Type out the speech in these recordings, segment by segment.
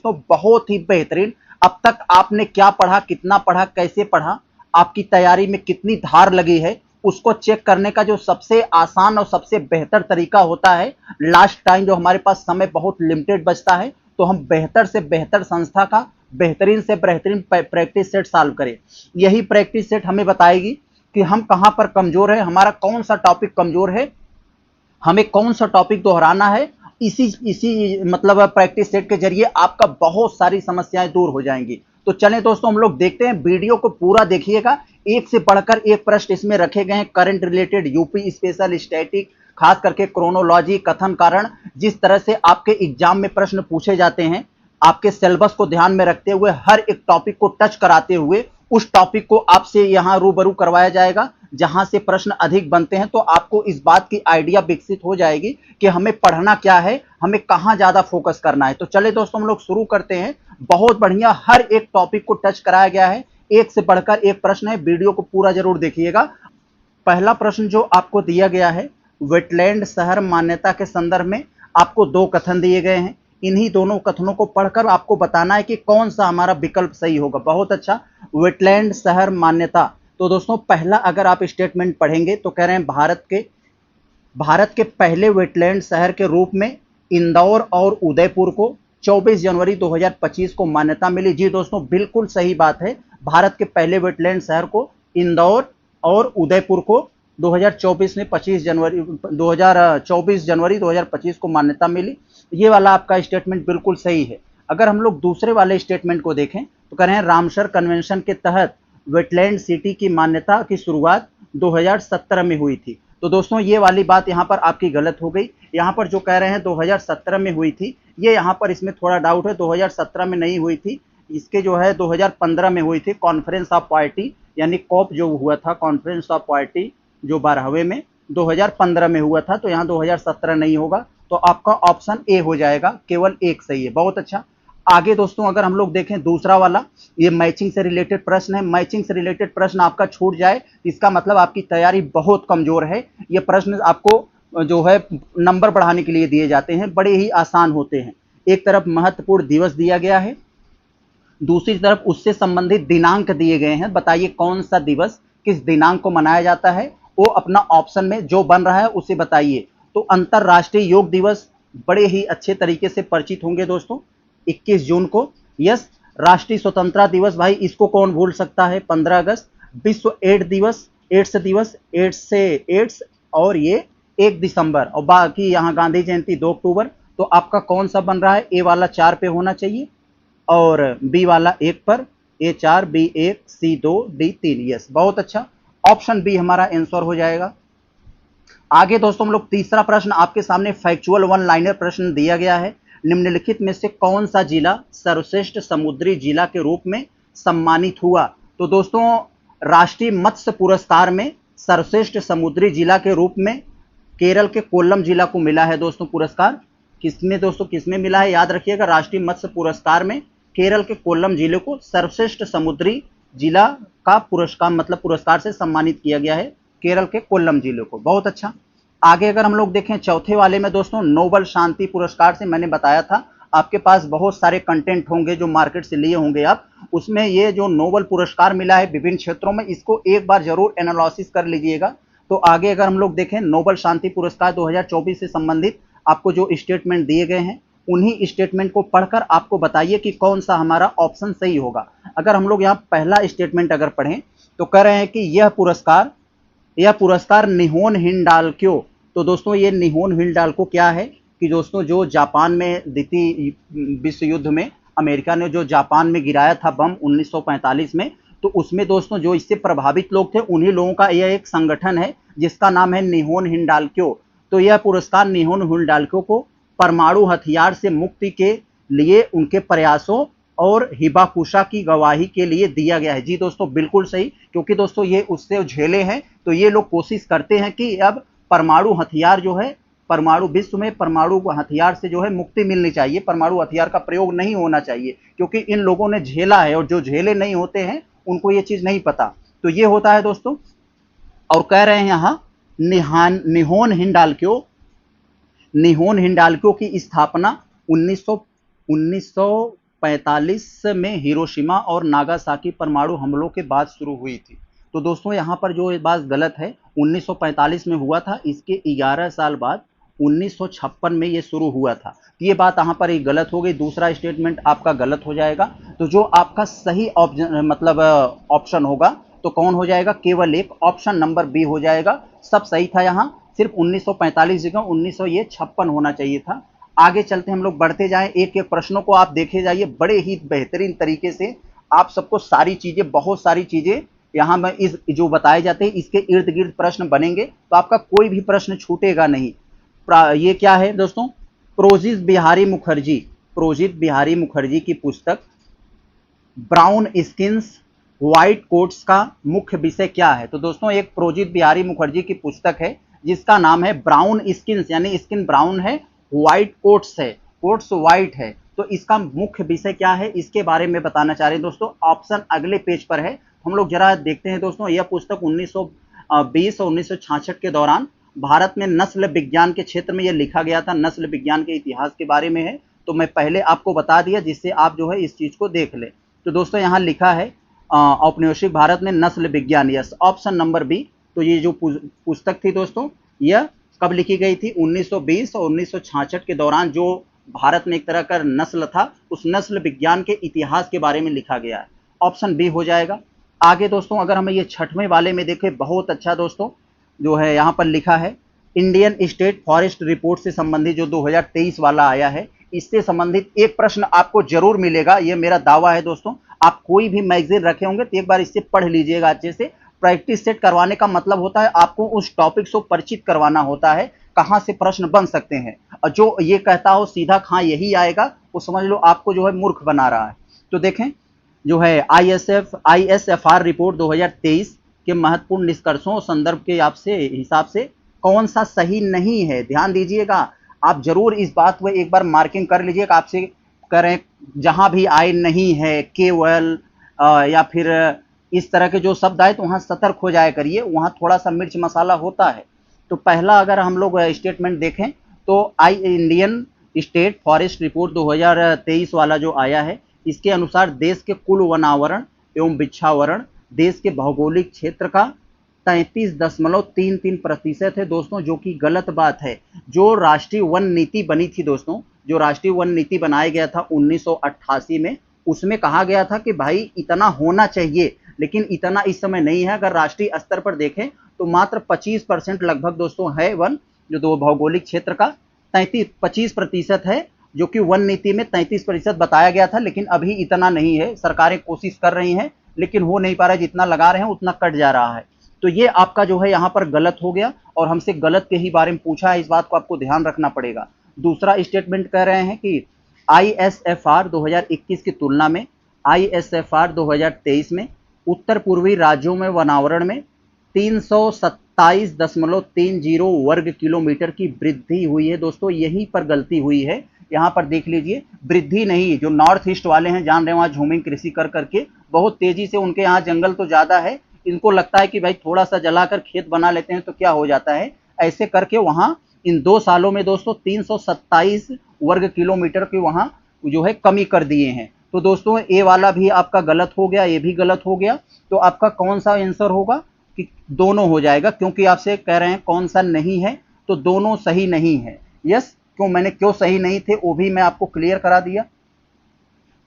दोस्तों बहुत ही बेहतरीन। अब तक आपने क्या पढ़ा, कितना पढ़ा, कैसे पढ़ा, आपकी तैयारी में कितनी धार लगी है, उसको चेक करने का जो सबसे आसान और सबसे बेहतर तरीका होता है, लास्ट टाइम जो हमारे पास समय बहुत लिमिटेड बचता है, तो हम बेहतर से बेहतर संस्था का बेहतरीन से बेहतरीन प्रैक्टिस सेट सॉल्व करें। यही प्रैक्टिस सेट हमें बताएगी कि हम कहां पर कमजोर है, हमारा कौन सा टॉपिक कमजोर है, हमें कौन सा टॉपिक दोहराना है। इसी मतलब प्रैक्टिस सेट के जरिए आपका बहुत सारी समस्याएं दूर हो जाएंगी। तो चलें दोस्तों हम लोग देखते हैं, वीडियो को पूरा देखिएगा। एक से बढ़कर एक प्रश्न इसमें रखे गए हैं, current related, UP special, static, खास करके क्रोनोलॉजी, कथन कारण। जिस तरह से आपके एग्जाम में प्रश्न पूछे जाते हैं, आपके सिलेबस को ध्यान में रखते हुए, हर एक टॉपिक को टच कराते हुए उस टॉपिक को आपसे यहां रूबरू करवाया जाएगा जहां से प्रश्न अधिक बनते हैं। तो आपको इस बात की आइडिया विकसित हो जाएगी कि हमें पढ़ना क्या है, हमें कहां ज्यादा फोकस करना है। तो चले दोस्तों हम लोग शुरू करते हैं। बहुत बढ़िया, हर एक टॉपिक को टच कराया गया है, एक से बढ़कर एक प्रश्न है, वीडियो को पूरा जरूर देखिएगा। पहला प्रश्न जो आपको दिया गया है, वेटलैंड शहर मान्यता के संदर्भ में आपको दो कथन दिए गए हैं। इन्हीं दोनों कथनों को पढ़कर आपको बताना है कि कौन सा हमारा विकल्प सही होगा। बहुत अच्छा, वेटलैंड शहर मान्यता। तो दोस्तों पहला अगर आप स्टेटमेंट पढ़ेंगे तो कह रहे हैं भारत के पहले वेटलैंड शहर के रूप में इंदौर और उदयपुर को 24 जनवरी 2025 को मान्यता मिली। जी दोस्तों बिल्कुल सही बात है, भारत के पहले वेटलैंड शहर को इंदौर और उदयपुर को 2024 में 24 जनवरी 2025 को मान्यता मिली। ये वाला आपका स्टेटमेंट बिल्कुल सही है। अगर हम लोग दूसरे वाले स्टेटमेंट को देखें तो कह रहे हैं रामसर कन्वेंशन के तहत वेटलैंड सिटी की मान्यता की शुरुआत 2017 में हुई थी। तो दोस्तों ये वाली बात यहाँ पर आपकी गलत हो गई। यहाँ पर जो कह रहे हैं 2017 में हुई थी, ये यहाँ पर इसमें थोड़ा डाउट है, 2017 में नहीं हुई थी, इसके जो है 2015 में हुई थी। कॉन्फ्रेंस ऑफ पार्टी यानी कॉप जो हुआ था, कॉन्फ्रेंस ऑफ पार्टी जो 12वें में 2015 में हुआ था, तो यहाँ 2017 नहीं होगा। तो आपका ऑप्शन ए हो जाएगा, केवल एक सही है। बहुत अच्छा। आगे दोस्तों अगर हम लोग देखें दूसरा वाला, ये मैचिंग से रिलेटेड प्रश्न है। मैचिंग से रिलेटेड प्रश्न आपका छूट जाए इसका मतलब आपकी तैयारी बहुत कमजोर है। ये प्रश्न आपको जो है नंबर बढ़ाने के लिए दिए जाते हैं, बड़े ही आसान होते हैं। एक तरफ महत्वपूर्ण दिवस दिया गया है, दूसरी तरफ उससे संबंधित दिनांक दिए गए हैं। बताइए कौन सा दिवस किस दिनांक को मनाया जाता है, वो अपना ऑप्शन में जो बन रहा है उसे बताइए। तो अंतरराष्ट्रीय योग दिवस बड़े ही अच्छे तरीके से परिचित होंगे दोस्तों, 21 जून को। यस। राष्ट्रीय स्वतंत्रता दिवस, भाई इसको कौन भूल सकता है, 15 अगस्त। विश्व एड्स दिवस, एड्स और ये 1 दिसंबर, और बाकी यहाँ गांधी जयंती 2 अक्टूबर। तो आपका कौन सा बन रहा है, ए वाला 4 पे होना चाहिए और बी वाला 1 पर, ए 4, बी 1, सी 2, डी 3। यस, बहुत अच्छा, ऑप्शन बी हमारा आंसर हो जाएगा। आगे दोस्तों हम लोग तीसरा प्रश्न आपके सामने फैक्चुअल वन लाइनर प्रश्न दिया गया है। निम्नलिखित में से कौन सा जिला सर्वश्रेष्ठ समुद्री जिला के रूप में सम्मानित हुआ। तो दोस्तों राष्ट्रीय मत्स्य पुरस्कार में सर्वश्रेष्ठ समुद्री जिला के रूप में केरल के कोल्लम जिला को मिला है दोस्तों पुरस्कार। किसमें दोस्तों, किसमें मिला है, याद रखिएगा, राष्ट्रीय मत्स्य पुरस्कार में केरल के कोल्लम जिले को सर्वश्रेष्ठ समुद्री जिला का पुरस्कार मतलब पुरस्कार से सम्मानित किया गया है, केरल के कोल्लम जिले को। बहुत अच्छा। आगे अगर हम लोग देखें चौथे वाले में दोस्तों, नोबल शांति पुरस्कार से मैंने बताया था आपके पास बहुत सारे कंटेंट होंगे जो मार्केट से लिए होंगे आप, उसमें ये जो नोबल पुरस्कार मिला है विभिन्न क्षेत्रों में, इसको एक बार जरूर एनालिसिस कर लीजिएगा। तो आगे अगर हम लोग देखें नोबल शांति पुरस्कार 2024 से संबंधित आपको जो स्टेटमेंट दिए गए हैं, उन्हीं स्टेटमेंट को पढ़कर आपको बताइए कि कौन सा हमारा ऑप्शन सही होगा। अगर हम लोग यहाँ पहला स्टेटमेंट अगर पढ़ें तो कह रहे हैं कि यह पुरस्कार निहोन हिंडाल्को। तो दोस्तों ये निहोन हिंडाल्को क्या है कि दोस्तों जो जापान में द्वितीय विश्व युद्ध में अमेरिका ने जो जापान में गिराया था बम 1945 में, तो उसमें दोस्तों जो इससे प्रभावित लोग थे उन्हीं लोगों का यह एक संगठन है जिसका नाम है निहोन हिंडाल्को। तो यह पुरस्कार निहोन हिंडाल्को को परमाणु हथियार से मुक्ति के लिए उनके प्रयासों और हिबाकुशा की गवाही के लिए दिया गया है। जी दोस्तों बिल्कुल सही, क्योंकि दोस्तों ये उससे झेले हैं, तो ये लोग कोशिश करते हैं कि अब परमाणु हथियार जो है, परमाणु विश्व में परमाणु हथियार से जो है मुक्ति मिलनी चाहिए, परमाणु हथियार का प्रयोग नहीं होना चाहिए, क्योंकि इन लोगों ने झेला है और जो झेले नहीं होते हैं उनको ये चीज नहीं पता। तो ये होता है दोस्तों। और कह रहे हैं यहाँ निहोन हिंडाल्को की स्थापना 1900 1945 में हिरोशिमा और नागासाकी परमाणु हमलों के बाद शुरू हुई थी। तो दोस्तों यहाँ पर जो बात गलत है, 1945 में हुआ था, इसके 11 साल बाद 1956 में ये शुरू हुआ था। तो ये बात यहाँ पर ही गलत हो गई, दूसरा स्टेटमेंट आपका गलत हो जाएगा। तो जो आपका सही ऑप्शन होगा तो कौन हो जाएगा, केवल एक ऑप्शन नंबर बी हो जाएगा। सब सही था, यहाँ सिर्फ 1945 जगह 1956 होना चाहिए था। आगे चलते हम लोग बढ़ते जाएं, एक एक प्रश्नों को आप देखे जाइए, बड़े ही बेहतरीन तरीके से आप सबको सारी चीजें, बहुत सारी चीजें यहाँ में इस जो बताए जाते हैं इसके इर्द गिर्द प्रश्न बनेंगे, तो आपका कोई भी प्रश्न छूटेगा नहीं। ये क्या है दोस्तों, प्रोजित बिहारी मुखर्जी की पुस्तक ब्राउन स्किन्स व्हाइट कोट्स का मुख्य विषय क्या है। तो दोस्तों एक प्रोजित बिहारी मुखर्जी की पुस्तक है जिसका नाम है ब्राउन स्किन्स, यानी स्किन ब्राउन है, व्हाइट कोट्स है, कोट्स व्हाइट है। तो इसका मुख्य विषय क्या है, इसके बारे में बताना चाह रहे हैं दोस्तों। ऑप्शन अगले पेज पर है, हम लोग जरा देखते हैं दोस्तों। यह पुस्तक 1920 और 1966 के दौरान भारत में नस्ल विज्ञान के क्षेत्र में यह लिखा गया था, नस्ल विज्ञान के इतिहास के बारे में है। तो मैं पहले आपको बता दिया जिससे आप जो है इस चीज को देख ले। तो दोस्तों यहाँ लिखा है औपनिवेशिक भारत में नस्ल विज्ञान, यस ऑप्शन नंबर बी। तो ये जो पुस्तक थी दोस्तों, यह कब लिखी गई थी, 1920 और 1966 के दौरान, जो भारत में एक तरह का नस्ल था, उस नस्ल विज्ञान के इतिहास के बारे में लिखा गया है। ऑप्शन बी हो जाएगा। आगे दोस्तों अगर हम ये 6वें वाले में देखें, बहुत अच्छा दोस्तों जो है यहाँ पर लिखा है इंडियन स्टेट फॉरेस्ट रिपोर्ट से संबंधित जो 2023 वाला आया है, इससे संबंधित एक प्रश्न आपको जरूर मिलेगा, ये मेरा दावा है दोस्तों। आप कोई भी मैगजीन रखे होंगे तो एक बार इससे पढ़ लीजिएगा अच्छे से। प्रैक्टिस सेट करवाने का मतलब होता है आपको उस टॉपिक से परिचित करवाना होता है, कहां से प्रश्न बन सकते हैं। और जो ये कहता हो सीधा हाँ यही आएगा, वो समझ लो आपको जो है मूर्ख बना रहा है। तो देखें जो है ISFR रिपोर्ट 2023 के महत्वपूर्ण निष्कर्षों और संदर्भ के आपसे हिसाब से कौन सा सही नहीं है, ध्यान दीजिएगा। आप जरूर इस बात को एक बार मार्किंग कर लीजिएगा, आपसे करें जहां भी आए नहीं है, केवल या फिर इस तरह के जो शब्द आए तो वहां सतर्क हो जाया करिए, वहां थोड़ा सा मिर्च मसाला होता है। तो पहला अगर हम लोग स्टेटमेंट देखें तो इंडियन स्टेट फॉरेस्ट रिपोर्ट 2023 वाला जो आया है, इसके अनुसार देश के कुल वनावरण एवं वृक्षावरण देश के भौगोलिक क्षेत्र का 33.33% है दोस्तों, जो कि गलत बात है। जो राष्ट्रीय वन नीति बनी थी दोस्तों, जो राष्ट्रीय वन नीति बनाया गया था 1988 में, उसमें कहा गया था कि भाई इतना होना चाहिए, लेकिन इतना इस समय नहीं है। अगर राष्ट्रीय स्तर पर देखें तो मात्र 25% लगभग दोस्तों है वन, जो दो भौगोलिक क्षेत्र का 25% है, जो कि वन नीति में 33% बताया गया था, लेकिन अभी इतना नहीं है। सरकारें कोशिश कर रही हैं लेकिन हो नहीं पा रहा है, जितना लगा रहे हैं उतना कट जा रहा है। तो ये आपका जो है यहाँ पर गलत हो गया, और हमसे गलत के ही बारे में पूछा है, इस बात को आपको ध्यान रखना पड़ेगा। दूसरा स्टेटमेंट कह रहे हैं कि ISFR 2021 की तुलना में ISFR 2023 में उत्तर पूर्वी राज्यों में वनावरण में 327.30 वर्ग किलोमीटर की वृद्धि हुई है दोस्तों, यहीं पर गलती हुई है। यहाँ पर देख लीजिए, वृद्धि नहीं, जो नॉर्थ ईस्ट वाले हैं जान रहे हैं, वहाँ झूमिंग कृषि कर करके बहुत तेजी से, उनके यहाँ जंगल तो ज्यादा है, इनको लगता है कि भाई थोड़ा सा जलाकर खेत बना लेते हैं तो क्या हो जाता है, ऐसे करके वहां इन 2 सालों में दोस्तों 327 वर्ग किलोमीटर की वहां जो है कमी कर दिए हैं। तो दोस्तों ए वाला भी आपका गलत हो गया, ये भी गलत हो गया। तो आपका कौन सा आंसर होगा, कि दोनों हो जाएगा, क्योंकि आपसे कह रहे हैं कौन सा नहीं है, तो दोनों सही नहीं है। यस, क्यों मैंने क्यों सही नहीं थे वो भी मैं आपको क्लियर करा दिया।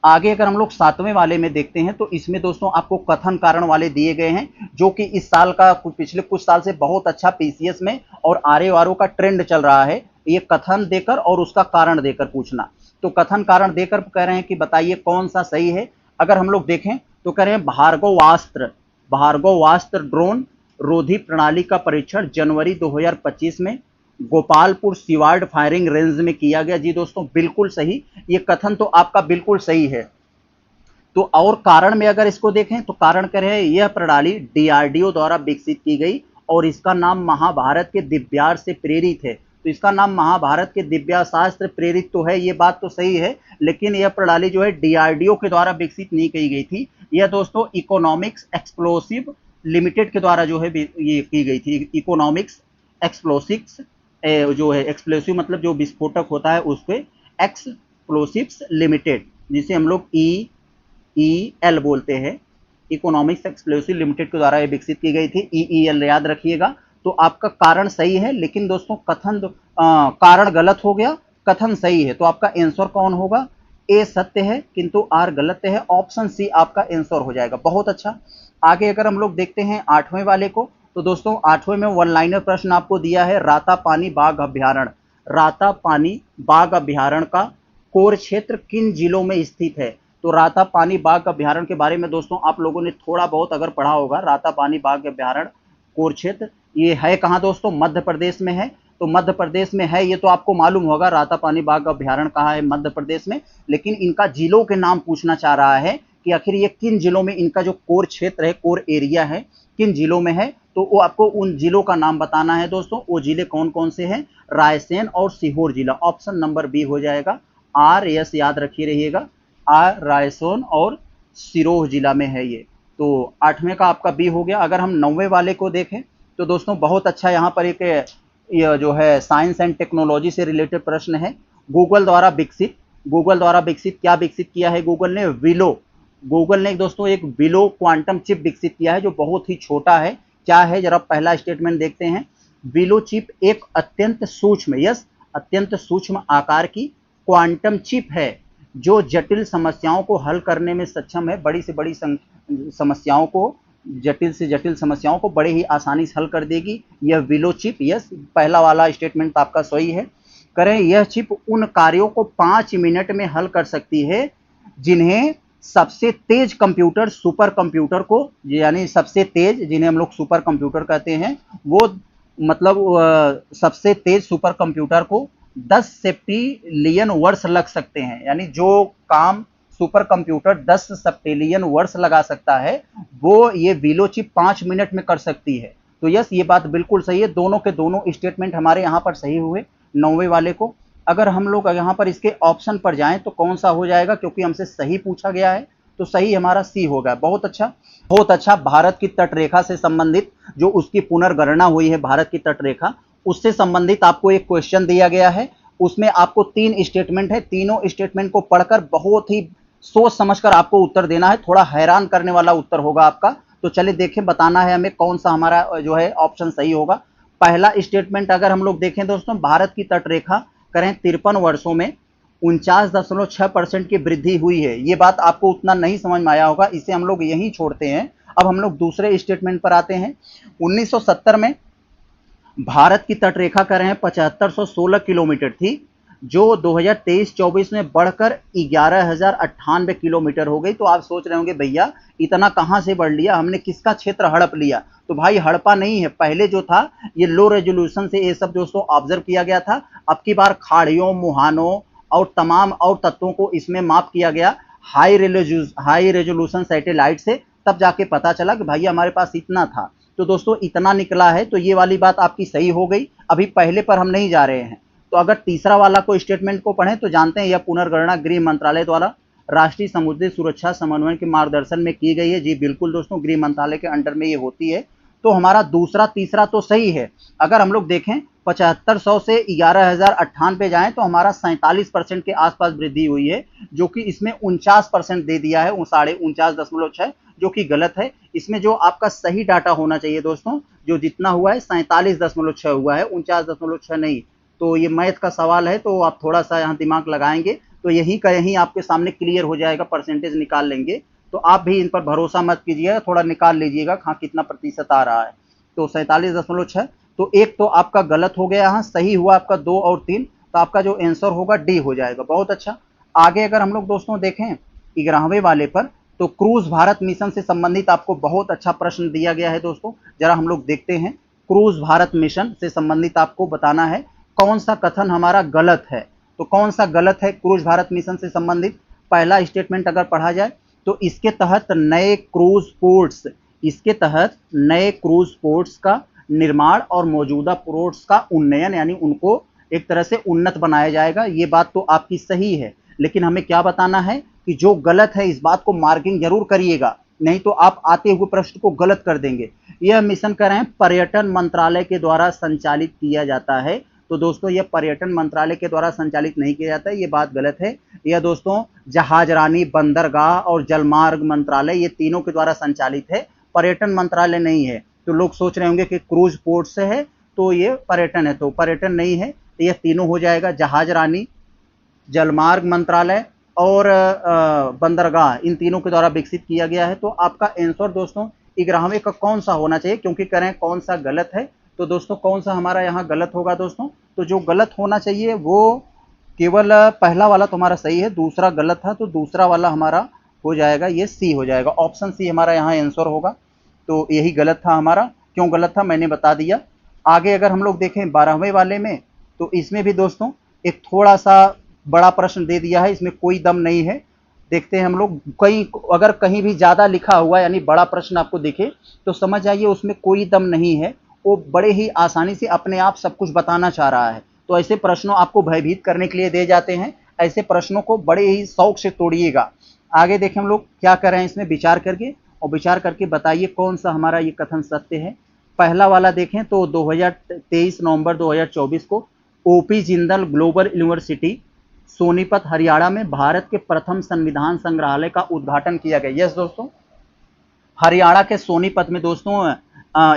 आगे अगर हम लोग 7वें वाले में देखते हैं तो इसमें दोस्तों आपको कथन कारण वाले दिए गए हैं, जो कि इस साल का पिछले कुछ साल से बहुत अच्छा PCS में और RARO का ट्रेंड चल रहा है, ये कथन देकर और उसका कारण देकर पूछना। तो कथन कारण देकर कह रहे हैं कि बताइए कौन सा सही है। अगर हम लोग देखें तो कह रहे हैं भार्गवास्त्र ड्रोन रोधी प्रणाली का परीक्षण जनवरी 2025 में गोपालपुर सीवार्ड फायरिंग रेंज में किया गया। जी दोस्तों बिल्कुल सही, ये कथन तो आपका बिल्कुल सही है। तो और कारण में अगर इसको देखें तो कारण कह रहे हैं यह प्रणाली DRDO द्वारा विकसित की गई और इसका नाम महाभारत के दिव्यार से प्रेरित है। तो इसका नाम महाभारत के दिव्याशास्त्र प्रेरित तो है, ये बात तो सही है, लेकिन यह प्रणाली जो है DRDO के द्वारा विकसित नहीं की गई थी। यह दोस्तों इकोनॉमिक्स एक्सप्लोसिव लिमिटेड के द्वारा जो है ये की गई थी। इकोनॉमिक्स एक्सप्लोसिव्स जो है, एक्सप्लोसिव मतलब जो विस्फोटक होता है, उसके एक्सप्लोसिव्स लिमिटेड, जिसे हम लोग EEL बोलते हैं, इकोनॉमिक्स एक्सक्लूसिव लिमिटेड के द्वारा ये विकसित की गई थी। EEL याद रखिएगा। तो आपका कारण सही है, लेकिन दोस्तों कथन कारण गलत हो गया, कथन सही है। तो आपका आंसर कौन होगा? ए सत्य है किंतु आर गलत है। ऑप्शन सी आपका आंसर हो जाएगा। बहुत अच्छा। आगे अगर हम लोग देखते हैं 8वें वाले को, तो दोस्तों 8वें में वन लाइनर प्रश्न आपको दिया है, रातापानी बाघ अभ्यारण्य। रातापानी बाघ अभ्यारण्य का कोर क्षेत्र किन जिलों में स्थित है? तो रातापानी बाघ अभ्यारण्य के बारे में दोस्तों आप लोगों ने थोड़ा बहुत अगर पढ़ा होगा, रातापानी बाघ अभ्यारण्य कोर क्षेत्र ये है कहाँ दोस्तों? मध्य प्रदेश में है। तो मध्य प्रदेश में है, ये तो आपको मालूम होगा रातापानी बाघ अभ्यारण्य कहाँ है? मध्य प्रदेश में। लेकिन इनका जिलों के नाम पूछना चाह रहा है कि आखिर ये किन जिलों में इनका जो कोर क्षेत्र है, कोर एरिया है, किन जिलों में है? तो वो आपको उन जिलों का नाम बताना है दोस्तों। वो जिले कौन कौन से हैं? रायसेन और सीहोर जिला। ऑप्शन नंबर बी हो जाएगा। आर एस याद रखिए रहिएगा, आर रायसेन और सिरोह जिला में है ये। तो 8वें का आपका बी हो गया। अगर हम 9वें वाले को देखें तो दोस्तों बहुत अच्छा यहाँ पर एक ये जो है साइंस एंड टेक्नोलॉजी से रिलेटेड प्रश्न है। गूगल द्वारा विकसित क्या विकसित किया है? गूगल ने विलो, गूगल ने दोस्तों एक विलो क्वांटम चिप विकसित किया है जो बहुत ही छोटा है। क्या है जरा पहला स्टेटमेंट देखते हैं। विलो चिप एक अत्यंत सूक्ष्म आकार की क्वांटम चिप है जो जटिल समस्याओं को हल करने में सक्षम है। बड़ी से बड़ी समस्याओं को, जटिल से जटिल समस्याओं को बड़े ही आसानी से हल कर देगी यह विलो चिप। यस, पहला वाला स्टेटमेंट आपका सही है। करें, यह चिप उन कार्यों को 5 मिनट में हल कर सकती है जिन्हें सबसे तेज कंप्यूटर सुपर कंप्यूटर को, यानी सबसे तेज जिन्हें हम लोग सुपर कंप्यूटर कहते हैं, वो मतलब सबसे तेज सुपर कंप्यूटर को 10 सेप्टिलियन वर्ष लग सकते हैं। यानी जो काम सुपर कंप्यूटर 10 सेप्टिलियन वर्ष लगा सकता है वो ये विलो चिप 5 मिनट में कर सकती है। तो यस, ये बात बिल्कुल सही है। दोनों के दोनों स्टेटमेंट हमारे यहाँ पर सही हुए 9वें वाले को। अगर हम लोग यहाँ पर इसके ऑप्शन पर जाएं तो कौन सा हो जाएगा? क्योंकि हमसे सही पूछा गया है तो सही हमारा सी होगा। बहुत अच्छा, बहुत अच्छा। भारत की तटरेखा से संबंधित जो उसकी पुनर्गणना हुई है, भारत की तटरेखा, उससे संबंधित आपको एक क्वेश्चन दिया गया है। उसमें आपको 3 स्टेटमेंट है। तीनों स्टेटमेंट को पढ़कर बहुत ही सोच समझकर आपको उत्तर देना है। थोड़ा हैरान करने वाला उत्तर होगा आपका। तो चलिए देखें, बताना है हमें कौन सा हमारा जो है ऑप्शन सही होगा। पहला स्टेटमेंट अगर हम लोग देखें दोस्तों, भारत की तटरेखा करें 53 वर्षों में 49.6% की वृद्धि हुई है। ये बात आपको उतना नहीं समझ में आया होगा, इसे हम लोग यहीं छोड़ते हैं। अब हम लोग दूसरे स्टेटमेंट पर आते हैं। 1970 में भारत की तटरेखा कर रहे हैं 7516 किलोमीटर थी, जो 2023-24 में बढ़कर 11,098 किलोमीटर हो गई। तो आप सोच रहे होंगे भैया इतना कहां से बढ़ लिया, हमने किसका क्षेत्र हड़प लिया? तो भाई हड़पा नहीं है, पहले जो था ये लो रेजोल्यूशन से ये सब दोस्तों ऑब्जर्व किया गया था। अब की बार खाड़ियों, मुहानों और तमाम और तत्वों को इसमें माप किया गया हाई रेजोल्यूशन सैटेलाइट से, तब जाके पता चला कि भाई हमारे पास इतना था। तो दोस्तों इतना निकला है, तो ये वाली बात आपकी सही हो गई। अभी पहले पर हम नहीं जा रहे हैं। तो अगर तीसरा वाला को स्टेटमेंट को पढ़ें तो जानते हैं यह पुनर्गणना गृह मंत्रालय द्वारा राष्ट्रीय समुद्री सुरक्षा समन्वय के मार्गदर्शन में की गई है। जी बिल्कुल दोस्तों, गृह मंत्रालय के अंडर में ये होती है। तो हमारा दूसरा तीसरा तो सही है। अगर हम लोग देखें 7500 से 11,098 जाएं तो हमारा 47% के आसपास वृद्धि हुई है, जो कि इसमें 49% दे दिया है, 49.6, जो कि गलत है। इसमें जो आपका सही डाटा होना चाहिए दोस्तों, जो जितना हुआ है 47.6 हुआ है, 49.6 नहीं। तो ये मैथ का सवाल है, तो आप थोड़ा सा यहाँ दिमाग लगाएंगे तो यहीं का यहीं आपके सामने क्लियर हो जाएगा, परसेंटेज निकाल लेंगे। तो आप भी इन पर भरोसा मत कीजिएगा, थोड़ा निकाल लीजिएगा हाँ कितना प्रतिशत आ रहा है। तो 47.6। तो एक तो आपका गलत हो गया, यहाँ सही हुआ आपका 2 और 3। तो आपका जो आंसर होगा डी हो जाएगा। बहुत अच्छा। आगे अगर हम लोग दोस्तों देखें 11वें वाले पर, तो क्रूज भारत मिशन से संबंधित आपको बहुत अच्छा प्रश्न दिया गया है दोस्तों। जरा हम लोग देखते हैं, क्रूज भारत मिशन से संबंधित आपको बताना है कौन सा कथन हमारा गलत है। तो कौन सा गलत है क्रूज भारत मिशन से संबंधित? पहला स्टेटमेंट अगर पढ़ा जाए तो इसके तहत नए क्रूज पोर्ट्स का निर्माण और मौजूदा पोर्ट्स का उन्नयन, यानी उनको एक तरह से उन्नत बनाया जाएगा। ये बात तो आपकी सही है, लेकिन हमें क्या बताना है कि जो गलत है इस बात को मार्किंग जरूर करिएगा, नहीं तो आप आते हुए प्रश्न को गलत कर देंगे। यह मिशन कर रहे हैं पर्यटन मंत्रालय के द्वारा संचालित किया जाता है, तो दोस्तों यह पर्यटन मंत्रालय के द्वारा संचालित नहीं किया जाता है, ये बात गलत है। यह दोस्तों जहाजरानी, बंदरगाह और जलमार्ग मंत्रालय, ये तीनों के द्वारा संचालित है, पर्यटन मंत्रालय नहीं है। तो लोग सोच रहे होंगे कि क्रूज पोर्ट से है तो ये पर्यटन है, तो पर्यटन नहीं है। तो यह तीनों हो जाएगा, जहाजरानी, जलमार्ग मंत्रालय और बंदरगाह, इन तीनों के द्वारा विकसित किया गया है। तो आपका आंसर दोस्तों 11वें का कौन सा होना चाहिए, क्योंकि करें कौन सा गलत है, तो दोस्तों कौन सा हमारा यहाँ गलत होगा दोस्तों? तो जो गलत होना चाहिए वो केवल पहला वाला तुम्हारा सही है, दूसरा गलत था, तो दूसरा वाला हमारा हो जाएगा, ये सी हो जाएगा, ऑप्शन सी हमारा यहाँ आंसर होगा। तो यही गलत था हमारा। क्यों गलत था मैंने बता दिया। आगे अगर हम लोग देखें 12वें वाले में, तो इसमें भी दोस्तों एक थोड़ा सा बड़ा प्रश्न दे दिया है, इसमें कोई दम नहीं है। देखते हैं हम लोग, कहीं अगर कहीं भी ज्यादा लिखा हुआ यानी बड़ा प्रश्न आपको दिखे तो समझ जाइए उसमें कोई दम नहीं है, वो बड़े ही आसानी से अपने आप सब कुछ बताना चाह रहा है। तो ऐसे प्रश्नों आपको भयभीत करने के लिए दे जाते हैं, ऐसे प्रश्नों को बड़े ही शौक से तोड़िएगा। आगे देखें हम लोग क्या कर रहे हैं इसमें, विचार करके, और विचार करके बताइए कौन सा हमारा ये कथन सत्य है। पहला वाला देखें तो 2023 नवंबर 2024 को OP Jindal global university Sonipat Haryana में भारत के प्रथम संविधान संग्रहालय का उद्घाटन किया गया। यस दोस्तों, हरियाणा के सोनीपत में दोस्तों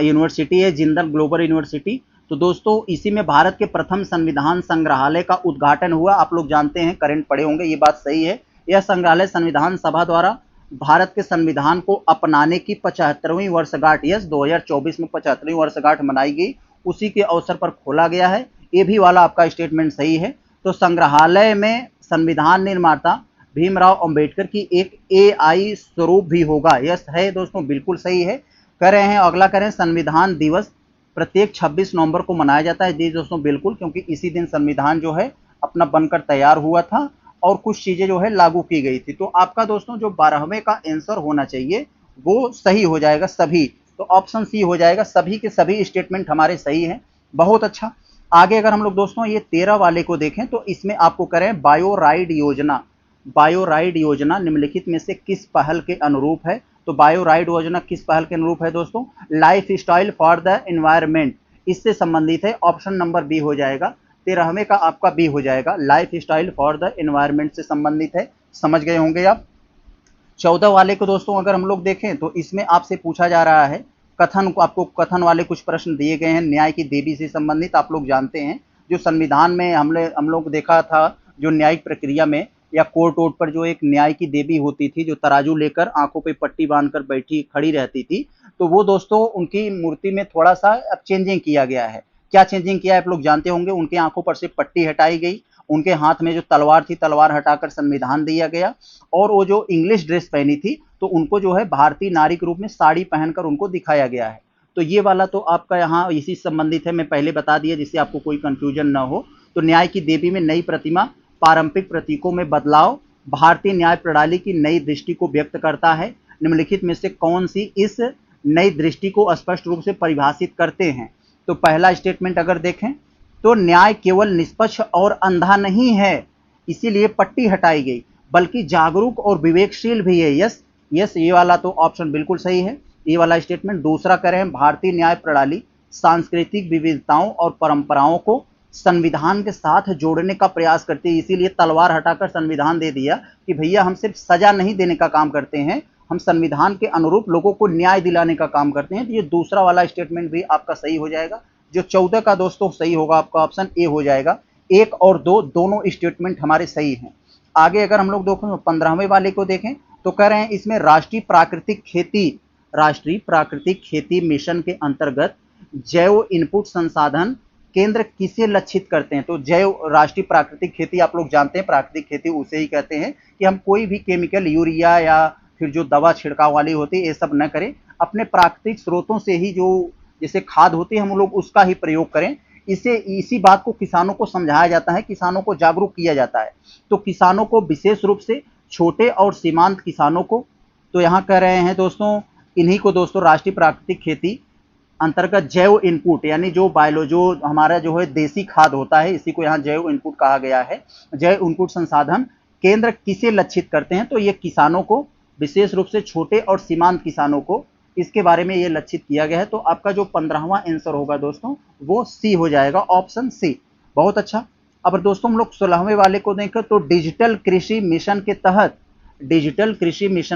यूनिवर्सिटी है, जिंदल ग्लोबल यूनिवर्सिटी। तो दोस्तों इसी में भारत के प्रथम संविधान संग्रहालय का उद्घाटन हुआ। आप लोग जानते हैं, करंट पढ़े होंगे, ये बात सही है। यह संग्रहालय संविधान सभा द्वारा भारत के संविधान को अपनाने की 75वीं वर्षगांठ, यस 2024 में 75वीं वर्षगांठ मनाई गई, उसी के अवसर पर खोला गया है। ये भी वाला आपका स्टेटमेंट सही है। तो संग्रहालय में संविधान निर्माता भीमराव अंबेडकर की एक एआई स्वरूप भी होगा। यस है दोस्तों, बिल्कुल सही है। कर रहे हैं अगला, करें संविधान दिवस प्रत्येक 26 नवंबर को मनाया जाता है। जी दोस्तों बिल्कुल, क्योंकि इसी दिन संविधान जो है अपना बनकर तैयार हुआ था और कुछ चीजें जो है लागू की गई थी। तो आपका दोस्तों जो 12वें का आंसर होना चाहिए वो सही हो जाएगा सभी, तो ऑप्शन सी हो जाएगा। सभी के सभी स्टेटमेंट हमारे सही हैं, बहुत अच्छा। आगे अगर हम लोग दोस्तों ये 13 वाले को देखें तो इसमें आपको करें बायो राइड योजना। बायो राइड योजना निम्नलिखित में से किस पहल के अनुरूप है? तो बायो राइड योजना किस पहल के अनुरूप है दोस्तों? Life style for the environment, इससे संबंधित है। ऑप्शन नंबर बी हो जाएगा, 13वें का आपका बी हो जाएगा, life style for the environment से संबंधित है। समझ गए होंगे आप। 14 वाले को दोस्तों अगर हम लोग देखें तो इसमें आपसे पूछा जा रहा है कथन को, आपको कथन वाले कुछ प्रश्न दिए गए हैं न्याय की देवी से संबंधित। आप लोग जानते हैं जो संविधान में हम लोग देखा था, जो न्यायिक प्रक्रिया में या कोर्ट वोर्ट पर जो एक न्याय की देवी होती थी, जो तराजू लेकर आंखों पे पट्टी बांधकर बैठी खड़ी रहती थी, तो वो दोस्तों उनकी मूर्ति में थोड़ा सा अब चेंजिंग किया गया है। क्या चेंजिंग किया है आप लोग जानते होंगे, उनके आंखों पर से पट्टी हटाई गई, उनके हाथ में जो तलवार थी तलवार हटाकर संविधान दिया गया, और वो जो इंग्लिश ड्रेस पहनी थी तो उनको जो है भारतीय नारी के रूप में साड़ी पहनकर उनको दिखाया गया है। तो ये वाला तो आपका यहाँ इसी संबंधित है, मैं पहले बता दिया जिससे आपको कोई कंफ्यूजन ना हो। तो न्याय की देवी में नई प्रतिमा, पारंपरिक प्रतीकों में बदलाव, भारतीय न्याय प्रणाली की नई दृष्टि को व्यक्त करता है। निम्नलिखित में से कौन सी इस नई दृष्टि को स्पष्ट रूप से परिभाषित करते हैं? तो पहला स्टेटमेंट अगर देखें तो न्याय केवल निष्पक्ष और अंधा नहीं है, इसीलिए पट्टी हटाई गई, बल्कि जागरूक और विवेकशील भी है। यस यस, ये वाला तो ऑप्शन बिल्कुल सही है, ये वाला स्टेटमेंट। दूसरा करें भारतीय न्याय प्रणाली सांस्कृतिक विविधताओं और परंपराओं को संविधान के साथ जोड़ने का प्रयास करती है, इसीलिए तलवार हटाकर संविधान दे दिया कि भैया हम सिर्फ सजा नहीं देने का काम करते हैं, हम संविधान के अनुरूप लोगों को न्याय दिलाने का काम करते हैं। तो ये दूसरा वाला स्टेटमेंट भी आपका सही हो जाएगा। जो 14 का दोस्तों सही होगा आपका ऑप्शन ए हो जाएगा। 1 और 2 दोनों स्टेटमेंट हमारे सही हैं। आगे अगर हम लोग देखें 15वें वाले को देखें तो कह रहे हैं इसमें राष्ट्रीय प्राकृतिक खेती मिशन के अंतर्गत जैव इनपुट संसाधन केंद्र किसे लक्षित करते हैं? तो जैव राष्ट्रीय प्राकृतिक खेती, आप लोग जानते हैं प्राकृतिक खेती उसे ही कहते हैं कि हम कोई भी केमिकल, यूरिया या फिर जो दवा छिड़काव वाली होती है ये सब न करें, अपने प्राकृतिक स्रोतों से ही जो जैसे खाद होती है हम लोग उसका ही प्रयोग करें। इसी बात को किसानों को समझाया जाता है, किसानों को जागरूक किया जाता है। तो किसानों को विशेष रूप से छोटे और सीमांत किसानों को, तो यहाँ कह रहे हैं दोस्तों इन्हीं को दोस्तों राष्ट्रीय प्राकृतिक खेती अंतर्गत जैव इनपुट यानी जो हमारा जो है देसी खाद होता है, इसी को यहाँ जैव इनपुट कहा गया है। जैव इनपुट संसाधन केंद्र किसे लक्षित करते हैं? तो ये किसानों को, विशेष रूप से छोटे और सीमांत किसानों को, इसके बारे में ये लक्षित किया गया है। तो आपका जो 15वां आंसर होगा दोस्तों वो सी हो जाएगा, ऑप्शन सी। बहुत अच्छा। अब दोस्तों हम लोग 16वें वाले को देखें तो डिजिटल कृषि मिशन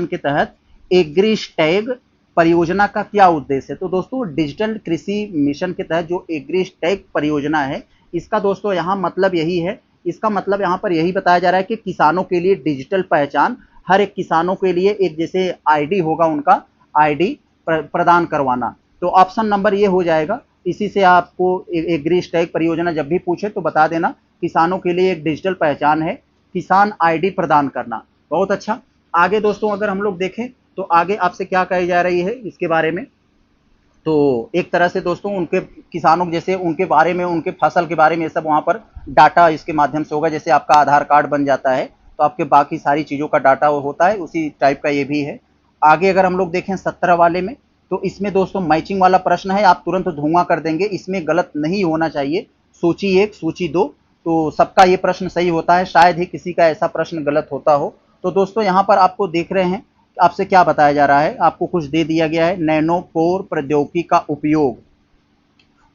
के तहत एग्रीस्टैग परियोजना का क्या उद्देश्य है। तो दोस्तों डिजिटल कृषि मिशन के तहत जो एग्रीस्टैग परियोजना है, इसका दोस्तों यहाँ मतलब यही है, इसका मतलब यहाँ पर यही बताया जा रहा है कि किसानों के लिए डिजिटल पहचान, हर एक किसानों के लिए एक जैसे आईडी होगा, उनका आईडी प्रदान करवाना। तो ऑप्शन नंबर ये हो जाएगा। इसी से आपको एग्रीस्टैग परियोजना जब भी पूछे तो बता देना, किसानों के लिए एक डिजिटल पहचान है, किसान आईडी प्रदान करना। बहुत अच्छा। आगे दोस्तों अगर हम लोग देखें तो आगे आपसे क्या कही जा रही है इसके बारे में, तो एक तरह से दोस्तों उनके किसानों जैसे उनके बारे में, उनके फसल के बारे में सब वहाँ पर डाटा इसके माध्यम से होगा। जैसे आपका आधार कार्ड बन जाता है तो आपके बाकी सारी चीज़ों का डाटा होता है, उसी टाइप का ये भी है। आगे अगर हम लोग देखें 17 वाले में, तो इसमें दोस्तों मैचिंग वाला प्रश्न है, आप तुरंत धुआं कर देंगे, इसमें गलत नहीं होना चाहिए। सूची 1 सूची 2, तो सबका ये प्रश्न सही होता है, शायद ही किसी का ऐसा प्रश्न गलत होता हो। तो दोस्तों यहाँ पर आपको देख रहे हैं, आपसे क्या बताया जा रहा है, आपको कुछ दे दिया गया है। नैनोपोर प्रौद्योगिकी का उपयोग,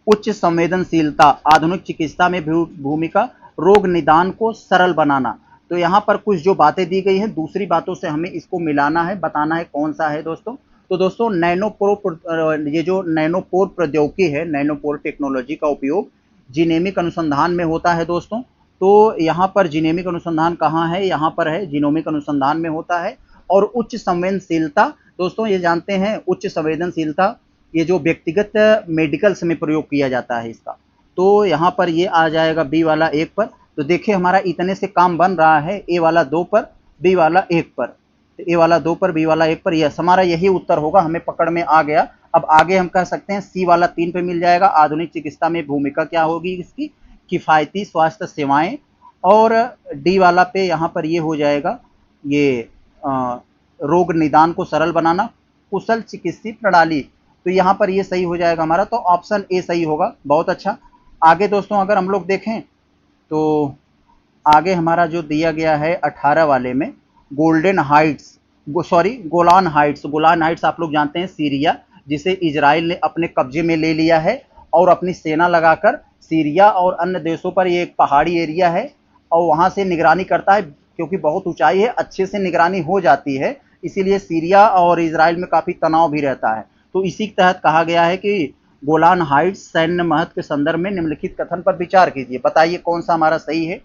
उच्च संवेदनशीलता, आधुनिक चिकित्सा में भूमिका, रोग निदान को सरल बनाना। तो यहाँ पर कुछ जो बातें दी गई हैं, दूसरी बातों से हमें इसको मिलाना है, बताना है कौन सा है दोस्तों। तो दोस्तों ये जो नैनोपोर प्रौद्योगिकी है, नैनोपोर टेक्नोलॉजी का उपयोग जीनोमिक अनुसंधान में होता है दोस्तों। तो यहाँ पर जीनोमिक अनुसंधान कहाँ है, यहाँ पर है, जीनोमिक अनुसंधान में होता है। और उच्च संवेदनशीलता, दोस्तों ये जानते हैं उच्च संवेदनशीलता ये जो व्यक्तिगत मेडिकल्स में प्रयोग किया जाता है इसका, तो यहाँ पर ये आ जाएगा बी वाला 1 पर। तो देखिए हमारा इतने से काम बन रहा है, ए वाला 2 पर, बी वाला 1 पर, तो ए वाला 2 पर, बी वाला 1 पर, यस हमारा यही उत्तर होगा, हमें पकड़ में आ गया। अब आगे हम कह सकते हैं सी वाला 3 पे मिल जाएगा, आधुनिक चिकित्सा में भूमिका क्या होगी इसकी, किफ़ायती स्वास्थ्य सेवाएं। और डी वाला पे यहाँ पर ये हो जाएगा, ये रोग निदान को सरल बनाना, कुशल चिकित्सीय प्रणाली। तो यहाँ पर ये सही हो जाएगा हमारा, तो ऑप्शन ए सही होगा। बहुत अच्छा। आगे दोस्तों अगर हम लोग देखें तो आगे हमारा जो दिया गया है 18 वाले में, गोल्डन हाइट्स, गोलान हाइट्स आप लोग जानते हैं सीरिया, जिसे इजराइल ने अपने कब्जे में ले लिया है और अपनी सेना लगाकर सीरिया और अन्य देशों पर, ये एक पहाड़ी एरिया है और वहाँ से निगरानी करता है, क्योंकि बहुत ऊंचाई है, अच्छे से निगरानी हो जाती है, इसीलिए सीरिया और इजराइल में काफ़ी तनाव भी रहता है। तो इसी के तहत कहा गया है कि गोलान हाइट्स सैन्य महत्व के संदर्भ में निम्नलिखित कथन पर विचार कीजिए, बताइए कौन सा हमारा सही है।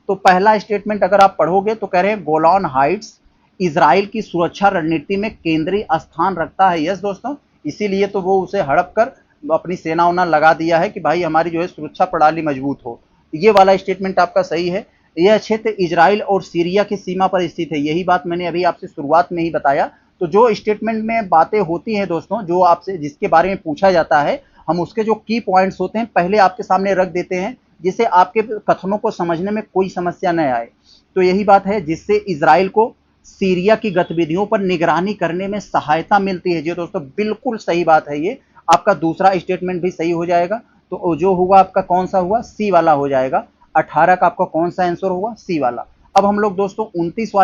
तो पहला स्टेटमेंट अगर आप पढ़ोगे तो कह रहे हैं गोलान हाइट्स इजराइल की सुरक्षा रणनीति में केंद्रीय स्थान रखता है। यस दोस्तों, इसीलिए तो वो उसे हड़प कर अपनी सेना उना लगा दिया है कि भाई हमारी जो है सुरक्षा प्रणाली मजबूत हो। ये वाला स्टेटमेंट आपका सही है। यह क्षेत्र इजराइल और सीरिया की सीमा पर स्थित है, यही बात मैंने अभी आपसे शुरुआत में ही बताया। तो जो स्टेटमेंट में बातें होती हैं दोस्तों, जो आपसे जिसके बारे में पूछा जाता है, हम उसके जो की पॉइंट्स होते हैं पहले आपके सामने रख देते हैं, जिससे आपके कथनों को समझने में कोई समस्या न आए। तो यही बात है जिससे इजराइल को सीरिया की गतिविधियों पर निगरानी करने में सहायता मिलती है। जी दोस्तों बिल्कुल सही बात है, ये आपका दूसरा स्टेटमेंट भी सही हो जाएगा। तो जो हुआ आपका कौन सा हुआ, सी वाला हो जाएगा। 18 का आपका कौन सा आंसर होगा, सी वाला। अब हम लोग दोस्तों 19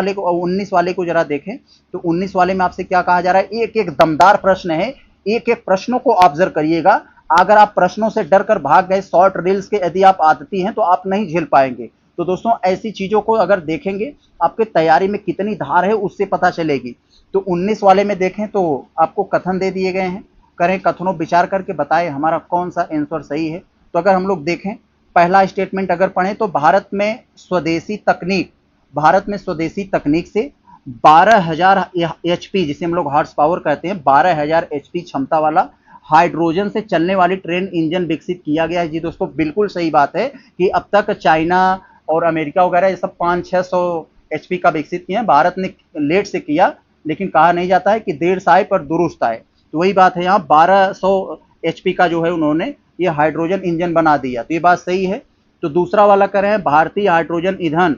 वाले को जरा देखें, तो 19 वाले में आपसे क्या कहा जा रहा है, एक एक दमदार प्रश्न है, एक एक प्रश्नों को ऑब्जर्व करिएगा। अगर आप प्रश्नों से डर कर भाग गए, शॉर्ट रील्स के यदि आप आदती हैं तो आप नहीं झेल पाएंगे। तो दोस्तों ऐसी चीजों को अगर देखेंगे, आपके तैयारी में कितनी धार है उससे पता चलेगी। तो 19 वाले में देखें तो आपको कथन दे दिए गए हैं, करें कथनों विचार करके बताएं हमारा कौन सा आंसर सही है। तो अगर हम लोग देखें पहला स्टेटमेंट अगर पढ़ें तो भारत में स्वदेशी तकनीक से 12,000 एचपी, जिसे हम लोग हॉर्स पावर कहते हैं, 12,000 एचपी क्षमता वाला हाइड्रोजन से चलने वाली ट्रेन इंजन विकसित किया गया है। जी दोस्तों बिल्कुल सही बात है कि अब तक चाइना और अमेरिका वगैरह ये सब 500-600 एचपी का विकसित किए हैं, भारत ने लेट से किया, लेकिन कहा नहीं जाता है कि देर से आए पर दुरुस्त आए। तो वही बात है, यहाँ 1200 एचपी का जो है उन्होंने ये हाइड्रोजन इंजन बना दिया, तो ये बात सही है। तो दूसरा वाला कर रहे हैं, भारतीय हाइड्रोजन ईंधन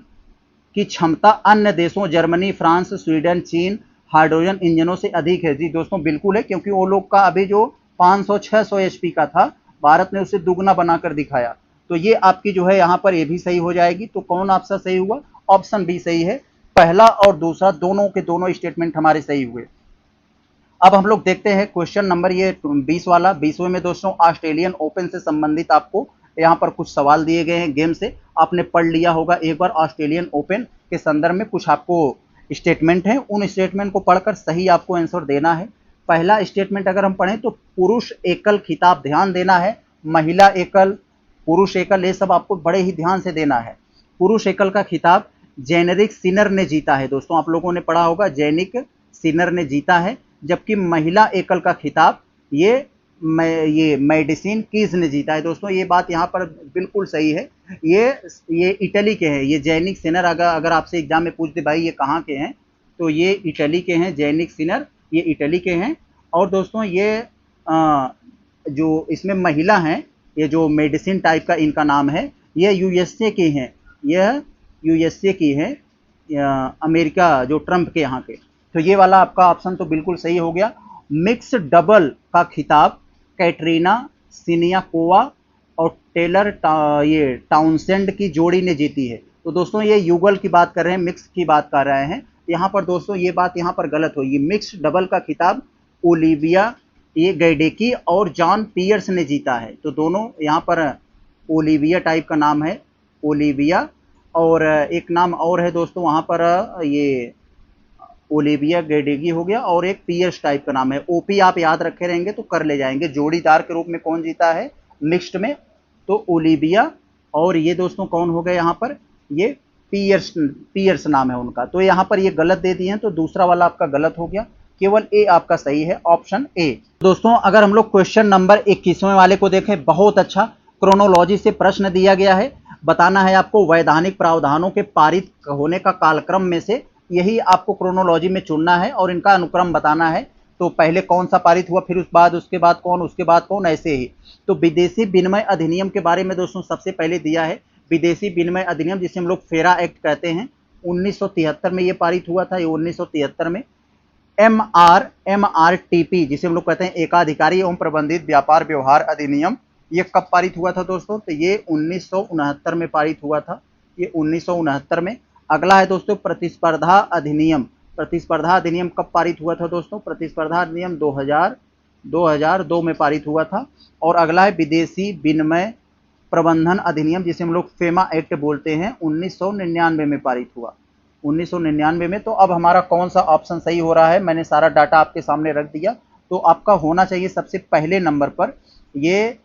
की क्षमता अन्य देशों जर्मनी, फ्रांस, स्वीडन, चीन हाइड्रोजन इंजनों से अधिक है। जी दोस्तों बिल्कुल है, क्योंकि वो लोग का अभी जो 500-600 एचपी का था, भारत ने उसे दुगना बनाकर दिखाया। तो ये आपकी जो है यहाँ पर ये भी सही हो जाएगी। तो कौन ऑप्शन सही हुआ, ऑप्शन बी सही है। पहला और दूसरा दोनों के दोनों स्टेटमेंट हमारे सही हुए। अब हम लोग देखते हैं क्वेश्चन नंबर ये 20 वाला। 20वें में दोस्तों ऑस्ट्रेलियन ओपन से संबंधित आपको यहाँ पर कुछ सवाल दिए गए हैं गेम से, आपने पढ़ लिया होगा एक बार ऑस्ट्रेलियन ओपन के संदर्भ में कुछ आपको स्टेटमेंट है, उन स्टेटमेंट को पढ़कर सही आपको आंसर देना है। पहला स्टेटमेंट अगर हम पढ़ें तो पुरुष एकल खिताब, ध्यान देना है, महिला एकल, पुरुष एकल, ये सब आपको बड़े ही ध्यान से देना है। पुरुष एकल का खिताब जेनेरिक सिनर ने जीता है दोस्तों, आप लोगों ने पढ़ा होगा जेनिक सिनर ने जीता है। जबकि महिला एकल का खिताब ये मेडिसिन कीज ने जीता है दोस्तों, ये बात यहाँ पर बिल्कुल सही है। ये इटली के हैं, ये जेनिक सिनर, अगर आपसे एग्जाम में पूछ दे भाई ये कहाँ के हैं, तो ये इटली के हैं, जेनिक सिनर ये इटली के हैं। और दोस्तों ये जो इसमें महिला हैं, ये जो मेडिसिन टाइप का इनका नाम है, ये यूएसए की हैं, यह यूएसए की है, अमेरिका जो ट्रंप के यहाँ के। तो ये वाला आपका ऑप्शन तो बिल्कुल सही हो गया। मिक्स डबल का खिताब कैटरीना सिनियाकोवा और टेलर ये टाउनसेंड की जोड़ी ने जीती है। तो दोस्तों ये युगल की बात कर रहे हैं, मिक्स की बात कर रहे हैं। यहाँ पर दोस्तों ये बात यहाँ पर गलत हुई, मिक्स डबल का खिताब ओलिविया ये गैडेकी और जॉन पियर्स ने जीता है। तो दोनों यहाँ पर ओलिविया टाइप का नाम है, ओलिविया, और एक नाम और है दोस्तों वहाँ पर ये ओलिविया गैडेगी हो गया, और एक पियर्स टाइप का नाम है। ओपी आप याद रखे रहेंगे तो कर ले जाएंगे। जोड़ीदार के रूप में कौन जीता है मिक्स्ड में, तो ओलिविया, और ये दोस्तों कौन हो गए यहाँ पर, ये पियर्स नाम है उनका। तो यहाँ पर ये गलत दे दिए हैं, तो दूसरा वाला आपका गलत हो गया, केवल ए आपका सही है, ऑप्शन ए। दोस्तों अगर हम लोग क्वेश्चन नंबर 21वें वाले को देखें, बहुत अच्छा क्रोनोलॉजी से प्रश्न दिया गया है। बताना है आपको वैधानिक प्रावधानों के पारित होने का कालक्रम में से यही आपको क्रोनोलॉजी में चुनना है और इनका अनुक्रम बताना है। तो पहले कौन सा पारित हुआ, फिर उसके बाद कौन, उसके बाद कौन, ऐसे ही। तो विदेशी विनिमय अधिनियम के बारे में दोस्तों सबसे पहले दिया है, विदेशी विनिमय अधिनियम जिसे हम लोग फेरा एक्ट कहते हैं, 1973 में ये पारित हुआ था, ये 1973 में। MRTP जिसे हम लोग कहते हैं एकाधिकारी एवं प्रबंधित व्यापार व्यवहार अधिनियम, ये कब पारित हुआ था दोस्तों, तो ये 1969 में पारित हुआ था, ये 1969 में। अगला है दोस्तों प्रतिस्पर्धा अधिनियम। प्रतिस्पर्धा अधिनियम कब पारित हुआ था दोस्तों, प्रतिस्पर्धा अधिनियम 2002 में पारित हुआ था। और अगला है विदेशी विनिमय प्रबंधन अधिनियम जिसे हम लोग फेमा एक्ट बोलते हैं, 1999 में पारित हुआ, 1999 में। तो अब हमारा कौन सा ऑप्शन सही हो रहा है, मैंने सारा डाटा आपके सामने रख दिया। तो आपका होना चाहिए सबसे पहले नंबर पर ये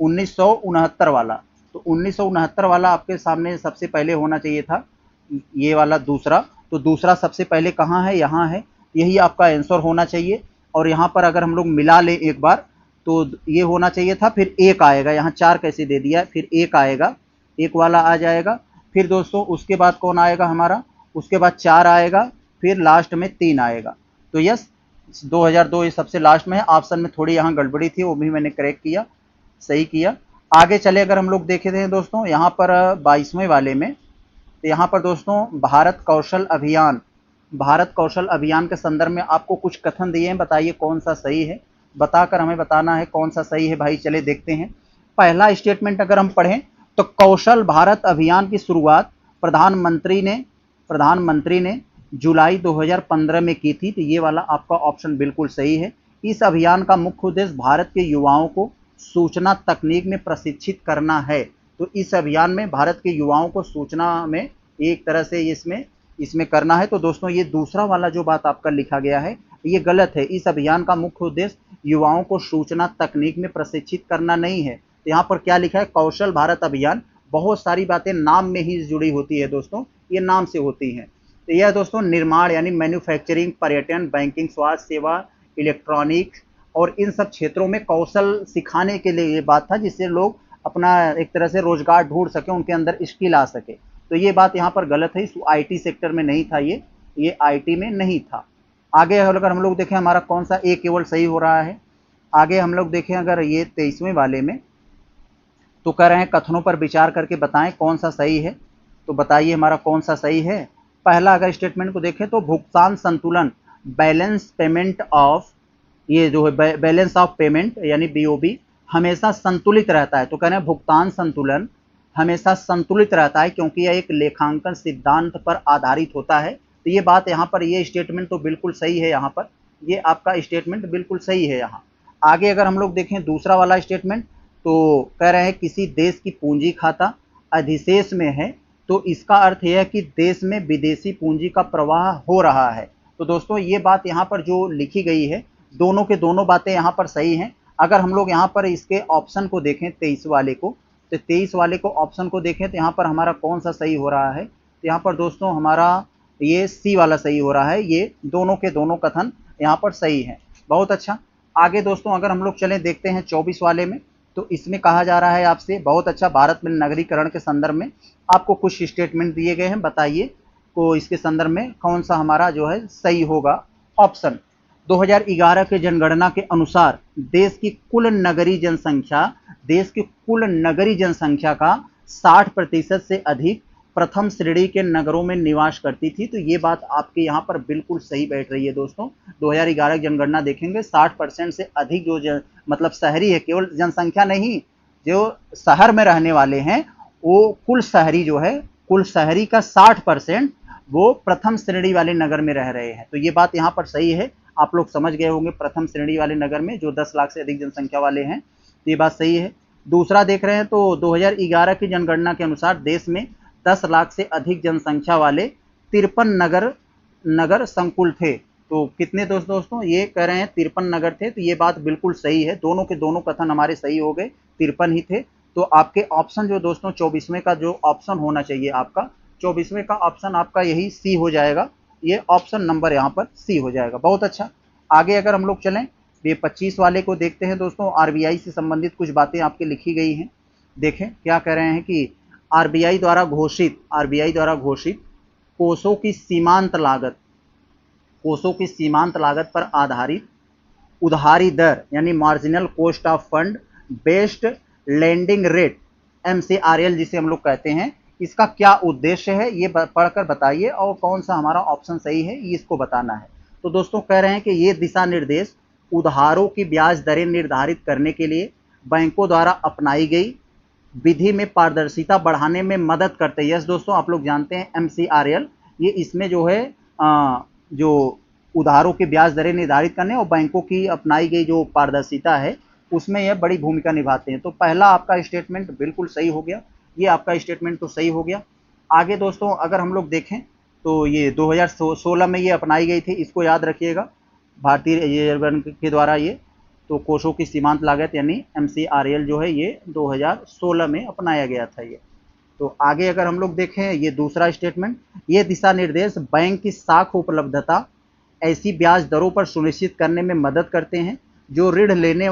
1969 वाला, तो 1969 वाला आपके सामने सबसे पहले होना चाहिए था, ये वाला दूसरा। तो दूसरा सबसे पहले कहाँ है, यहाँ है, यही आपका आंसर होना चाहिए। और यहाँ पर अगर हम लोग मिला लें एक बार तो ये होना चाहिए था, फिर एक आएगा, यहाँ 4 कैसे दे दिया है, फिर एक आएगा, एक वाला आ जाएगा। फिर दोस्तों उसके बाद कौन आएगा हमारा, उसके बाद 4 आएगा, फिर लास्ट में 3 आएगा। तो यस 2002 ये सबसे लास्ट में है। ऑप्शन में थोड़ी यहाँ गड़बड़ी थी, वो भी मैंने करेक्ट किया, सही किया। आगे चले अगर हम लोग देखे थे दोस्तों यहाँ पर 22वें वाले में, तो यहाँ पर दोस्तों भारत कौशल अभियान, भारत कौशल अभियान के संदर्भ में आपको कुछ कथन दिए हैं, बताइए कौन सा सही है, बताकर हमें बताना है कौन सा सही है भाई। चले देखते हैं। पहला स्टेटमेंट अगर हम पढ़ें तो कौशल भारत अभियान की शुरुआत प्रधानमंत्री ने जुलाई 2015 में की थी। तो ये वाला आपका ऑप्शन बिल्कुल सही है। इस अभियान का मुख्य उद्देश्य भारत के युवाओं को सूचना तकनीक में प्रशिक्षित करना है। तो इस अभियान में भारत के युवाओं को सूचना में एक तरह से इसमें करना है। तो दोस्तों ये दूसरा वाला जो बात आपका लिखा गया है ये गलत है। इस अभियान का मुख्य उद्देश्य युवाओं को सूचना तकनीक में प्रशिक्षित करना नहीं है। तो यहाँ पर क्या लिखा है, कौशल भारत अभियान। बहुत सारी बातें नाम में ही जुड़ी होती है दोस्तों, ये नाम से होती हैं। तो यह दोस्तों निर्माण यानी मैन्युफैक्चरिंग, पर्यटन, बैंकिंग, स्वास्थ्य सेवा, इलेक्ट्रॉनिक्स और इन सब क्षेत्रों में कौशल सिखाने के लिए ये बात था, जिससे लोग अपना एक तरह से रोजगार ढूंढ सके, उनके अंदर स्किल आ सके। तो ये बात यहाँ पर गलत है, आईटी सेक्टर में नहीं था, ये आईटी में नहीं था। आगे अगर हम लोग देखें हमारा कौन सा ए केवल सही हो रहा है। आगे हम लोग देखें अगर ये 23वें वाले में, तो कह रहे हैं कथनों पर विचार करके बताएं कौन सा सही है। तो बताइए हमारा कौन सा सही है। पहला अगर स्टेटमेंट को देखें तो भुगतान संतुलन, बैलेंस पेमेंट ऑफ, ये जो है बैलेंस ऑफ पेमेंट यानी बीओबी हमेशा संतुलित रहता है। तो कह रहे हैं भुगतान संतुलन हमेशा संतुलित रहता है क्योंकि यह एक लेखांकन सिद्धांत पर आधारित होता है। तो ये बात यहाँ पर, ये स्टेटमेंट तो बिल्कुल सही है, यहाँ पर ये आपका स्टेटमेंट बिल्कुल सही है। यहाँ आगे अगर हम लोग देखें दूसरा वाला स्टेटमेंट, तो कह रहे हैं किसी देश की पूंजी खाता अधिशेष में है, तो इसका अर्थ यह है कि देश में विदेशी पूंजी का प्रवाह हो रहा है। तो दोस्तों ये बात यहाँ पर जो लिखी गई है, दोनों के दोनों बातें यहाँ पर सही हैं। अगर हम लोग यहाँ पर इसके ऑप्शन को देखें 23 वाले को, तो 23 वाले को ऑप्शन को देखें तो यहाँ पर हमारा कौन सा सही हो रहा है, तो यहाँ पर दोस्तों हमारा ये सी वाला सही हो रहा है। ये दोनों के दोनों कथन यहाँ पर सही है। बहुत अच्छा। आगे दोस्तों अगर हम लोग चलें देखते हैं 24 वाले में, तो इसमें कहा जा रहा है आपसे, बहुत अच्छा, भारत में नगरीकरण के संदर्भ में आपको कुछ स्टेटमेंट दिए गए हैं, बताइए को इसके संदर्भ में कौन सा हमारा जो है सही होगा। ऑप्शन 2011 के जनगणना के अनुसार देश की कुल नगरीय जनसंख्या का 60% से अधिक प्रथम श्रेणी के नगरों में निवास करती थी। तो ये बात आपके यहाँ पर बिल्कुल सही बैठ रही है दोस्तों। 2011 की जनगणना देखेंगे 60% से अधिक जो मतलब शहरी है, केवल जनसंख्या नहीं, जो शहर में रहने वाले हैं वो कुल शहरी का 60% वो प्रथम श्रेणी वाले नगर में रह रहे हैं। तो ये बात यहाँ पर सही है, आप लोग समझ गए होंगे, प्रथम श्रेणी वाले नगर में जो 10 लाख से अधिक जनसंख्या वाले हैं, तो ये बात सही है। दूसरा देख रहे हैं तो 2011 की जनगणना के अनुसार देश में 10 लाख से अधिक जनसंख्या वाले 53 नगर संकुल थे। तो कितने दोस्तों ये कह रहे हैं 53 नगर थे, तो ये बात बिल्कुल सही है, दोनों के दोनों कथन हमारे सही हो गए, 53 ही थे। तो आपके ऑप्शन जो दोस्तों 24वें का जो ऑप्शन होना चाहिए आपका, 24वें का ऑप्शन आपका यही सी हो जाएगा, ये ऑप्शन नंबर यहाँ पर सी हो जाएगा। बहुत अच्छा। आगे अगर हम लोग चलें, ये 25 वाले को देखते हैं दोस्तों। आरबीआई से संबंधित कुछ बातें आपके लिखी गई हैं, देखें क्या कह रहे हैं कि आरबीआई द्वारा घोषित कोषों की सीमांत लागत पर आधारित उधारी दर यानी marginal cost of fund based lending rate, MCRL जिसे हम लोग कहते हैं, इसका क्या उद्देश्य है ये पढ़कर बताइए, और कौन सा हमारा ऑप्शन सही है ये इसको बताना है। तो दोस्तों कह रहे हैं कि ये दिशा निर्देश उधारों की ब्याज दरें निर्धारित करने के लिए बैंकों द्वारा अपनाई गई विधि में पारदर्शिता बढ़ाने में मदद करते हैं। यस दोस्तों, आप लोग जानते हैं MCRL, ये इसमें जो है जो उधारों की ब्याज दरें निर्धारित करने और बैंकों की अपनाई गई जो पारदर्शिता है उसमें यह बड़ी भूमिका निभाते हैं। तो पहला आपका स्टेटमेंट बिल्कुल सही हो गया, ये आपका स्टेटमेंट तो सही हो गया। आगे दोस्तों अगर हम लोग देखें तो ये 2016 में ये अपनाई गई थी, इसको याद रखिएगा, भारतीय रिजर्व बैंक के द्वारा ये, तो कोषों की सीमांत लागत यानी MCRL जो है ये 2016 में अपनाया गया था ये। तो आगे अगर हम लोग देखें ये दूसरा स्टेटमेंट, ये दिशा निर्देश बैंक की साख उपलब्धता ऐसी ब्याज दरों पर सुनिश्चित करने में मदद करते हैं जो ऋण लेने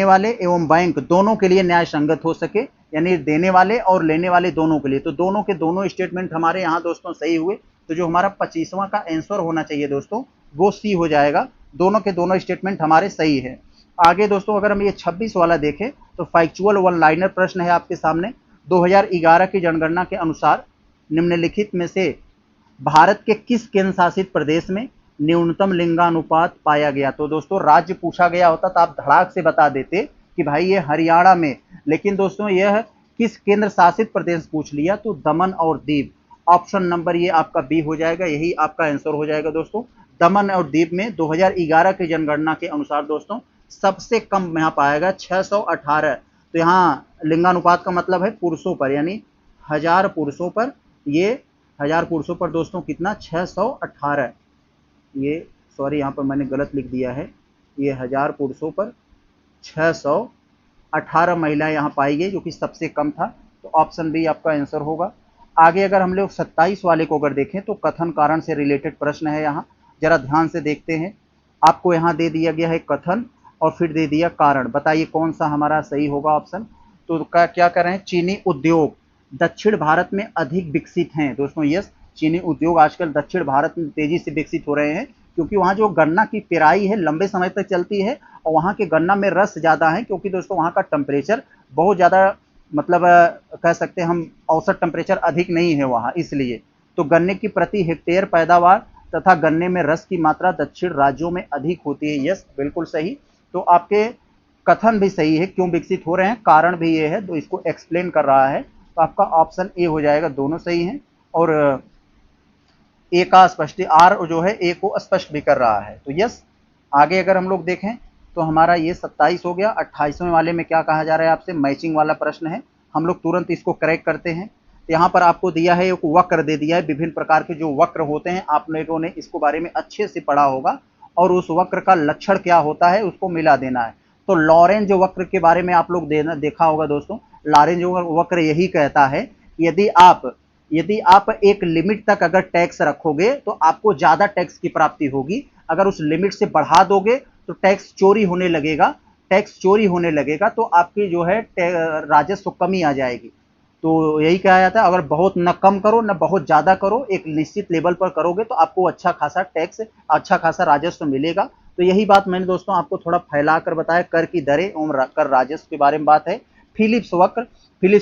वाले एवं बैंक दोनों के लिए न्याय संगत हो सके, यानी देने वाले और लेने वाले दोनों के लिए। तो दोनों के दोनों स्टेटमेंट हमारे यहाँ दोस्तों सही हुए। तो जो हमारा 25वां का आंसर होना चाहिए दोस्तों वो सी हो जाएगा, दोनों के दोनों स्टेटमेंट हमारे सही है। आगे दोस्तों अगर हम ये 26 वाला देखें तो फैक्चुअल वन लाइनर प्रश्न है आपके सामने। 2011 की जनगणना के अनुसार निम्नलिखित में से भारत के किस केंद्र शासित प्रदेश में न्यूनतम लिंगानुपात पाया गया? तो दोस्तों राज्य पूछा गया होता तो आप धड़ाक से बता देते कि भाई ये हरियाणा में, लेकिन दोस्तों यह किस केंद्र शासित प्रदेश पूछ लिया, तो दमन और दीव। ऑप्शन नंबर ये आपका बी हो जाएगा, यही आपका आंसर हो जाएगा दोस्तों। दमन और दीव में 2011 की जनगणना के अनुसार दोस्तों सबसे कम यहाँ पाया गया 618। तो यहाँ लिंगानुपात का मतलब है पुरुषों पर, यानी 1000 पुरुषों पर, ये 1000 पुरुषों पर दोस्तों कितना 618, ये सॉरी यहाँ पर मैंने गलत लिख दिया है, ये 1000 पुरुषों पर 618 महिलाएं यहाँ पाई गई, जो कि सबसे कम था। तो ऑप्शन बी आपका आंसर होगा। आगे अगर हम लोग 27 वाले को अगर देखें तो कथन कारण से रिलेटेड प्रश्न है, यहाँ जरा ध्यान से देखते हैं। आपको यहाँ दे दिया गया है कथन और फिर दे दिया कारण, बताइए कौन सा हमारा सही होगा ऑप्शन। तो क्या कर रहे हैं, चीनी उद्योग दक्षिण भारत में अधिक विकसित हैं दोस्तों। यस, चीनी उद्योग आजकल दक्षिण भारत में तेजी से विकसित हो रहे हैं, क्योंकि वहाँ जो गन्ना की पेराई है लंबे समय तक चलती है और वहाँ के गन्ना में रस ज़्यादा है, क्योंकि दोस्तों वहाँ का टेम्परेचर बहुत ज़्यादा, मतलब कह सकते हैं हम औसत टेम्परेचर अधिक नहीं है वहाँ, इसलिए तो गन्ने की प्रति हेक्टेयर पैदावार तथा गन्ने में रस की मात्रा दक्षिण राज्यों में अधिक होती है। यस, बिल्कुल सही। तो आपके कथन भी सही है, क्यों विकसित हो रहे हैं, कारण भी ये है, तो इसको एक्सप्लेन कर रहा है। तो आपका ऑप्शन ए हो जाएगा, दोनों सही हैं। और ए का स्पष्ट, आर जो है ए को स्पष्ट भी कर रहा है। तो यस, आगे अगर हम लोग देखें तो हमारा ये 27 हो गया। 28वें वाले में क्या कहा जा रहा है आपसे, मैचिंग वाला प्रश्न है। हम लोग तुरंत इसको करेक्ट करते हैं। यहाँ पर आपको दिया है, एक वक्र दे दिया है, विभिन्न प्रकार के जो वक्र होते हैं आप लोगों ने इसको बारे में अच्छे से पढ़ा होगा, और उस वक्र का लक्षण क्या होता है उसको मिला देना है। तो लॉरेंज वक्र के बारे में आप लोग देखा होगा दोस्तों। लॉरेंज वक्र यही कहता है, यदि आप एक लिमिट तक अगर टैक्स रखोगे तो आपको ज्यादा टैक्स की प्राप्ति होगी, अगर उस लिमिट से बढ़ा दोगे तो टैक्स चोरी होने लगेगा, तो आपकी जो है राजस्व कमी आ जाएगी। तो यही कहा जाता है, अगर बहुत न कम करो न बहुत ज्यादा करो, एक निश्चित लेवल पर करोगे तो आपको अच्छा खासा टैक्स, अच्छा खासा राजस्व मिलेगा। तो यही बात मैंने दोस्तों आपको थोड़ा फैलाकर बताया, कर की दरें और कर राजस्व के बारे में बात है। फिलिप्स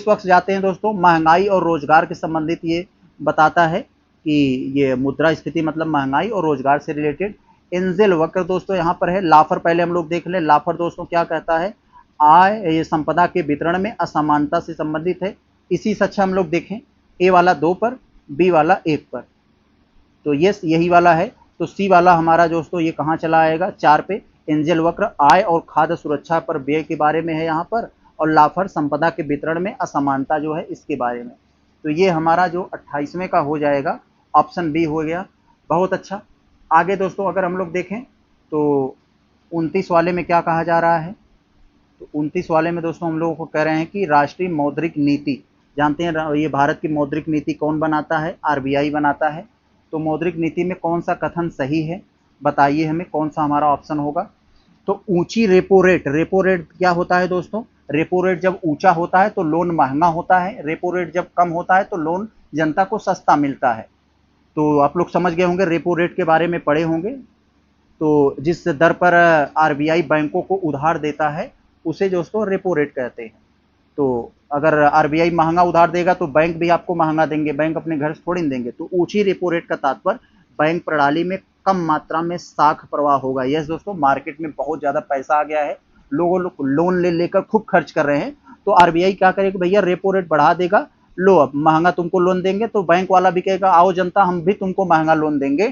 वक्र जाते हैं दोस्तों, महंगाई और रोजगार के संबंधित ये बताता है कि ये मुद्रास्फीति मतलब महंगाई और रोजगार से रिलेटेड। एंजेल वक्र दोस्तों यहाँ पर है। लाफर पहले हम लोग देख लें। लाफर दोस्तों क्या कहता है, आय ये संपदा के वितरण में असमानता से संबंधित है। इसी से अच्छा हम लोग देखें, ए वाला 2 पर, बी वाला 1 पर, तो यस यही वाला है। तो सी वाला हमारा दोस्तों ये कहाँ चला आएगा, 4 पे। एंजेल वक्र आय और खाद्य सुरक्षा पर व्यय के बारे में है यहाँ पर, और लाफर संपदा के वितरण में असमानता जो है इसके बारे में। तो ये हमारा जो 28वें का हो जाएगा, ऑप्शन बी हो गया। बहुत अच्छा। आगे दोस्तों अगर हम लोग देखें तो 29 वाले में क्या कहा जा रहा है, तो 29 वाले में दोस्तों हम लोगों को कह रहे हैं कि राष्ट्रीय मौद्रिक नीति, जानते हैं ये भारत की मौद्रिक नीति कौन बनाता है, आरबीआई बनाता है। तो मौद्रिक नीति में कौन सा कथन सही है, बताइए हमें कौन सा हमारा ऑप्शन होगा। तो ऊंची रेपो रेट क्या होता है दोस्तों, रेपो रेट जब ऊंचा होता है तो लोन महंगा होता है, रेपो रेट जब कम होता है तो लोन जनता को सस्ता मिलता है। तो आप लोग समझ गए होंगे, रेपो रेट के बारे में पढ़े होंगे। तो जिस दर पर आरबीआई बैंकों को उधार देता है उसे दोस्तों रेपो रेट कहते हैं। तो अगर आरबीआई महंगा उधार देगा तो बैंक भी आपको महंगा देंगे, बैंक अपने घर से थोड़ी देंगे। तो ऊंची रेपो रेट का तात्पर्य बैंक प्रणाली में कम मात्रा में साख प्रवाह होगा। यस दोस्तों, मार्केट में बहुत ज्यादा पैसा आ गया है, लोग लोन ले लेकर खूब खर्च कर रहे हैं, तो आरबीआई क्या करेगा, भैया रेपो रेट बढ़ा देगा, लो अब महंगा तुमको लोन देंगे। तो बैंक वाला भी कहेगा आओ जनता हम भी तुमको महंगा लोन देंगे,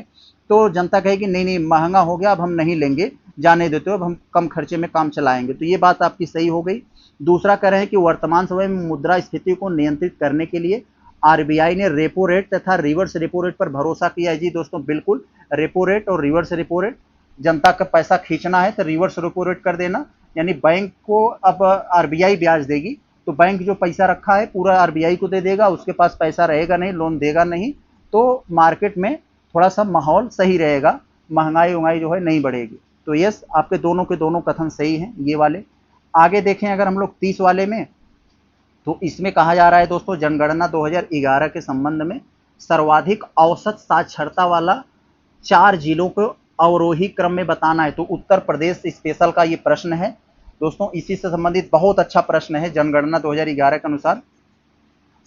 तो जनता कहेगी नहीं नहीं महंगा हो गया अब हम नहीं लेंगे, जाने देते हो, अब हम कम खर्चे में काम चलाएंगे। तो ये बात आपकी सही हो गई। दूसरा कह रहे हैं कि वर्तमान समय में मुद्रास्फीति को नियंत्रित करने के लिए आरबीआई ने रेपो रेट तथा रिवर्स रेपो रेट पर भरोसा किया है। जी दोस्तों बिल्कुल, रेपो रेट और रिवर्स रेपो रेट, जनता का पैसा खींचना है तो रिवर्स रेपो रेट कर देना, यानी बैंक को अब आरबीआई ब्याज देगी, तो बैंक जो पैसा रखा है पूरा आरबीआई को दे देगा, उसके पास पैसा रहेगा नहीं, लोन देगा नहीं, तो मार्केट में थोड़ा सा माहौल सही रहेगा, महंगाई जो है नहीं बढ़ेगी। तो यस, आपके दोनों के दोनों कथन सही हैं ये वाले। आगे देखें अगर हम लोग 30 वाले में, तो इसमें कहा जा रहा है दोस्तों जनगणना 2011 के संबंध में सर्वाधिक औसत साक्षरता वाला 4 जिलों को अवरोही क्रम में बताना है। तो उत्तर प्रदेश स्पेशल का ये प्रश्न है दोस्तों, इसी से संबंधित बहुत अच्छा प्रश्न है। जनगणना 2011 के अनुसार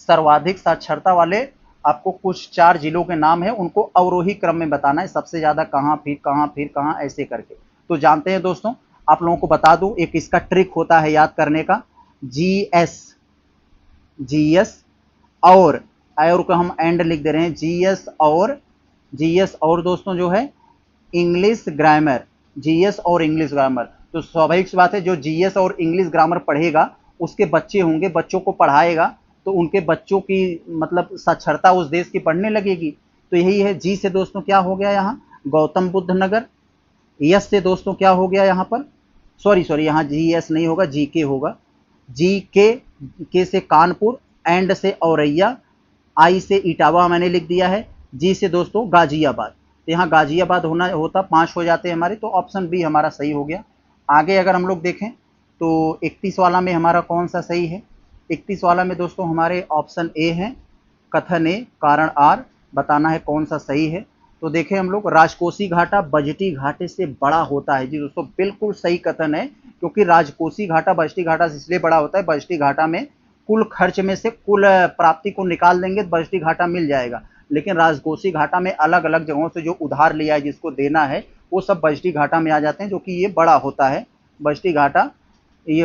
सर्वाधिक साक्षरता वाले आपको कुछ 4 जिलों के नाम है, उनको अवरोही क्रम में बताना है, सबसे ज्यादा कहां फिर कहां फिर कहां ऐसे करके। तो जानते हैं दोस्तों, आप लोगों को बता दूं, एक इसका ट्रिक होता है याद करने का, जीएस और को हम एंड लिख दे रहे हैं, जीएस और दोस्तों जो है इंग्लिश ग्रामर, जीएस और इंग्लिश ग्रामर। तो स्वाभाविक सी बात है, जो जीएस और इंग्लिश ग्रामर पढ़ेगा उसके बच्चे होंगे, बच्चों को पढ़ाएगा तो उनके बच्चों की मतलब साक्षरता उस देश की बढ़ने लगेगी। तो यही है। जी से दोस्तों क्या हो गया यहाँ, गौतम बुद्ध नगर। यस से दोस्तों क्या हो गया यहाँ पर, सॉरी यहाँ जीएस नहीं होगा, जीके होगा। जी के से कानपुर, एंड से औरैया, आई से इटावा मैंने लिख दिया है, जी से दोस्तों गाजियाबाद। तो यहाँ गाजियाबाद होता 5 हो जाते हैं हमारे, तो ऑप्शन बी हमारा सही हो गया। आगे अगर हम लोग देखें तो 31 वाला में हमारा कौन सा सही है, 31 वाला में दोस्तों हमारे ऑप्शन ए है, कथन ए कारण आर, बताना है कौन सा सही है। तो देखें हम लोग, राजकोषीय घाटा बजटी घाटे से बड़ा होता है। जी दोस्तों बिल्कुल सही कथन है, क्योंकि राजकोषीय घाटा बजटी घाटा से इसलिए बड़ा होता है, बजटी घाटा में कुल खर्च में से कुल प्राप्ति को निकाल देंगे तो बजटी घाटा मिल जाएगा, लेकिन राजकोषीय घाटा में अलग अलग जगहों से जो उधार लिया है जिसको देना है वो सब बजटी घाटा में आ जाते हैं, जो कि ये बड़ा होता है बजटी घाटा। ये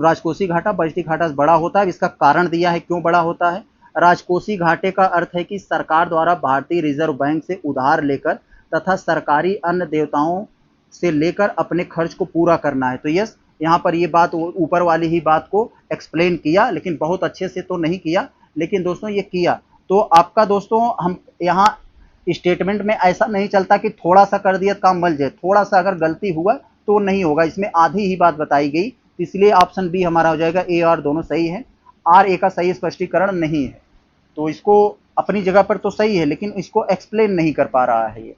राजकोषीय घाटा बजटी घाटा से बड़ा होता है। इसका कारण दिया है क्यों बड़ा होता है। राजकोषीय घाटे का अर्थ है कि सरकार द्वारा भारतीय रिजर्व बैंक से उधार लेकर तथा सरकारी अन्य देवताओं से लेकर अपने खर्च को पूरा करना है। तो यस, यहाँ पर ये बात ऊपर वाली ही बात को एक्सप्लेन किया, लेकिन बहुत अच्छे से तो नहीं किया, लेकिन दोस्तों ये किया। तो आपका दोस्तों हम यहाँ स्टेटमेंट में ऐसा नहीं चलता कि थोड़ा सा कर दिया काम बन जाए, थोड़ा सा अगर गलती हुआ तो नहीं होगा, इसमें आधी ही बात बताई गई, इसलिए ऑप्शन बी हमारा हो जाएगा। ए और दोनों सही है, आर ए का सही स्पष्टीकरण नहीं है। तो इसको अपनी जगह पर तो सही है, लेकिन इसको एक्सप्लेन नहीं कर पा रहा है ये।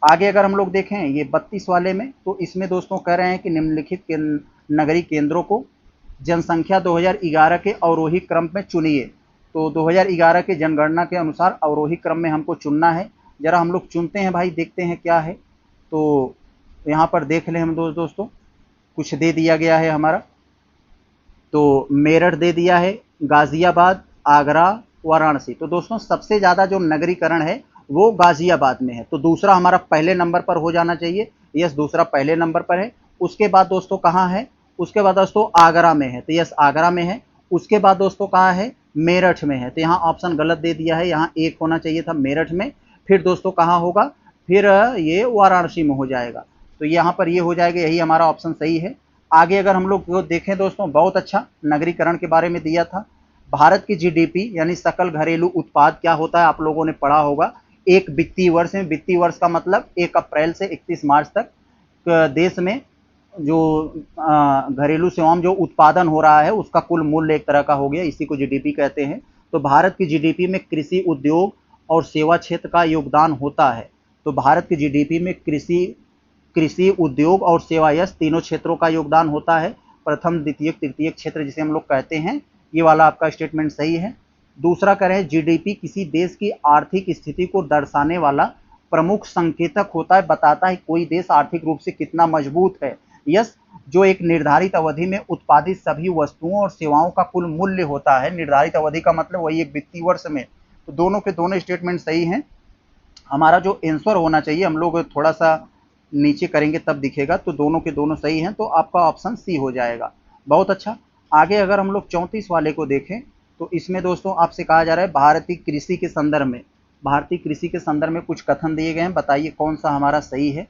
आगे अगर हम लोग देखें ये 32 वाले में, तो इसमें दोस्तों कह रहे हैं कि निम्नलिखित नगरीय केंद्रों को जनसंख्या 2011 के अवरोही क्रम में चुनिए। तो 2011 के जनगणना के अनुसार अवरोही क्रम में हमको चुनना है। जरा हम लोग चुनते हैं भाई, देखते हैं क्या है। तो यहाँ पर देख लें हम दोस्तों, कुछ दे दिया गया है हमारा। तो मेरठ दे दिया है, गाजियाबाद, आगरा, वाराणसी। तो दोस्तों सबसे ज़्यादा जो नगरीकरण है वो गाजियाबाद में है, तो दूसरा हमारा पहले नंबर पर हो जाना चाहिए। यस, दूसरा पहले नंबर पर है। उसके बाद दोस्तों कहाँ है? उसके बाद दोस्तों आगरा में है, तो यस आगरा में है। उसके बाद दोस्तों कहाँ है? मेरठ में है। तो यहाँ ऑप्शन गलत दे दिया है, यहाँ एक होना चाहिए था मेरठ में। फिर दोस्तों कहाँ होगा? फिर ये वाराणसी में हो जाएगा। तो यहाँ पर ये हो जाएगा, यही हमारा ऑप्शन सही है। आगे अगर हम लोग देखें दोस्तों, बहुत अच्छा नगरीकरण के बारे में दिया था। भारत की जीडीपी यानी सकल घरेलू उत्पाद क्या होता है, आप लोगों ने पढ़ा होगा। एक वित्तीय वर्ष में, वित्तीय वर्ष का मतलब 1 अप्रैल से 31 मार्च तक देश में जो घरेलू सेवाओं में जो उत्पादन हो रहा है उसका कुल मूल्य एक तरह का हो गया, इसी को जीडीपी कहते हैं। तो भारत की जीडीपी में कृषि, उद्योग और सेवा क्षेत्र का योगदान होता है। तो भारत की जीडीपी में कृषि, उद्योग और सेवा, यस तीनों क्षेत्रों का योगदान होता है। प्रथम, द्वितीयक, तृतीयक क्षेत्र जिसे हम लोग कहते हैं, ये वाला आपका स्टेटमेंट सही है। दूसरा करें, जीडीपी किसी देश की आर्थिक स्थिति को दर्शाने वाला प्रमुख संकेतक होता है, बताता है कोई देश आर्थिक रूप से कितना मजबूत है। यस, जो एक निर्धारित अवधि में उत्पादित सभी वस्तुओं और सेवाओं का कुल मूल्य होता है। निर्धारित अवधि का मतलब वही एक वित्तीय वर्ष में। तो दोनों के दोनों स्टेटमेंट सही हैं। हमारा जो आंसर होना चाहिए, हम लोग थोड़ा सा नीचे करेंगे तब दिखेगा, तो दोनों के दोनों सही हैं, तो आपका ऑप्शन सी हो जाएगा। बहुत अच्छा। आगे अगर हम लोग 34 वाले को देखें, तो इसमें दोस्तों आपसे कहा जा रहा है भारतीय कृषि के संदर्भ में, भारतीय कृषि के संदर्भ में कुछ कथन दिए गए हैं, बताइए कौन सा हमारा सही है।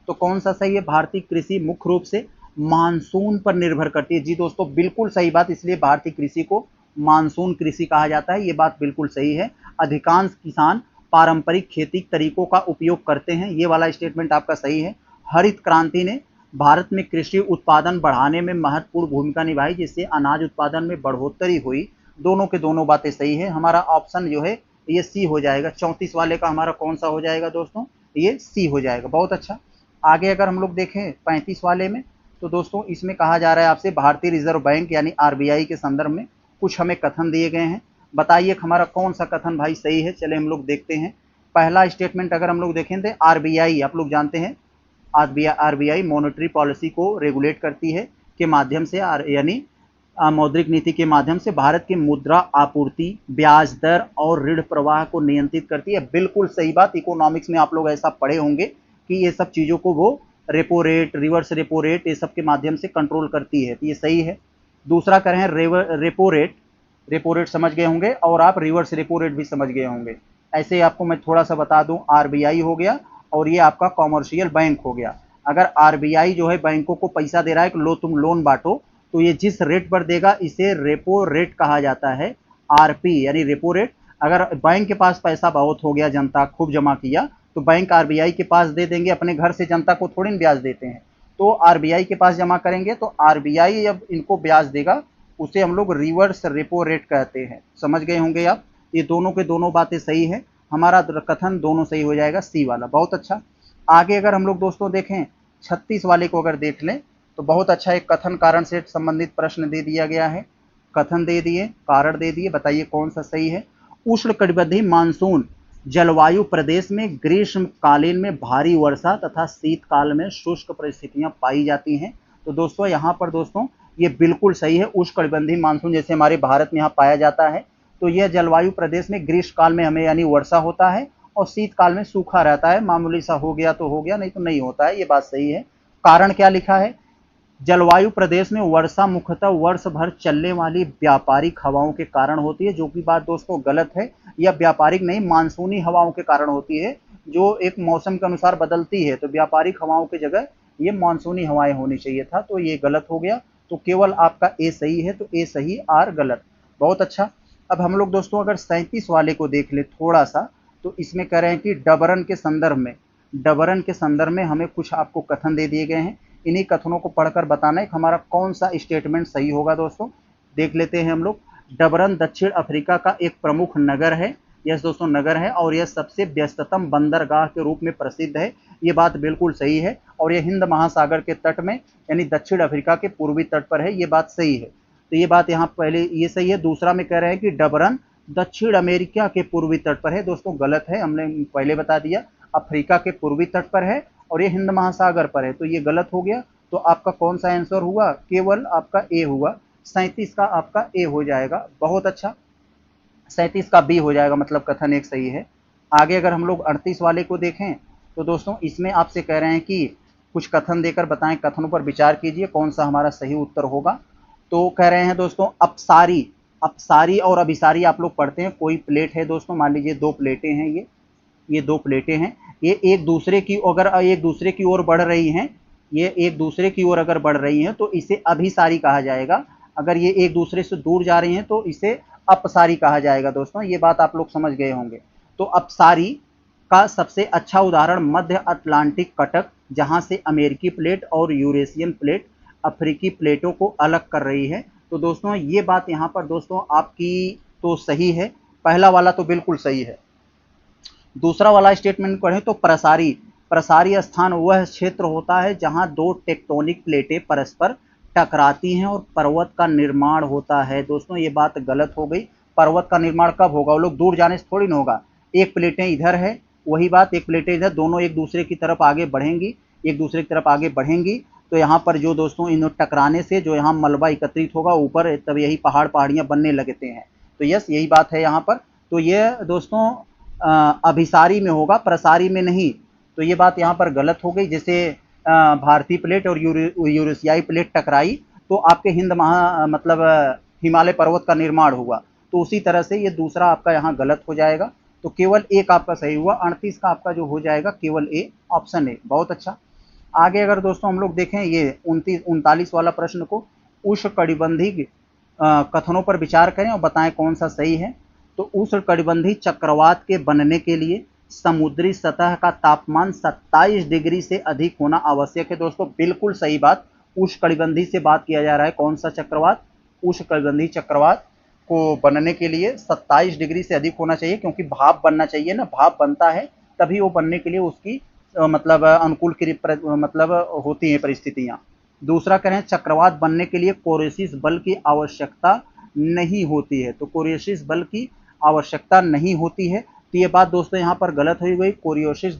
तो कौन सा सही है? भारतीय कृषि मुख्य रूप से मानसून पर निर्भर करती है। जी दोस्तों, बिल्कुल सही बात, इसलिए भारतीय कृषि को मानसून कृषि कहा जाता है, ये बात बिल्कुल सही है। अधिकांश किसान पारंपरिक खेती तरीकों का उपयोग करते हैं, ये वाला स्टेटमेंट आपका सही है। हरित क्रांति ने भारत में कृषि उत्पादन बढ़ाने में महत्वपूर्ण भूमिका निभाई, जिससे अनाज उत्पादन में बढ़ोतरी हुई। दोनों के दोनों बातें सही है। हमारा ऑप्शन जो है ये सी हो जाएगा। 34 वाले का हमारा कौन सा हो जाएगा दोस्तों? ये सी हो जाएगा। बहुत अच्छा। आगे अगर हम लोग देखें 35 वाले में, तो दोस्तों इसमें कहा जा रहा है आपसे भारतीय रिजर्व बैंक यानी आरबीआई के संदर्भ में कुछ हमें कथन दिए गए हैं, बताइए हमारा कौन सा कथन भाई सही है। चले हम लोग देखते हैं। पहला स्टेटमेंट अगर हम लोग देखें तो आरबीआई, आप लोग जानते हैं आरबीआई मॉनेटरी पॉलिसी को रेगुलेट करती है के माध्यम से, यानी मौद्रिक नीति के माध्यम से भारत की मुद्रा आपूर्ति, ब्याज दर और ऋण प्रवाह को नियंत्रित करती है। बिल्कुल सही बात, इकोनॉमिक्स में आप लोग ऐसा पढ़े होंगे कि ये सब चीज़ों को वो repo rate, reverse repo rate, ये सब के माध्यम से कंट्रोल करती है, तो ये सही है। दूसरा करें रेपो रेट, रेपो रेट समझ गए होंगे, और आप रिवर्स रेपो रेट भी समझ गए होंगे। ऐसे आपको मैं थोड़ा सा बता दूं, आरबीआई हो गया और ये आपका कॉमर्शियल बैंक हो गया। अगर आरबीआई जो है बैंकों को पैसा दे रहा है कि लो तुम लोन बांटो, तो ये जिस रेट पर देगा इसे रेपो रेट कहा जाता है, आरपी यानी रेपो रेट। अगर बैंक के पास पैसा बहुत हो गया, जनता खूब जमा किया, तो बैंक आरबीआई के पास दे देंगे, अपने घर से जनता को थोड़ी ब्याज देते हैं, तो आरबीआई के पास जमा करेंगे, तो आरबीआई जब इनको ब्याज देगा उसे हम लोग रिवर्स रेपो रेट कहते हैं। समझ गए होंगे आप। ये दोनों के दोनों बातें सही है, हमारा कथन दोनों सही हो जाएगा, सी वाला। बहुत अच्छा। आगे अगर हम लोग दोस्तों देखें 36 वाले को अगर देख लें, तो बहुत अच्छा एक कथन कारण से संबंधित प्रश्न दे दिया गया है। कथन दे दिए, कारण दे दिए, बताइए कौन सा सही है। उष्णकटिबंधीय मानसून जलवायु प्रदेश में ग्रीष्मकालीन में भारी वर्षा तथा शीतकाल में शुष्क परिस्थितियां पाई जाती हैं। तो दोस्तों यहाँ पर दोस्तों ये बिल्कुल सही है। उष्णकटिबंधीय मानसून जैसे हमारे भारत में यहाँ पाया जाता है, तो यह जलवायु प्रदेश में ग्रीष्मकाल में हमें यानी वर्षा होता है और शीतकाल में सूखा रहता है। मामूली सा हो गया तो हो गया, नहीं तो नहीं होता है, ये बात सही है। कारण क्या लिखा है? जलवायु प्रदेश में वर्षा मुख्यतः वर्ष भर चलने वाली व्यापारिक हवाओं के कारण होती है, जो कि बात दोस्तों गलत है। यह व्यापारिक नहीं, मानसूनी हवाओं के कारण होती है, जो एक मौसम के अनुसार बदलती है। तो व्यापारिक हवाओं की जगह ये मानसूनी हवाएं होनी चाहिए था, तो ये गलत हो गया। तो केवल आपका ए सही है, तो ए सही, आर गलत। बहुत अच्छा। अब हम लोग दोस्तों अगर 37 वाले को देख ले थोड़ा सा, तो इसमें कह रहे हैं कि डबरन के संदर्भ में हमें कुछ आपको कथन दे दिए गए हैं। इन्हीं कथनों को पढ़कर बताना है कि हमारा कौन सा स्टेटमेंट सही होगा। दोस्तों देख लेते हैं हम लोग। डबरन दक्षिण अफ्रीका का एक प्रमुख नगर है। यस दोस्तों, नगर है, और यह सबसे व्यस्ततम बंदरगाह के रूप में प्रसिद्ध है। ये बात बिल्कुल सही है, और यह हिंद महासागर के तट में यानी दक्षिण अफ्रीका के पूर्वी तट पर है। ये बात सही है, तो ये बात यहाँ पहले ये सही है। दूसरा में कह रहे हैं कि डबरन दक्षिण अमेरिका के पूर्वी तट पर है। दोस्तों गलत है, हमने पहले बता दिया, अफ्रीका के पूर्वी तट पर है और ये हिंद महासागर पर है, तो ये गलत हो गया। तो आपका कौन सा आंसर हुआ? केवल आपका ए हुआ। 37 का आपका ए हो जाएगा। बहुत अच्छा, 37 का बी हो जाएगा, मतलब कथन एक सही है। आगे अगर हम लोग 38 वाले को देखें, तो दोस्तों इसमें आपसे कह रहे हैं कि कुछ कथन देकर बताएं, कथनों पर विचार कीजिए कौन सा हमारा सही उत्तर होगा। तो कह रहे हैं दोस्तों अपसारी और अभिसारी आप लोग पढ़ते हैं। कोई प्लेट है दोस्तों, मान लीजिए 2 प्लेटें हैं, ये 2 प्लेटें हैं, ये एक दूसरे की ओर बढ़ रही हैं, ये एक दूसरे की ओर अगर बढ़ रही हैं तो इसे अभिसारी कहा जाएगा। अगर ये एक दूसरे से दूर जा रही हैं तो इसे अपसारी कहा जाएगा। दोस्तों ये बात आप लोग समझ गए होंगे। तो अपसारी का सबसे अच्छा उदाहरण मध्य अटलांटिक कटक, जहां से अमेरिकी प्लेट और यूरेशियन प्लेट अफ्रीकी प्लेटों को अलग कर रही है। तो दोस्तों ये बात यहाँ पर दोस्तों आपकी तो सही है, पहला वाला तो बिल्कुल सही है। दूसरा वाला स्टेटमेंट पढ़ें तो प्रसारी स्थान वह क्षेत्र होता है जहां 2 टेक्टोनिक प्लेटें परस्पर टकराती हैं और पर्वत का निर्माण होता है। दोस्तों ये बात गलत हो गई। पर्वत का निर्माण कब होगा? वो लोग दूर जाने से थोड़ी ना होगा। एक प्लेटें इधर है, वही बात, एक प्लेटें इधर, दोनों एक दूसरे की तरफ आगे बढ़ेंगी, तो यहाँ पर जो दोस्तों इन टकराने से जो यहाँ मलबा एकत्रित होगा ऊपर, तब यही पहाड़ियाँ बनने लगते हैं। तो यस यही बात है यहाँ पर। तो ये दोस्तों अभिसारी में होगा, प्रसारी में नहीं। तो ये बात यहाँ पर गलत हो गई। जैसे भारतीय प्लेट और यूरेशियाई प्लेट टकराई तो आपके हिमालय पर्वत का निर्माण हुआ, तो उसी तरह से ये दूसरा आपका यहाँ गलत हो जाएगा। तो केवल एक आपका सही हुआ। 38 का आपका जो हो जाएगा केवल ए, ऑप्शन ए। बहुत अच्छा। आगे अगर दोस्तों हम लोग देखें ये 39 वाला प्रश्न को, उष्णकटिबंधीय कथनों पर विचार करें और बताएं कौन सा सही है। तो उष्णकटिबंधीय चक्रवात के बनने के लिए समुद्री सतह का तापमान 27 डिग्री से अधिक होना आवश्यक है। दोस्तों बिल्कुल सही बात, उष्णकटिबंधीय से बात किया जा रहा है। कौन सा चक्रवात? उष्णकटिबंधीय चक्रवात को बनने के लिए 27 डिग्री से अधिक होना चाहिए, क्योंकि भाप बनना चाहिए ना, भाप बनता है तभी वो बनने के लिए उसकी अनुकूल होती हैं परिस्थितियां। दूसरा करें, चक्रवात बनने के लिए कोरियोसिस बल की आवश्यकता नहीं होती है। तो कोरियोसिस बल की आवश्यकता नहीं होती है, तो ये बात दोस्तों यहाँ पर गलत हो गई। कोरियोलिसिस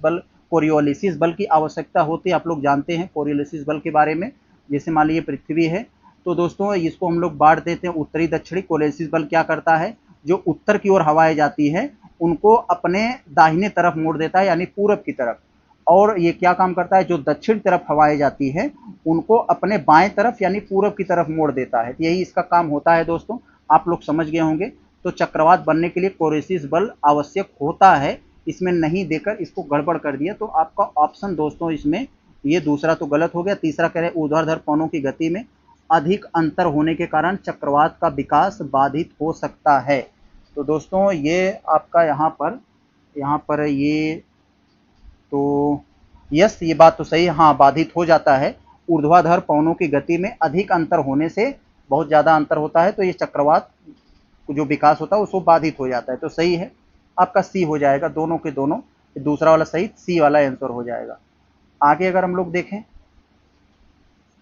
बल की आवश्यकता होती है। आप लोग जानते हैं कोरियोलिसिस बल के बारे में। जैसे मान लीजिए पृथ्वी है, तो दोस्तों इसको हम लोग बांट देते हैं उत्तरी दक्षिणी। कोरियोलिसिस बल क्या करता है? जो उत्तर की ओर हवाएं जाती है उनको अपने दाहिने तरफ मोड़ देता है, यानी पूरब की तरफ। और ये क्या काम करता है? जो दक्षिण तरफ हवाएं जाती है उनको अपने बाएं तरफ यानी पूरब की तरफ मोड़ देता है। यही इसका काम होता है दोस्तों, आप लोग समझ गए होंगे। तो चक्रवात बनने के लिए कोरियोसिस बल आवश्यक होता है, इसमें नहीं देकर इसको गड़बड़ कर दिया। तो आपका ऑप्शन दोस्तों इसमें ये दूसरा तो गलत हो गया। तीसरा कह रहे हैं ऊर्ध्वाधर पवनों की गति में अधिक अंतर होने के कारण चक्रवात का विकास बाधित हो सकता है। तो दोस्तों ये आपका यहाँ पर ये तो यस, ये बात तो सही है, हाँ बाधित हो जाता है। ऊर्ध्वाधर पवनों की गति में अधिक अंतर होने से, बहुत ज़्यादा अंतर होता है, तो ये चक्रवात जो विकास होता है उसको बाधित हो जाता है। तो सही है आपका सी हो जाएगा, दोनों के दोनों। दूसरा वाला सही, सी वाला आंसर हो जाएगा। आगे अगर हम लोग देखें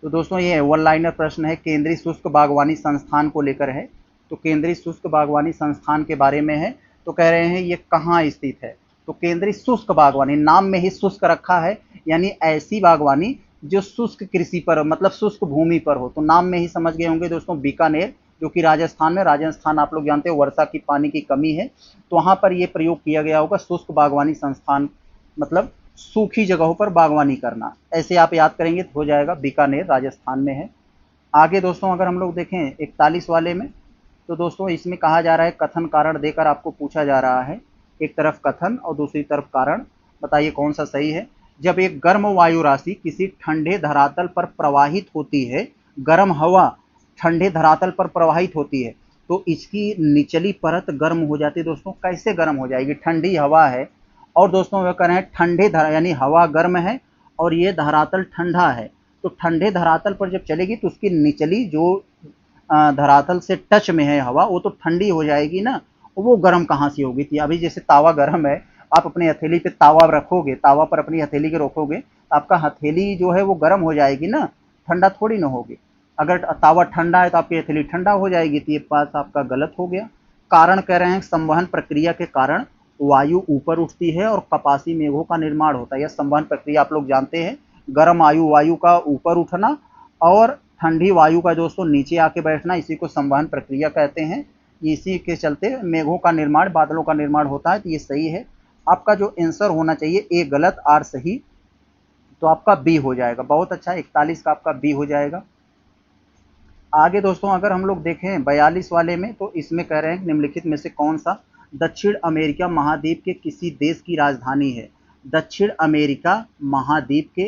तो दोस्तों ये वन लाइनर प्रश्न है, केंद्रीय शुष्क बागवानी संस्थान को लेकर है। तो केंद्रीय शुष्क बागवानी संस्थान के बारे में है। तो कह रहे हैं ये कहाँ स्थित है? तो केंद्रीय शुष्क बागवानी, नाम में ही शुष्क रखा है, यानी ऐसी बागवानी जो शुष्क कृषि पर, मतलब शुष्क भूमि पर हो। तो नाम में ही समझ गए होंगे दोस्तों, बीकानेर, जो कि राजस्थान में, राजस्थान आप लोग जानते हो वर्षा की पानी की कमी है, तो वहां पर यह प्रयोग किया गया होगा। शुष्क बागवानी संस्थान मतलब सूखी जगहों पर बागवानी करना, ऐसे आप याद करेंगे तो हो जाएगा, बीकानेर राजस्थान में है। आगे दोस्तों अगर हम लोग देखें 41 वाले में, तो दोस्तों इसमें कहा जा रहा है कथन कारण देकर आपको पूछा जा रहा है, एक तरफ कथन और दूसरी तरफ कारण, बताइए कौन सा सही है। जब एक गर्म वायु राशि किसी ठंडे धरातल पर प्रवाहित होती है, गर्म हवा ठंडे धरातल पर प्रवाहित होती है, तो इसकी निचली परत गर्म हो जाती है। दोस्तों कैसे गर्म हो जाएगी? ठंडी हवा है और दोस्तों वे कह रहे हैं ठंडे यानी हवा गर्म है और ये धरातल ठंडा है, तो ठंडे धरातल पर जब चलेगी तो उसकी निचली जो धरातल से टच में है हवा, वो तो ठंडी हो जाएगी ना, वो गर्म कहाँ से होगी? थी अभी जैसे तावा गर्म है, आप अपनी हथेली पे तावा रखोगे, तावा पर अपनी हथेली के रखोगे, तो आपका हथेली जो है वो गर्म हो जाएगी ना, ठंडा थोड़ी ना होगी। अगर तावा ठंडा है तो आपकी हथेली ठंडा हो जाएगी, तो ये बात आपका गलत हो गया। कारण कह रहे हैं संवहन प्रक्रिया के कारण वायु ऊपर उठती है और कपासी मेघों का निर्माण होता है। यह संवहन प्रक्रिया आप लोग जानते हैं, गर्म वायु का ऊपर उठना और ठंडी वायु का दोस्तों नीचे आके बैठना, इसी को संवहन प्रक्रिया कहते हैं। इसी के चलते मेघों का निर्माण, बादलों का निर्माण होता है। तो ये सही है। आपका जो आंसर होना चाहिए ए गलत, आर सही, तो आपका बी हो जाएगा। बहुत अच्छा, 41 का आपका बी हो जाएगा। आगे दोस्तों अगर हम लोग देखें 42 वाले में, तो इसमें कह रहे हैं निम्नलिखित में से कौन सा दक्षिण अमेरिका महाद्वीप के किसी देश की राजधानी है? दक्षिण अमेरिका महाद्वीप के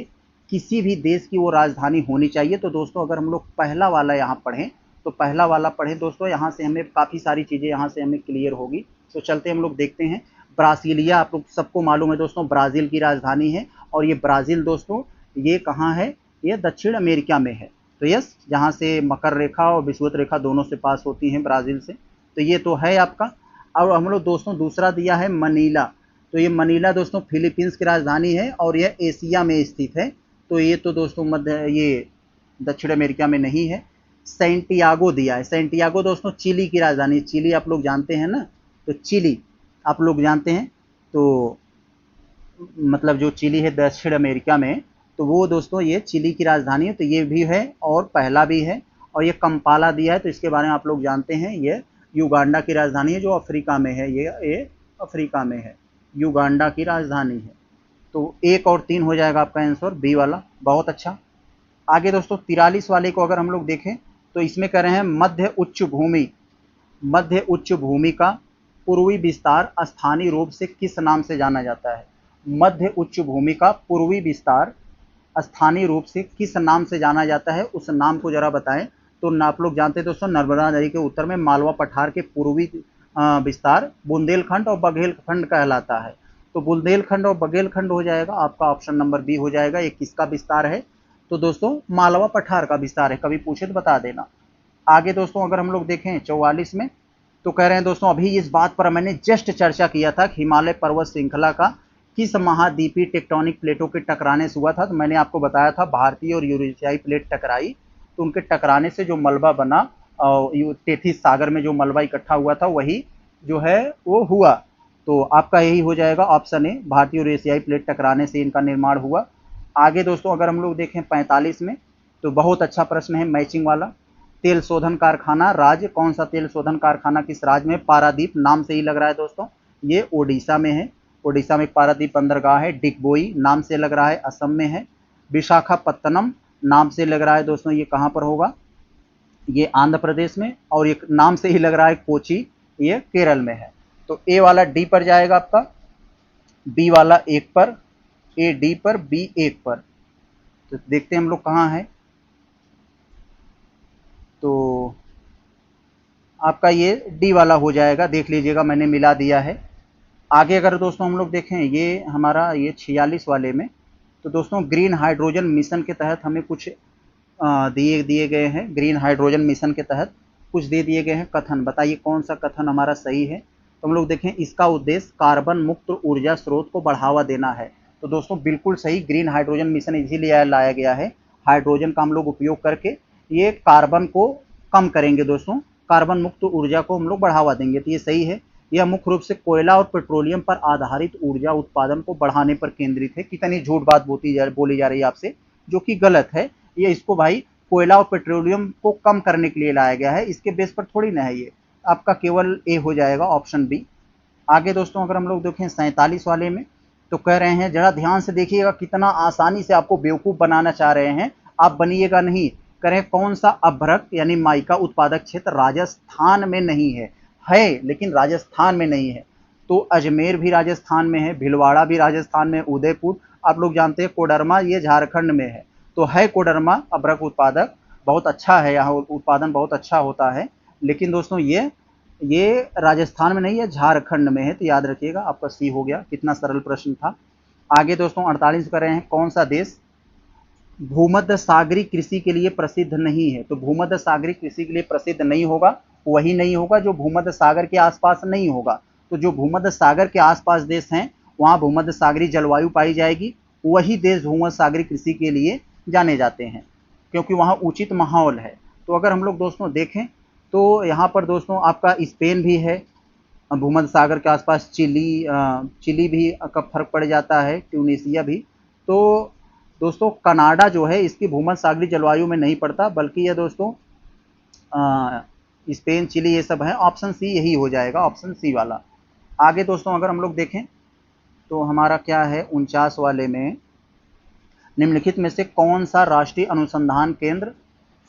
किसी भी देश की वो राजधानी होनी चाहिए। तो दोस्तों अगर हम लोग पहला वाला यहाँ पढ़ें, तो पहला वाला पढ़ें दोस्तों, यहाँ से हमें काफ़ी सारी चीज़ें यहाँ से हमें क्लियर होगी। तो चलते हम लोग देखते हैं। ब्रासीलिया, आप लोग सबको मालूम है दोस्तों, ब्राज़ील की राजधानी है। और ये ब्राज़ील दोस्तों ये कहाँ है? ये दक्षिण अमेरिका में है। तो यस, जहाँ से मकर रेखा और विषुवत रेखा दोनों से पास होती हैं ब्राज़ील से, तो ये तो है आपका। और हम लोग दोस्तों दूसरा दिया है मनीला, तो ये मनीला दोस्तों फिलीपींस की राजधानी है और यह एशिया में स्थित है। तो ये तो दोस्तों ये दक्षिण अमेरिका में नहीं है। सेंटियागो दिया है, सेंटियागो दोस्तों चिली की राजधानी, चिली आप लोग जानते हैं ना, तो चिली आप लोग जानते हैं, तो मतलब जो चिली है दक्षिण अमेरिका में, तो वो दोस्तों ये चिली की राजधानी है। तो ये भी है और पहला भी है। और ये कंपाला दिया है, तो इसके बारे में आप लोग जानते हैं, ये युगांडा की राजधानी है जो अफ्रीका में है। ये अफ्रीका में है, युगांडा की राजधानी है। तो 1 और 3 हो जाएगा आपका आंसर, बी वाला। बहुत अच्छा। आगे दोस्तों 43 वाले को अगर हम लोग देखें, तो इसमें कह रहे हैं मध्य उच्च भूमि, मध्य उच्च भूमि का पूर्वी विस्तार स्थानीय रूप से किस नाम से जाना जाता है? मध्य उच्च भूमि का पूर्वी विस्तार स्थानीय रूप से किस नाम से जाना जाता है? उस नाम को जरा बताएं। तो आप लोग जानते हैं दोस्तों, नर्मदा नदी के उत्तर में मालवा पठार के पूर्वी विस्तार बुंदेलखंड और बघेलखंड कहलाता है। तो बुंदेलखंड और बघेलखंड हो जाएगा आपका, ऑप्शन नंबर बी हो जाएगा। ये किसका विस्तार है? तो दोस्तों मालवा पठार का विस्तार है। कभी पूछे तो बता देना। आगे दोस्तों अगर हम लोग देखें 44 में, तो कह रहे हैं दोस्तों अभी इस बात पर मैंने जस्ट चर्चा किया था कि हिमालय पर्वत श्रृंखला का किस महाद्वीपीय टेक्टोनिक प्लेटों के टकराने से हुआ था। तो मैंने आपको बताया था भारतीय और यूरेशियाई प्लेट टकराई, तो उनके टकराने से जो मलबा बना और टेथिस सागर में जो मलबा इकट्ठा हुआ था वही जो है वो हुआ। तो आपका यही हो जाएगा ऑप्शन ए, भारतीय और एशियाई प्लेट टकराने से इनका निर्माण हुआ। आगे दोस्तों अगर हम लोग देखें 45 में, तो बहुत अच्छा प्रश्न है मैचिंग वाला। तेल शोधन कारखाना राज्य कौन सा? तेल शोधन कारखाना किस राज्य में? पारादीप, नाम से ही लग रहा है दोस्तों, ये ओडिशा में है। ओडिशा में पारादीप बंदरगाह है। डिगबोई नाम से लग रहा है असम में है। विशाखापत्तनम नाम से लग रहा है दोस्तों, ये कहाँ पर होगा? ये आंध्र प्रदेश में। और एक नाम से ही लग रहा है कोची, ये केरल में है। तो ए वाला डी पर जाएगा आपका, बी वाला 1 पर, ए डी पर, बी 1 पर। तो देखते हैं हम लोग कहाँ है। तो आपका ये डी वाला हो जाएगा, देख लीजिएगा मैंने मिला दिया है। आगे अगर दोस्तों हम लोग देखें, ये हमारा ये 46 वाले में, तो दोस्तों ग्रीन हाइड्रोजन मिशन के तहत हमें कुछ दिए गए हैं। ग्रीन हाइड्रोजन मिशन के तहत कुछ दे दिए गए हैं कथन। बताइए कौन सा कथन हमारा सही है? तो हम लोग देखें, इसका उद्देश्य कार्बन मुक्त ऊर्जा स्रोत को बढ़ावा देना है। तो दोस्तों बिल्कुल सही, ग्रीन हाइड्रोजन मिशन इसीलिए लाया गया है। हाइड्रोजन का हम लोग उपयोग करके ये कार्बन को कम करेंगे दोस्तों, कार्बन मुक्त ऊर्जा को हम लोग बढ़ावा देंगे। तो ये सही है। यह मुख्य रूप से कोयला और पेट्रोलियम पर आधारित ऊर्जा उत्पादन को बढ़ाने पर केंद्रित है। कितनी झूठ बात बोली जा रही है आपसे, जो कि गलत है। ये इसको भाई कोयला और पेट्रोलियम को कम करने के लिए लाया गया है, इसके बेस पर थोड़ी ना है। ये आपका केवल ए हो जाएगा, ऑप्शन बी। आगे दोस्तों अगर हम लोग देखें 47 वाले में, तो कह रहे हैं, जरा ध्यान से देखिएगा, कितना आसानी से आपको बेवकूफ बनाना चाह रहे हैं, आप बनिएगा नहीं। करें कौन सा अभ्रक यानी माइका उत्पादक क्षेत्र राजस्थान में नहीं है? है लेकिन राजस्थान में नहीं है। तो अजमेर भी राजस्थान में है, भीलवाड़ा भी राजस्थान में, उदयपुर, आप लोग जानते हैं कोडरमा ये झारखंड में है, तो है कोडरमा अभ्रक उत्पादक, बहुत अच्छा है, यहाँ उत्पादन बहुत अच्छा होता है। लेकिन दोस्तों ये राजस्थान में नहीं है, झारखंड में है, तो याद रखिएगा, आपका सी हो गया। कितना सरल प्रश्न था। आगे दोस्तों 48 कर रहे हैं, कौन सा देश भूमध्य सागरीय कृषि के लिए प्रसिद्ध नहीं है? तो भूमध्य सागरीय कृषि के लिए प्रसिद्ध नहीं होगा, वही नहीं होगा जो भूमध्य सागर के आसपास नहीं होगा। तो जो भूमध्य सागर के आसपास देश हैं वहाँ भूमध्य सागरीय जलवायु पाई जाएगी, वही देश भूमध्य सागरीय कृषि के लिए जाने जाते हैं, क्योंकि वहाँ उचित माहौल है। तो अगर हम लोग दोस्तों देखें तो यहाँ पर दोस्तों आपका स्पेन भी है, भूमध्य सागर के आसपास चिली भी का फर्क पड़ जाता है, ट्यूनीसिया भी। तो दोस्तों कनाडा जो है इसकी भूमध्य सागरीय जलवायु में नहीं पड़ता, बल्कि यह दोस्तों स्पेन, चिली ये सब है। ऑप्शन सी यही हो जाएगा, ऑप्शन सी वाला। आगे दोस्तों अगर हम लोग देखें तो हमारा क्या है 49 वाले में, निम्नलिखित में से कौन सा राष्ट्रीय अनुसंधान केंद्र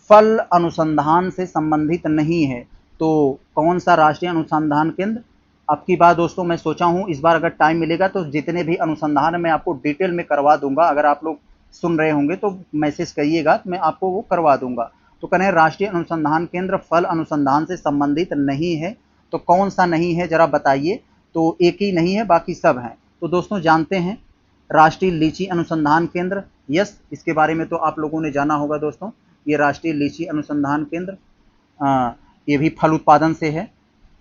फल अनुसंधान से संबंधित नहीं है? तो कौन सा राष्ट्रीय अनुसंधान केंद्र, अब की बार दोस्तों मैं सोचा हूँ इस बार अगर टाइम मिलेगा तो जितने भी अनुसंधान मैं आपको डिटेल में करवा दूंगा। अगर आप लोग सुन रहे होंगे तो मैसेज करिएगा, मैं आपको वो करवा दूंगा। तो कह रहे हैं राष्ट्रीय अनुसंधान केंद्र फल अनुसंधान से संबंधित नहीं है, तो कौन सा नहीं है जरा बताइए? तो एक ही नहीं है, बाकी सब हैं। तो दोस्तों जानते हैं राष्ट्रीय लीची अनुसंधान केंद्र, यस, इसके बारे में तो आप लोगों ने जाना होगा दोस्तों। ये राष्ट्रीय लीची अनुसंधान केंद्र ये भी फल उत्पादन से है,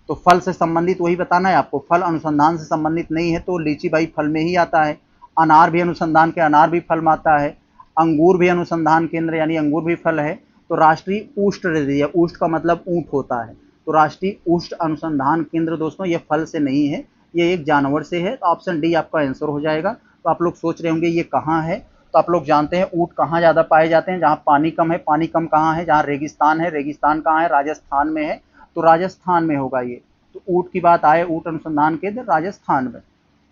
तो फल से संबंधित वही बताना है आपको। फल अनुसंधान से संबंधित नहीं है तो लीची भाई फल में ही आता है। अनार भी अनुसंधान के, अनार भी फल में आता है। अंगूर भी अनुसंधान केंद्र, यानी अंगूर भी फल है। तो राष्ट्रीय उष्ट दे दिया, उष्ट का मतलब ऊंट होता है, तो राष्ट्रीय उष्ट अनुसंधान केंद्र दोस्तों ये फल से नहीं है, ये एक जानवर से है। तो ऑप्शन डी आपका आंसर हो जाएगा। तो आप लोग सोच रहे होंगे ये कहाँ है, तो आप लोग जानते हैं ऊंट कहाँ ज़्यादा पाए जाते हैं? जहाँ पानी कम है। पानी कम कहाँ है? जहाँ रेगिस्तान है। रेगिस्तान कहाँ है? राजस्थान में है, तो राजस्थान में होगा ये। तो ऊंट की बात आए, ऊंट अनुसंधान केंद्र राजस्थान में।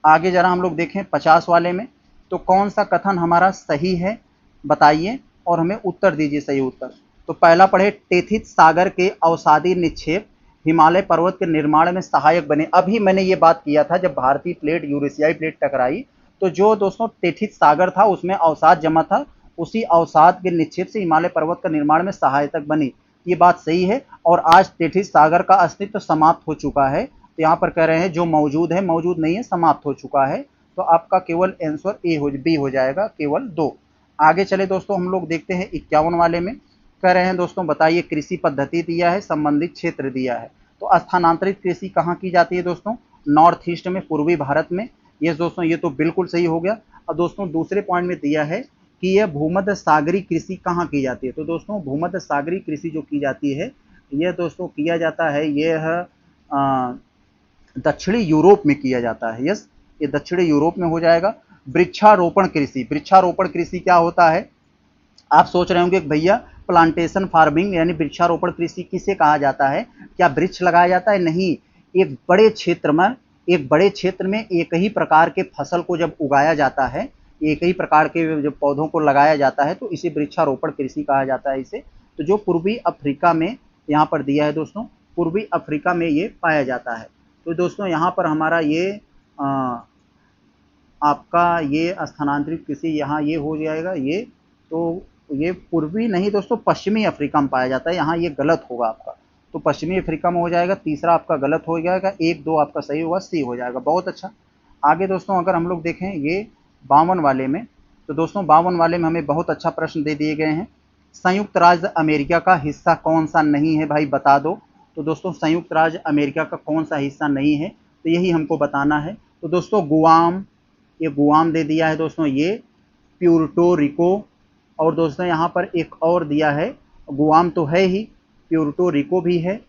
आगे जरा हम लोग देखें 50 वाले में, तो कौन सा कथन हमारा सही है बताइए और हमें उत्तर दीजिए, सही उत्तर। तो पहला पढ़े, टेथित सागर के अवसादी निक्षेप हिमालय पर्वत के निर्माण में सहायक बने। अभी मैंने ये बात किया था जब भारतीय प्लेट यूरेशियाई प्लेट टकराई, तो जो दोस्तों टेथित सागर था उसमें अवसाद जमा था, उसी अवसाद के निक्षेप से हिमालय पर्वत का निर्माण में सहायक बनी। ये बात सही है। और आज टेथित सागर का अस्तित्व समाप्त हो चुका है। तो यहाँ पर कह रहे हैं जो मौजूद है, मौजूद नहीं है, समाप्त हो चुका है। तो आपका केवल आंसर बी हो जाएगा, केवल 2। आगे चले दोस्तों हम लोग देखते हैं 51 वाले में। कह रहे हैं दोस्तों बताइए, कृषि पद्धति दिया है, संबंधित क्षेत्र दिया है। तो स्थानांतरित कृषि कहाँ की जाती है दोस्तों? नॉर्थ ईस्ट में, पूर्वी भारत में। ये दोस्तों ये तो बिल्कुल सही हो गया। अब दोस्तों दूसरे पॉइंट में दिया है कि यह भूमध्य सागरीय कृषि कहाँ की जाती है? तो दोस्तों भूमध्य सागरीय कृषि जो की जाती है यह दोस्तों किया जाता है, यह दक्षिणी यूरोप में किया जाता है। यस, ये दक्षिणी यूरोप में हो जाएगा। वृक्षारोपण कृषि, वृक्षारोपण कृषि क्या होता है? आप सोच रहे होंगे भैया प्लांटेशन फार्मिंग यानी वृक्षारोपण कृषि किसे कहा जाता है? क्या वृक्ष लगाया जाता है? नहीं, एक बड़े क्षेत्र में एक ही प्रकार के फसल को जब उगाया जाता है, एक ही प्रकार के जब पौधों को लगाया जाता है, तो इसे वृक्षारोपण कृषि कहा जाता है इसे। तो जो पूर्वी अफ्रीका में यहाँ पर दिया है दोस्तों, पूर्वी अफ्रीका में ये पाया जाता है। तो दोस्तों यहाँ पर हमारा ये आपका ये स्थानांतरित कृषि यहाँ ये हो जाएगा। ये तो ये पूर्वी नहीं दोस्तों, पश्चिमी अफ्रीका में पाया जाता है, यहाँ ये गलत होगा आपका। तो पश्चिमी अफ्रीका में हो जाएगा। तीसरा आपका गलत हो जाएगा, 1, 2 आपका सही होगा, सी हो जाएगा। बहुत अच्छा। आगे दोस्तों अगर हम लोग देखें ये 52 वाले में, तो दोस्तों 52 वाले में हमें बहुत अच्छा प्रश्न दे दिए गए हैं। संयुक्त राज्य अमेरिका का हिस्सा कौन सा नहीं है भाई, बता दो। तो दोस्तों संयुक्त राज्य अमेरिका का कौन सा हिस्सा नहीं है, तो यही हमको बताना है। तो दोस्तों गुआम, ये गुआम दे दिया है दोस्तों, ये प्यूर्टो रिको, और दोस्तों यहाँ पर एक और दिया है, गुआम तो है ही, प्यूर्टो रिको भी है।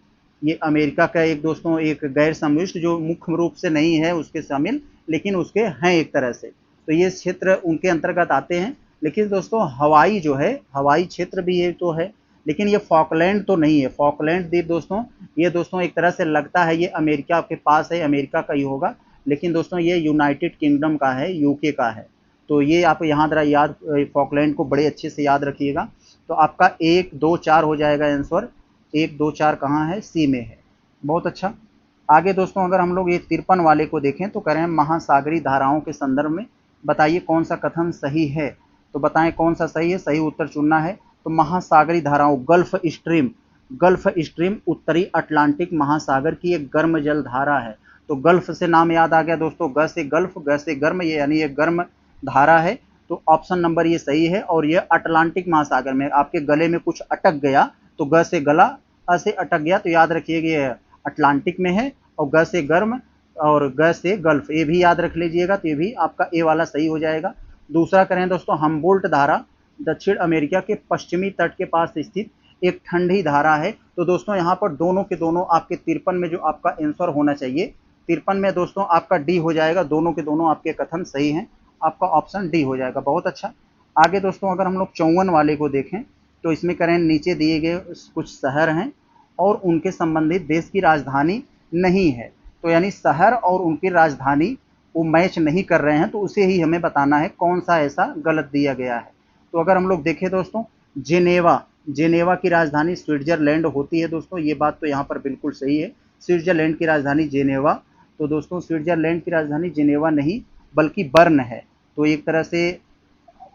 ये अमेरिका का एक दोस्तों एक गैर संविष्ट, जो मुख्य रूप से नहीं है उसके शामिल, लेकिन उसके हैं एक तरह से, तो ये क्षेत्र उनके अंतर्गत आते हैं। लेकिन दोस्तों हवाई जो है, हवाई क्षेत्र भी ये तो है, लेकिन ये फॉकलैंड तो नहीं है। फॉकलैंड द्वीप दोस्तों, ये दोस्तों एक तरह से लगता है ये अमेरिका के पास है, अमेरिका का ही होगा, लेकिन दोस्तों ये यूनाइटेड किंगडम का है, यूके का है। तो ये आप यहाँ जरा याद, फॉकलैंड को बड़े अच्छे से याद रखिएगा। तो आपका 1, 2, 4 हो जाएगा आंसर। 1, 2, 4 कहाँ है? सी में है। बहुत अच्छा। आगे दोस्तों अगर हम लोग ये 53 वाले को देखें तो कह रहे हैं महासागरीय धाराओं के संदर्भ में बताइए कौन सा कथन सही है। तो बताएं कौन सा सही है, सही उत्तर चुनना है। तो महासागरी धाराओं, गल्फ स्ट्रीम उत्तरी अटलांटिक महासागर की एक गर्म जल धारा है। तो गल्फ से नाम याद आ गया दोस्तों, ग से गल्फ, ग से गर्म, ये यानी ये गर्म धारा है। तो ऑप्शन नंबर ये सही है। और ये अटलांटिक महासागर में, आपके गले में कुछ अटक गया तो ग से गला, अ से अटक गया, तो याद रखिएगा ये अटलांटिक में है। और ग से गर्म और ग से गल्फ, ये भी याद रख लीजिएगा। तो ये भी आपका ए वाला सही हो जाएगा। दूसरा करें दोस्तों, हम्बोल्ट धारा दक्षिण अमेरिका के पश्चिमी तट के पास स्थित एक ठंडी धारा है। तो दोस्तों यहाँ पर दोनों के दोनों आपके 53 में जो आपका आंसर होना चाहिए, 53 में दोस्तों आपका डी हो जाएगा। दोनों के दोनों आपके कथन सही हैं, आपका ऑप्शन डी हो जाएगा। बहुत अच्छा। आगे दोस्तों अगर हम लोग 54 वाले को देखें तो इसमें करें, नीचे दिए गए कुछ शहर हैं और उनके संबंधित देश की राजधानी नहीं है। तो यानी शहर और उनकी राजधानी वो मैच नहीं कर रहे हैं, तो उसे ही हमें बताना है कौन सा ऐसा गलत दिया गया है। तो अगर हम लोग देखें दोस्तों, जेनेवा की राजधानी स्विट्जरलैंड होती है दोस्तों, ये बात तो यहाँ पर बिल्कुल सही है। स्विट्जरलैंड की राजधानी जेनेवा। तो दोस्तों स्विट्जरलैंड की राजधानी जेनेवा नहीं बल्कि बर्न है। तो एक तरह से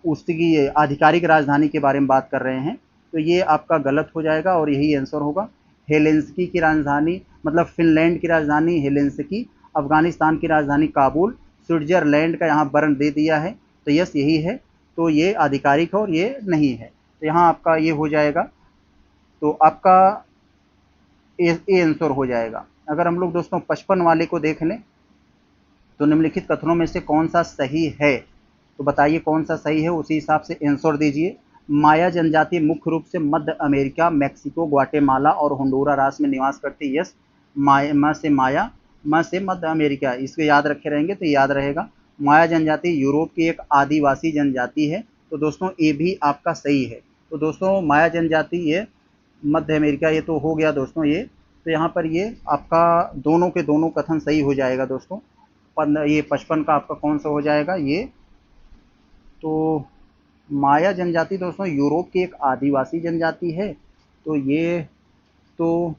उसकी आधिकारिक राजधानी के बारे में बात कर रहे हैं, तो ये आपका गलत हो जाएगा और यही आंसर होगा। हेलेंस्की की राजधानी, मतलब फिनलैंड की राजधानी हेलेंस्की, अफगानिस्तान की राजधानी काबुल, स्विट्जरलैंड का यहाँ बर्न दे दिया है, तो यस यही है। तो ये आधिकारिक है और ये नहीं है, तो यहाँ आपका ये हो जाएगा। तो आपका ए आंसर हो जाएगा। अगर हम लोग दोस्तों 55 वाले को देख लें तो निम्नलिखित कथनों में से कौन सा सही है। तो बताइए कौन सा सही है, उसी हिसाब से आंसर दीजिए। माया जनजाति मुख्य रूप से मध्य अमेरिका, मेक्सिको, ग्वाटेमाला और होंडुरास में निवास करती है। यस, म से माया, म से मध्य अमेरिका, इसको याद रखे रहेंगे तो याद रहेगा। माया जनजाति यूरोप की एक आदिवासी जनजाति है। तो दोस्तों ये भी आपका सही है। तो दोस्तों माया जनजाति ये मध्य अमेरिका, ये तो हो गया दोस्तों ये। तो यहाँ पर ये आपका दोनों के दोनों कथन सही हो जाएगा दोस्तों। पर ये 55 का आपका कौन सा हो जाएगा, ये तो माया जनजाति दोस्तों यूरोप की एक आदिवासी जनजाति है। तो ये तो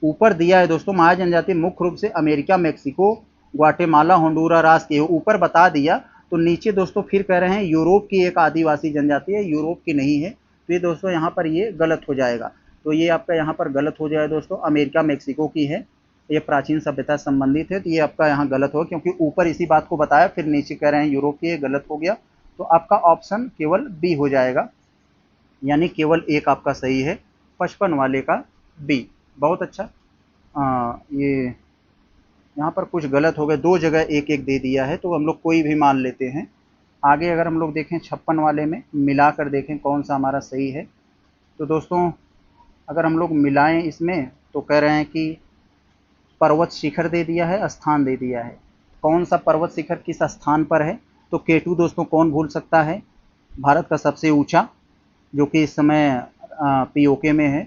ऊपर दिया है दोस्तों, माया जनजाति मुख्य रूप से अमेरिका, मेक्सिको, ग्वाटेमाला, होंडुरास के ऊपर बता दिया। तो नीचे दोस्तों फिर कह रहे हैं यूरोप की एक आदिवासी जनजाति है, यूरोप की नहीं है। तो ये दोस्तों यहाँ पर ये गलत हो जाएगा। तो ये आपका यहाँ पर गलत हो जाएगा दोस्तों, अमेरिका मेक्सिको की है, ये प्राचीन सभ्यता संबंधित है। तो ये आपका यहाँ गलत हो, क्योंकि ऊपर इसी बात को बताया, फिर नीचे कह रहे हैं यूरोप की, ये गलत हो गया। तो आपका ऑप्शन केवल बी हो जाएगा, यानी केवल एक आपका सही है, 55 वाले का बी। बहुत अच्छा। ये यहाँ पर कुछ गलत हो गए, दो जगह एक एक दे दिया है, तो हम लोग कोई भी मान लेते हैं। आगे अगर हम लोग देखें 56 वाले में मिलाकर देखें कौन सा हमारा सही है। तो दोस्तों अगर हम लोग मिलाएं इसमें तो कह रहे हैं कि पर्वत शिखर दे दिया है, स्थान दे दिया है। कौन सा पर्वत शिखर किस स्थान पर है। तो केटू दोस्तों कौन भूल सकता है, भारत का सबसे ऊंचा, जो कि इस समय पीओके में है।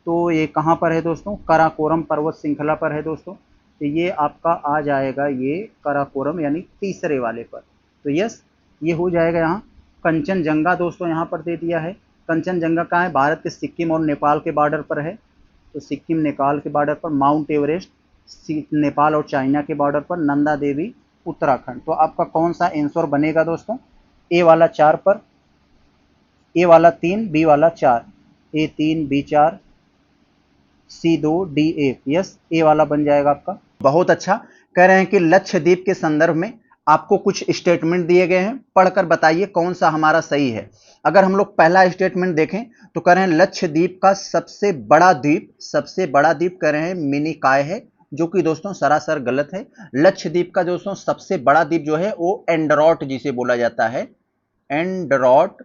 तो ये कहाँ पर है दोस्तों, काराकोरम पर्वत श्रृंखला पर है दोस्तों। तो ये आपका आ जाएगा ये काराकोरम, यानी तीसरे वाले पर। तो यस ये हो जाएगा। यहाँ कंचनजंगा दोस्तों यहाँ पर दे दिया है। कंचनजंगा कहाँ है, भारत के सिक्किम और नेपाल के बॉर्डर पर है। तो सिक्किम नेपाल के बॉर्डर पर। माउंट एवरेस्ट नेपाल और चाइना के बॉर्डर पर। नंदा देवी उत्तराखंड। तो आपका कौन सा आंसर बनेगा दोस्तों, ए वाला 4 पर, ए वाला 3, बी वाला 4, ए 3 बी 4 सी 2 डी 1। यस ए वाला बन जाएगा आपका। बहुत अच्छा। कह रहे हैं कि लक्षद्वीप के संदर्भ में आपको कुछ स्टेटमेंट दिए गए हैं, पढ़कर बताइए कौन सा हमारा सही है। अगर हम लोग पहला स्टेटमेंट देखें तो कह रहे हैं लक्षद्वीप का सबसे बड़ा द्वीप कह रहे हैं मिनिकॉय है, जो कि दोस्तों सरासर गलत है। लक्षद्वीप का दोस्तों सबसे बड़ा द्वीप जो है वो एंडरॉट जिसे बोला जाता है, एंडरॉट।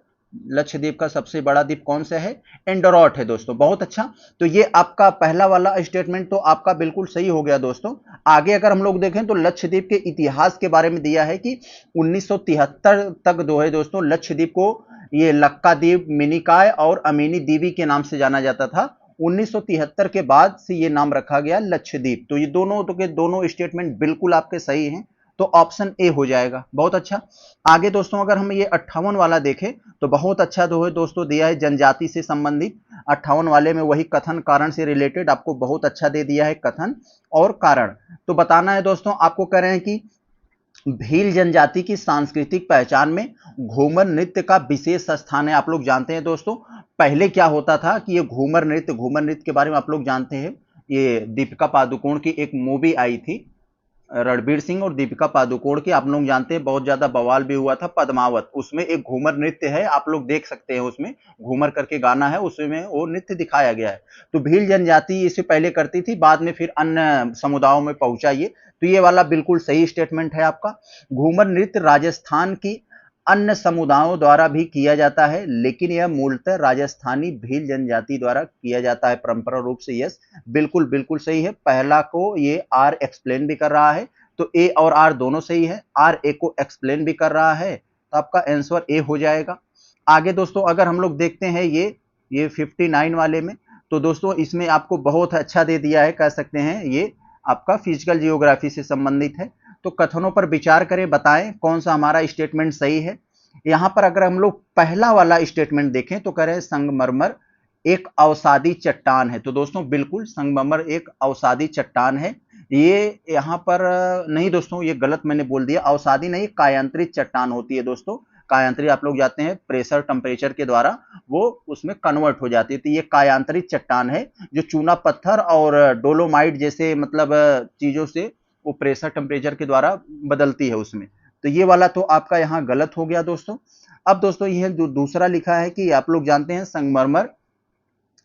लक्षद्वीप का सबसे बड़ा द्वीप कौन सा है, एंडरॉट है दोस्तों। बहुत अच्छा। तो ये आपका पहला वाला स्टेटमेंट तो आपका बिल्कुल सही हो गया दोस्तों। आगे अगर हम लोग देखें तो लक्षद्वीप के इतिहास के बारे में दिया है कि 1973 तक जो है दोस्तों लक्षद्वीप को ये लक्काद्वीप, मिनिकॉय और अमीनी द्वीप के नाम से जाना जाता था। 1973 के बाद से ये नाम रखा गया लक्षद्वीप। तो ये दोनों के दोनों स्टेटमेंट बिल्कुल आपके सही हैं, तो ऑप्शन ए हो जाएगा। बहुत अच्छा। आगे दोस्तों अगर हम ये 58 वाला देखें तो बहुत अच्छा जो है दोस्तों दिया है जनजाति से संबंधित। 58 वाले में वही कथन कारण से रिलेटेड आपको बहुत अच्छा दे दिया है, कथन और कारण। तो बताना है दोस्तों, आपको कह रहे हैं कि भील जनजाति की सांस्कृतिक पहचान में घूमर नृत्य का विशेष स्थान है। आप लोग जानते हैं दोस्तों, पहले क्या होता था कि ये घूमर नृत्य के बारे में आप लोग जानते हैं, ये दीपिका पादुकोण की एक मूवी आई थी, रणबीर सिंह और दीपिका पादुकोण की, आप लोग जानते हैं, बहुत ज्यादा बवाल भी हुआ था, पद्मावत। उसमें एक घूमर नृत्य है, आप लोग देख सकते हैं, उसमें घूमर करके गाना है, उसमें वो नृत्य दिखाया गया है। तो भील जनजाति इसे पहले करती थी, बाद में फिर अन्य समुदायों में पहुंचा ये। तो ये वाला बिल्कुल सही स्टेटमेंट है आपका। घूमर नृत्य राजस्थान की अन्य समुदायों द्वारा भी किया जाता है, लेकिन यह मूलतः राजस्थानी भील जनजाति द्वारा किया जाता है परंपरा रूप से। यस, बिल्कुल बिल्कुल सही है। पहला को ये आर एक्सप्लेन भी कर रहा है, तो ए और आर दोनों सही है। आर ए को एक्सप्लेन भी कर रहा है, तो आपका आंसर ए हो जाएगा। आगे दोस्तों अगर हम लोग देखते हैं ये 59 वाले में, तो दोस्तों इसमें आपको बहुत अच्छा दे दिया है, कह सकते हैं ये आपका फिजिकल जियोग्राफी से संबंधित है। तो कथनों पर विचार करें, बताएं कौन सा हमारा स्टेटमेंट सही है। यहां पर अगर हम लोग पहला वाला स्टेटमेंट देखें तो कह रहे हैं संगमरमर एक अवसादी चट्टान है। तो दोस्तों बिल्कुल संगमरमर एक अवसादी चट्टान है। ये यहां पर नहीं दोस्तों, ये गलत मैंने बोल दिया, अवसादी नहीं, कायांतरित चट्टान होती है दोस्तों। कायांतरित आप लोग जानते हैं, प्रेशर टेम्परेचर के द्वारा वो उसमें कन्वर्ट हो जाती है। तो ये कायांतरित चट्टान है, जो चूना पत्थर और डोलोमाइट जैसे मतलब चीजों से वो प्रेशर टेम्परेचर के द्वारा बदलती है उसमें। तो ये वाला तो आपका यहाँ गलत हो गया दोस्तों। अब दोस्तों यह जो दूसरा लिखा है कि आप लोग जानते हैं संगमरमर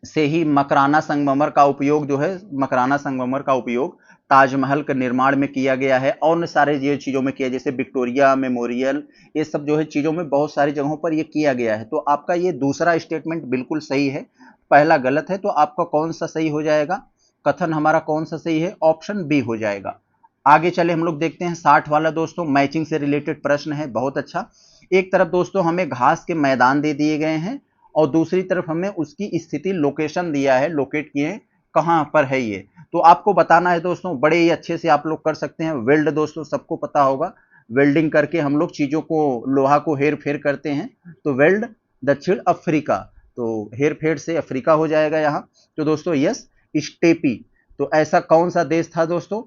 से ही मकराना संगमरमर का उपयोग जो है, मकराना संगमरमर का उपयोग ताजमहल के निर्माण में किया गया है, और सारे ये चीजों में किया, जैसे विक्टोरिया मेमोरियल, ये सब जो है चीजों में बहुत सारी जगहों पर ये किया गया है। तो आपका ये दूसरा स्टेटमेंट बिल्कुल सही है, पहला गलत है। तो आपका कौन सा सही हो जाएगा, कथन हमारा कौन सा सही है, ऑप्शन बी हो जाएगा। आगे चले हम लोग देखते हैं 60 वाला दोस्तों, मैचिंग से रिलेटेड प्रश्न है, बहुत अच्छा। एक तरफ दोस्तों हमें घास के मैदान दे दिए गए हैं, और दूसरी तरफ हमें उसकी स्थिति लोकेशन दिया है, लोकेट किए हैं कहां पर है ये। तो आपको बताना है दोस्तों, बड़े ही अच्छे से आप लोग कर सकते हैं। वेल्ड दोस्तों सबको पता होगा, वेल्डिंग करके हम लोग चीजों को, लोहा को हेर फेर करते हैं। तो वेल्ड दक्षिण अफ्रीका, तो हेर फेर से अफ्रीका हो जाएगा यहाँ। तो दोस्तों यस, स्टेपी। तो ऐसा कौन सा देश था दोस्तों,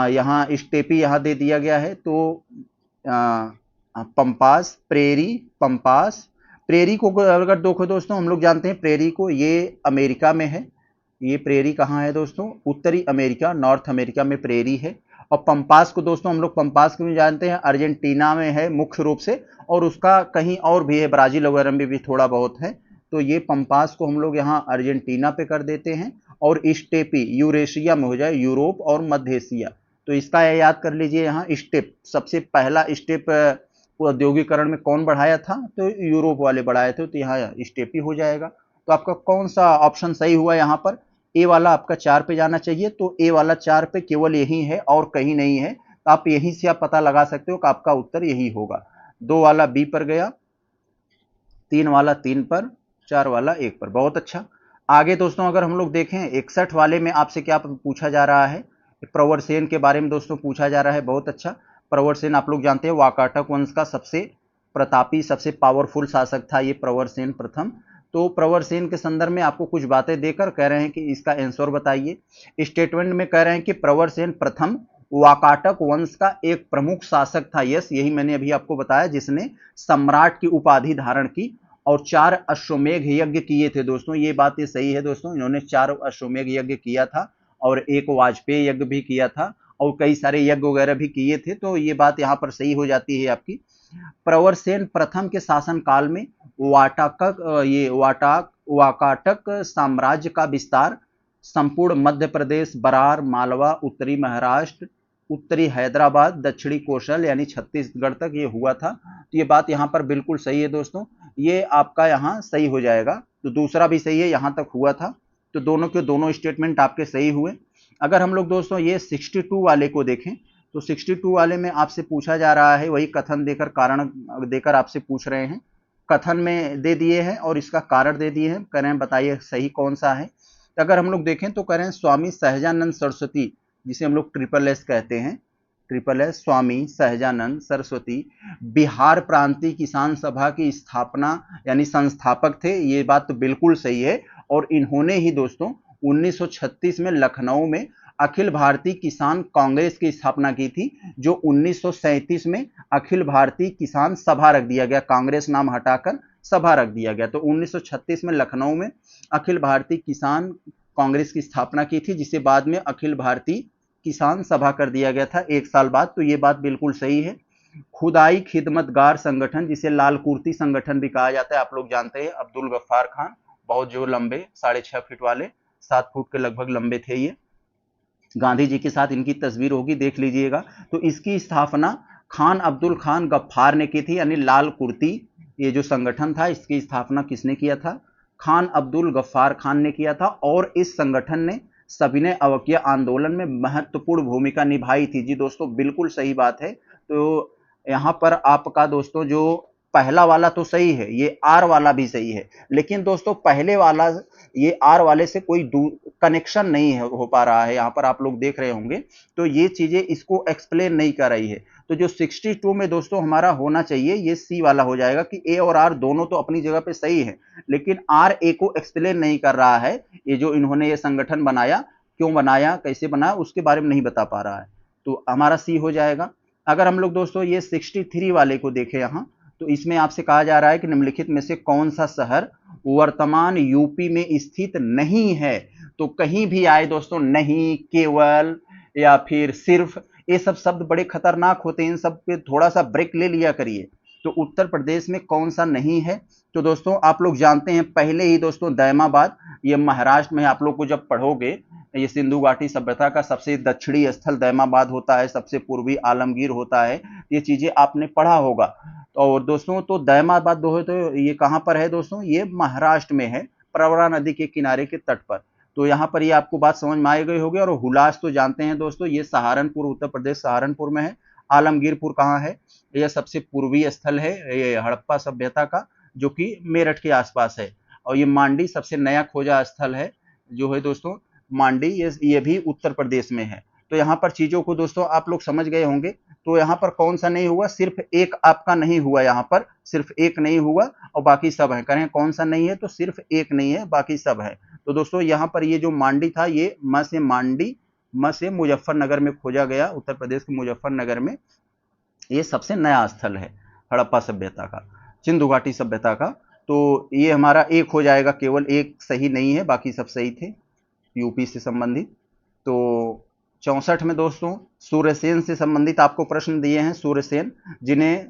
यहाँ स्टेपी यहाँ दे दिया गया है। तो पंपास, प्रेरी, पंपास, प्रेरी को अगर देखो दोस्तों, हम लोग जानते हैं प्रेरी को, ये अमेरिका में है। ये प्रेरी कहाँ है दोस्तों, उत्तरी अमेरिका, नॉर्थ अमेरिका में प्रेरी है। और पंपास को दोस्तों हम लोग पंपास को भी जानते हैं, अर्जेंटीना में है मुख्य रूप से, और उसका कहीं और भी है, ब्राजील वगैरह में भी थोड़ा बहुत है। तो ये पंपास को हम लोग यहाँ अर्जेंटीना पे कर देते हैं, और स्टेपी यूरेशिया में हो जाए, यूरोप और मध्य एशिया। तो इसका याद कर लीजिए, यहाँ स्टेप, सबसे पहला स्टेप औद्योगिकरण में कौन बढ़ाया था, तो यूरोप वाले बढ़ाए थे। तो यहाँ स्टेपी हो जाएगा। तो आपका कौन सा ऑप्शन सही हुआ यहाँ पर, ए वाला आपका 4 पे जाना चाहिए। तो ए वाला 4 पे केवल यही है और कहीं नहीं है। तो आप यहीं से आप पता लगा सकते हो कि आपका उत्तर यही होगा। 2 वाला बी पर गया, 3 वाला 3 पर, 4 वाला 1 पर, बहुत अच्छा। आगे दोस्तों अगर हम लोग देखें 61 वाले में आपसे क्या पूछा जा रहा है, प्रवरसेन के बारे में दोस्तों पूछा जा रहा है, बहुत अच्छा। प्रवरसेन आप लोग जानते हैं वाकाटक वंश का सबसे प्रतापी, सबसे पावरफुल शासक था ये प्रवरसेन प्रथम। तो प्रवरसेन के संदर्भ में आपको कुछ बातें देकर कह रहे हैं कि इसका आंसर बताइए। स्टेटमेंट में कह रहे हैं कि प्रवरसेन प्रथम वाकाटक वंश का एक प्रमुख शासक था। यस, यही मैंने अभी आपको बताया, जिसने सम्राट की उपाधि धारण की और 4 अश्वमेघ यज्ञ किए थे दोस्तों। ये बात ये सही है दोस्तों, इन्होंने 4 अश्वमेघ यज्ञ किया था, और एक वाजपेयी यज्ञ भी किया था, और कई सारे यज्ञ वगैरह भी किए थे। तो ये बात यहाँ पर सही हो जाती है आपकी। प्रवरसेन प्रथम के शासन काल में वाकाटक साम्राज्य का विस्तार संपूर्ण मध्य प्रदेश, बरार, मालवा, उत्तरी महाराष्ट्र, उत्तरी हैदराबाद, दक्षिणी कौशल यानी छत्तीसगढ़ तक ये हुआ था। तो ये बात यहाँ पर बिल्कुल सही है दोस्तों, ये आपका यहाँ सही हो जाएगा। तो दूसरा भी सही है, यहाँ तक हुआ था। तो दोनों के दोनों स्टेटमेंट आपके सही हुए। अगर हम लोग दोस्तों ये 62 वाले को देखें, तो 62 वाले में आपसे पूछा जा रहा है, वही कथन देकर, कारण देकर आपसे पूछ रहे हैं। कथन में दे दिए हैं और इसका कारण दे दिए हैं, कह रहे हैं बताइए सही कौन सा है। अगर हम लोग देखें तो कह रहे हैं स्वामी सहजानंद सरस्वती, जिसे हम लोग ट्रिपल एस कहते हैं, ट्रिपल एस, स्वामी सहजानंद सरस्वती बिहार प्रांतीय किसान सभा की स्थापना यानी संस्थापक थे। ये बात तो बिल्कुल सही है। और इन्होंने ही दोस्तों 1936 में लखनऊ में अखिल भारतीय किसान कांग्रेस की स्थापना की थी, जो 1937 में अखिल भारतीय किसान सभा रख दिया गया, कांग्रेस नाम हटाकर सभा रख दिया गया। तो 1936 में लखनऊ में अखिल भारतीय किसान कांग्रेस की स्थापना की थी, जिसे बाद में अखिल भारतीय किसान सभा कर दिया गया था 1 साल बाद। तो ये बात बिल्कुल सही है। खुदाई खिदमतगार संगठन, जिसे लाल कुर्ती संगठन भी कहा जाता है, आप लोग जानते हैं, अब्दुल गफ्फार खान, बहुत जो लंबे 6.5 फीट वाले, 7 फुट के लगभग लंबे थे ये, गांधी जी के साथ इनकी तस्वीर होगी, देख लीजिएगा। तो इसकी स्थापना खान अब्दुल खान गफ्फार ने की थी, यानी लाल कुर्ती ये जो संगठन था, इसकी स्थापना किसने किया था? खान अब्दुल गफ्फार खान ने किया था। और इस संगठन ने सविनय अवज्ञा आंदोलन में महत्वपूर्ण भूमिका निभाई थी। जी दोस्तों, बिल्कुल सही बात है। तो यहाँ पर आपका दोस्तों जो पहला वाला तो सही है, ये आर वाला भी सही है, लेकिन दोस्तों पहले वाला ये आर वाले से कोई कनेक्शन नहीं है, हो पा रहा है, यहाँ पर आप लोग देख रहे होंगे। तो ये चीजें इसको एक्सप्लेन नहीं कर रही है। तो जो 62 में दोस्तों हमारा होना चाहिए, ये सी वाला हो जाएगा कि ए और आर दोनों तो अपनी जगह पे सही है, लेकिन आर ए को एक्सप्लेन नहीं कर रहा है। ये जो इन्होंने ये संगठन बनाया, क्यों बनाया, कैसे बनाया, उसके बारे में नहीं बता पा रहा है। तो हमारा सी हो जाएगा। अगर हम लोग दोस्तों ये 63 वाले को देखें यहाँ, तो इसमें आपसे कहा जा रहा है कि निम्नलिखित में से कौन सा शहर वर्तमान यूपी में स्थित नहीं है। तो कहीं भी आए दोस्तों, नहीं, केवल या फिर सिर्फ, ये सब शब्द बड़े खतरनाक होते हैं, इन सब पे थोड़ा सा ब्रेक ले लिया करिए। तो उत्तर प्रदेश में कौन सा नहीं है? तो दोस्तों आप लोग जानते हैं पहले ही दोस्तों, दैमाबाद, ये महाराष्ट्र में, आप लोग को जब पढ़ोगे, ये सिंधु घाटी सभ्यता का सबसे दक्षिणी स्थल दैमाबाद होता है, सबसे पूर्वी आलमगीर होता है, ये चीजें आपने पढ़ा होगा। और दोस्तों तो दैमाबाद तो ये कहाँ पर है दोस्तों? ये महाराष्ट्र में है, प्रवरा नदी के किनारे के तट पर। तो यहाँ पर ये आपको बात समझ में आ गई होगी। और हुलास तो जानते हैं दोस्तों, ये सहारनपुर, उत्तर प्रदेश सहारनपुर में है। आलमगीरपुर कहाँ है? यह सबसे पूर्वी स्थल है ये हड़प्पा सभ्यता का, जो कि मेरठ के आसपास है। और ये मांडी सबसे नया खोजा स्थल है, जो है दोस्तों मांडी, ये भी उत्तर प्रदेश में है। तो यहाँ पर चीजों को दोस्तों आप लोग समझ गए होंगे। तो यहाँ पर कौन सा नहीं हुआ? सिर्फ एक आपका नहीं हुआ, यहाँ पर सिर्फ एक नहीं हुआ और बाकी सब है। करें कौन सा नहीं है? तो सिर्फ एक नहीं है, बाकी सब है। तो दोस्तों यहाँ पर ये जो मांडी था, ये म से मांडी, म से मुजफ्फरनगर में खोजा गया, उत्तर प्रदेश के मुजफ्फरनगर में। ये सबसे नया स्थल है हड़प्पा सभ्यता का, सिंधु घाटी सभ्यता का। तो ये हमारा एक हो जाएगा, केवल एक सही नहीं है, बाकी सब सही थे यूपी से संबंधित। तो 64 में दोस्तों सूर्यसेन से संबंधित आपको प्रश्न दिए हैं। सूर्यसेन, जिन्हें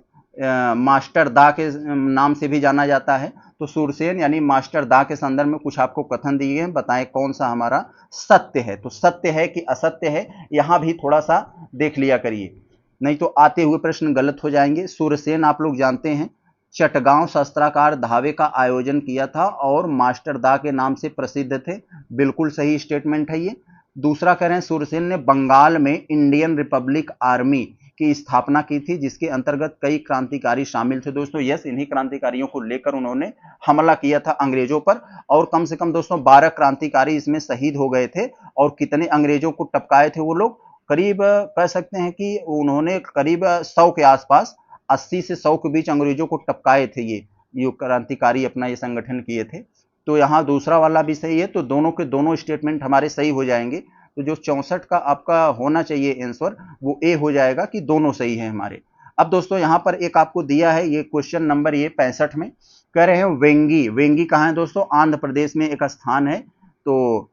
मास्टर दा के नाम से भी जाना जाता है। तो सूर्यसेन यानी मास्टर दा के संदर्भ में कुछ आपको कथन दिए हैं, बताएं कौन सा हमारा सत्य है। तो सत्य है कि असत्य है, यहां भी थोड़ा सा देख लिया करिए, नहीं तो आते हुए प्रश्न गलत हो जाएंगे। सूर्यसेन आप लोग जानते हैं चटगांव शस्त्रागार धावे का आयोजन किया था और मास्टर दा के नाम से प्रसिद्ध थे, बिल्कुल सही स्टेटमेंट है ये। दूसरा कह रहे हैं सूर्यसेन ने बंगाल में इंडियन रिपब्लिक आर्मी की स्थापना की थी, जिसके अंतर्गत कई क्रांतिकारी शामिल थे। दोस्तों यस, इन्हीं क्रांतिकारियों को लेकर उन्होंने हमला किया था अंग्रेजों पर, और कम से कम दोस्तों 12 क्रांतिकारी इसमें शहीद हो गए थे। और कितने अंग्रेजों को टपकाए थे वो लोग? करीब कह सकते हैं कि उन्होंने करीब 100 के आसपास, 80 से 100 के बीच अंग्रेजों को टपकाए थे ये क्रांतिकारी अपना ये संगठन किए थे। तो यहाँ दूसरा वाला भी सही है, तो दोनों के दोनों स्टेटमेंट हमारे सही हो जाएंगे। तो जो 64 का आपका होना चाहिए आंसर, वो ए हो जाएगा कि दोनों सही है हमारे। अब दोस्तों यहाँ पर एक आपको दिया है, ये क्वेश्चन नंबर ये 65 में कह रहे हैं वेंगी। वेंगी कहाँ है दोस्तों? आंध्र प्रदेश में एक स्थान है। तो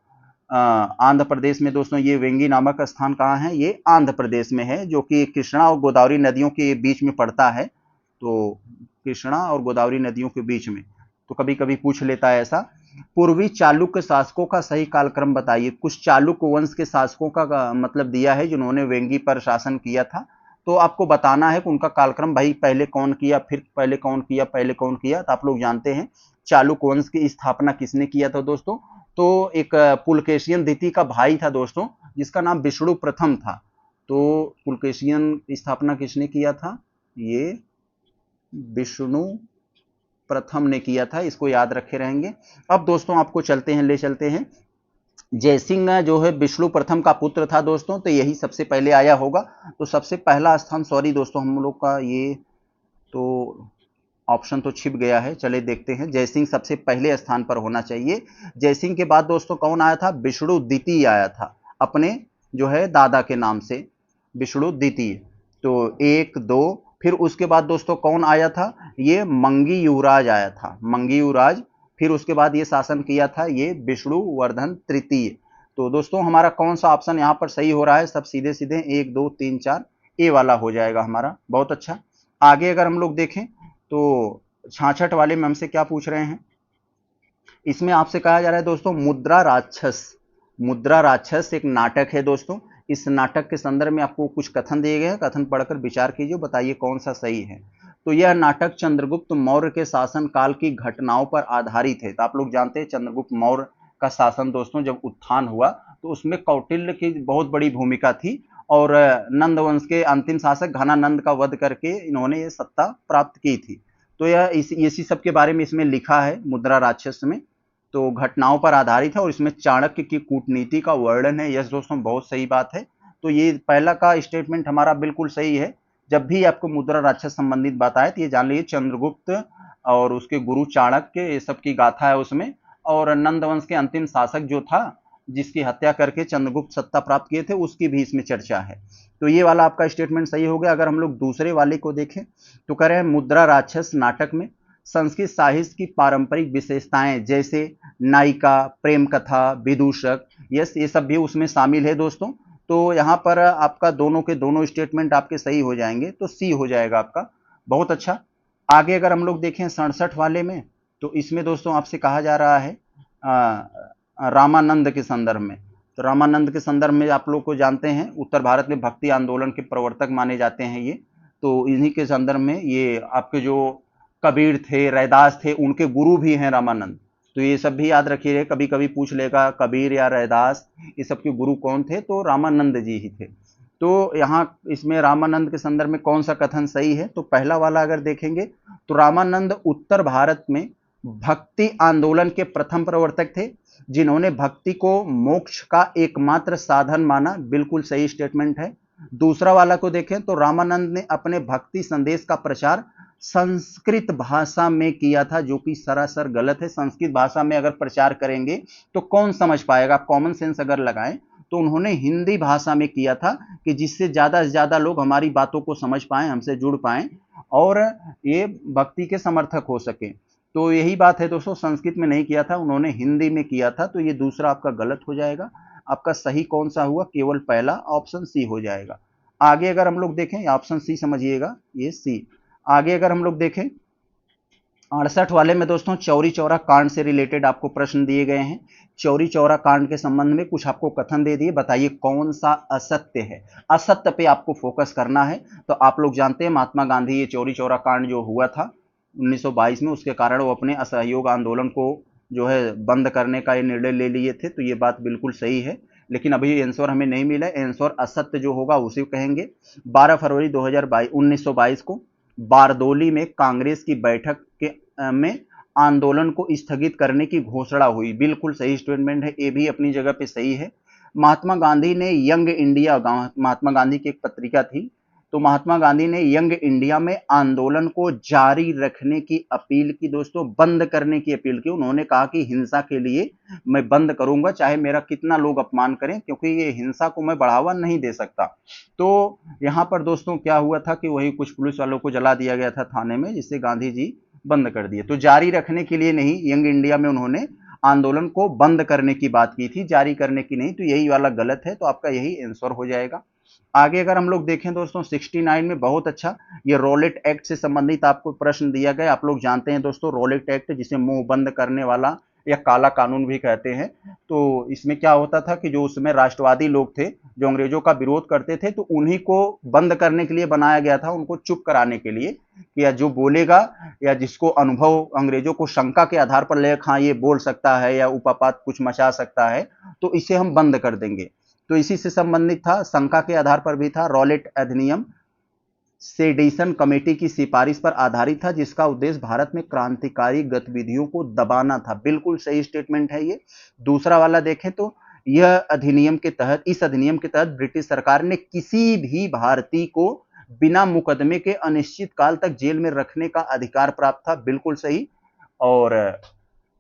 आंध्र प्रदेश में दोस्तों ये वेंगी नामक स्थान कहाँ है? ये आंध्र प्रदेश में है, जो कि कृष्णा और गोदावरी नदियों के बीच में पड़ता है। तो कृष्णा और गोदावरी नदियों के बीच में, तो कभी कभी पूछ लेता है ऐसा। पूर्वी चालुक्य शासकों का सही कालक्रम बताइए। कुछ चालुक्य वंश के शासकों का मतलब दिया है जिन्होंने वेंगी पर शासन किया था। तो आपको बताना है कि उनका कालक्रम, भाई पहले कौन किया, फिर पहले कौन किया, पहले कौन किया। तो आप लोग जानते हैं चालुक्य वंश की स्थापना किसने किया था दोस्तों? तो एक पुलकेशियन द्वितीय का भाई था दोस्तों, जिसका नाम विष्णु प्रथम था। तो पुलकेशियन की स्थापना किसने किया था? ये विष्णु प्रथम ने किया था, इसको याद रखे रहेंगे। अब दोस्तों आपको ले चलते हैं। जयसिंह जो है विष्णु प्रथम का पुत्र था दोस्तों, तो यही सबसे पहले आया होगा। तो सबसे पहला स्थान, सॉरी दोस्तों हम लोग का ये तो ऑप्शन तो छिप गया है, चले देखते हैं। जयसिंह सबसे पहले स्थान पर होना चाहिए। जयसिंह के बाद दोस्तों कौन आया था? विष्णु द्वितीय आया था, अपने जो है दादा के नाम से, विष्णु द्वितीय। तो 1 2, फिर उसके बाद दोस्तों कौन आया था, ये मंगी युवराज आया था, मंगी युवराज। फिर उसके बाद ये शासन किया था ये विष्णुवर्धन तृतीय। तो दोस्तों हमारा कौन सा ऑप्शन यहाँ पर सही हो रहा है, सब सीधे सीधे 1 2 3 4 ए वाला हो जाएगा हमारा। बहुत अच्छा। आगे अगर हम लोग देखें तो 66 वाले में हमसे क्या पूछ रहे हैं, इसमें आपसे कहा जा रहा है दोस्तों मुद्रा राक्षस। मुद्रा राक्षस एक नाटक है दोस्तों। इस नाटक के संदर्भ में आपको कुछ कथन दिए गए हैं, कथन पढ़कर विचार कीजिए, बताइए कौन सा सही है। तो यह नाटक चंद्रगुप्त मौर्य के शासन काल की घटनाओं पर आधारित है। तो आप लोग जानते हैं चंद्रगुप्त मौर्य का शासन दोस्तों जब उत्थान हुआ तो उसमें कौटिल्य की बहुत बड़ी भूमिका थी, और नंद वंश के अंतिम शासक घनानंद का वध करके इन्होंने ये सत्ता प्राप्त की थी। तो यह इसी सब के बारे में इसमें लिखा है मुद्रा राक्षस में। तो घटनाओं पर आधारित है और इसमें चाणक्य की कूटनीति का वर्णन है। यस दोस्तों, बहुत सही बात है। तो ये पहला का स्टेटमेंट हमारा बिल्कुल सही है। जब भी आपको मुद्रा राक्षस संबंधित बात आए तो ये जान लीजिए चंद्रगुप्त और उसके गुरु चाणक्य ये सब की गाथा है उसमें, और नंद वंश के अंतिम शासक जो था जिसकी हत्या करके चंद्रगुप्त सत्ता प्राप्त किए थे उसकी भी इसमें चर्चा है। तो ये वाला आपका स्टेटमेंट सही हो गया। अगर हम लोग दूसरे वाले को देखें तो कह रहे हैं मुद्रा राक्षस नाटक में संस्कृत साहित्य की पारंपरिक विशेषताएं जैसे नायिका, प्रेम कथा, विदूषक, ये सब भी उसमें शामिल है दोस्तों। तो यहाँ पर आपका दोनों के दोनों स्टेटमेंट आपके सही हो जाएंगे, तो सी हो जाएगा आपका। बहुत अच्छा। आगे अगर हम लोग देखें 67 वाले में तो इसमें दोस्तों आपसे कहा जा रहा है रामानंद के संदर्भ में। तो रामानंद के संदर्भ में आप लोग को जानते हैं उत्तर भारत में भक्ति आंदोलन के प्रवर्तक माने जाते हैं ये। तो इन्हीं के संदर्भ में ये आपके जो कबीर थे, रैदास थे, उनके गुरु भी हैं रामानंद। तो ये सब भी याद रखिए, कभी कभी पूछ लेगा कबीर या रैदास ये सब के गुरु कौन थे, तो रामानंद जी ही थे। तो यहाँ इसमें रामानंद के संदर्भ में कौन सा कथन सही है, तो पहला वाला अगर देखेंगे तो रामानंद उत्तर भारत में भक्ति आंदोलन के प्रथम प्रवर्तक थे जिन्होंने भक्ति को मोक्ष का एकमात्र साधन माना। बिल्कुल सही स्टेटमेंट है। दूसरा वाला को देखें तो रामानंद ने अपने भक्ति संदेश का प्रचार संस्कृत भाषा में किया था, जो कि सरासर गलत है। संस्कृत भाषा में अगर प्रचार करेंगे तो कौन समझ पाएगा, कॉमन सेंस अगर लगाएं तो उन्होंने हिंदी भाषा में किया था कि जिससे ज्यादा से ज्यादा लोग हमारी बातों को समझ पाएं, हमसे जुड़ पाएं और ये भक्ति के समर्थक हो सके। तो यही बात है दोस्तों, संस्कृत में नहीं किया था, उन्होंने हिंदी में किया था। तो ये दूसरा आपका गलत हो जाएगा। आपका सही कौन सा हुआ, केवल पहला ऑप्शन सी हो जाएगा। आगे अगर हम लोग देखें, ऑप्शन सी समझिएगा, ये सी। आगे अगर हम लोग देखें 68 वाले में दोस्तों चौरी चौरा कांड से रिलेटेड आपको प्रश्न दिए गए हैं। चौरी चौरा कांड के संबंध में कुछ आपको कथन दे दिए, बताइए कौन सा असत्य है। असत्य पे आपको फोकस करना है। तो आप लोग जानते हैं महात्मा गांधी ये चौरी चौरा कांड जो हुआ था 1922 में, उसके कारण वो अपने असहयोग आंदोलन को जो है बंद करने का ये निर्णय ले लिए थे। तो ये बात बिल्कुल सही है, लेकिन अभी आंसर हमें नहीं मिला। आंसर असत्य जो होगा उसे कहेंगे। 12 फरवरी 1922 को बारदोली में कांग्रेस की बैठक में आंदोलन को स्थगित करने की घोषणा हुई। बिल्कुल सही स्टेटमेंट है, ये भी अपनी जगह पे सही है। महात्मा गांधी ने यंग इंडिया, महात्मा गांधी की एक पत्रिका थी, तो महात्मा गांधी ने यंग इंडिया में आंदोलन को जारी रखने की अपील की दोस्तों, बंद करने की अपील की। उन्होंने कहा कि हिंसा के लिए मैं बंद करूंगा चाहे मेरा कितना लोग अपमान करें, क्योंकि ये हिंसा को मैं बढ़ावा नहीं दे सकता। तो यहाँ पर दोस्तों क्या हुआ था कि वही कुछ पुलिस वालों को जला दिया गया था थाने में, जिससे गांधी जी बंद कर दिए। तो जारी रखने के लिए नहीं, यंग इंडिया में उन्होंने आंदोलन को बंद करने की बात की थी, जारी करने की नहीं। तो यही वाला गलत है, तो आपका यही आंसर हो जाएगा। आगे अगर हम लोग देखें दोस्तों 69 में, बहुत अच्छा, ये रॉलेट एक्ट से संबंधित आपको प्रश्न दिया गया। आप लोग जानते हैं दोस्तों रॉलेट एक्ट, जिसे मुंह बंद करने वाला या काला कानून भी कहते हैं। तो इसमें क्या होता था कि जो उसमें राष्ट्रवादी लोग थे जो अंग्रेजों का विरोध करते थे, तो उन्हीं को बंद करने के लिए बनाया गया था, उनको चुप कराने के लिए कि या जो बोलेगा या जिसको अनुभव अंग्रेजों को शंका के आधार पर ले, हाँ ये बोल सकता है या उपापात कुछ मचा सकता है, तो इसे हम बंद कर देंगे। तो इसी से संबंधित था, शंका के आधार पर भी था। रॉलेट अधिनियम सेडिशन कमेटी की सिफारिश पर आधारित था, जिसका उद्देश्य भारत में क्रांतिकारी गतिविधियों को दबाना था। बिल्कुल सही स्टेटमेंट है ये। दूसरा वाला देखें तो यह अधिनियम के तहत, इस अधिनियम के तहत ब्रिटिश सरकार ने किसी भी भारतीय को बिना मुकदमे के अनिश्चित काल तक जेल में रखने का अधिकार प्राप्त था। बिल्कुल सही। और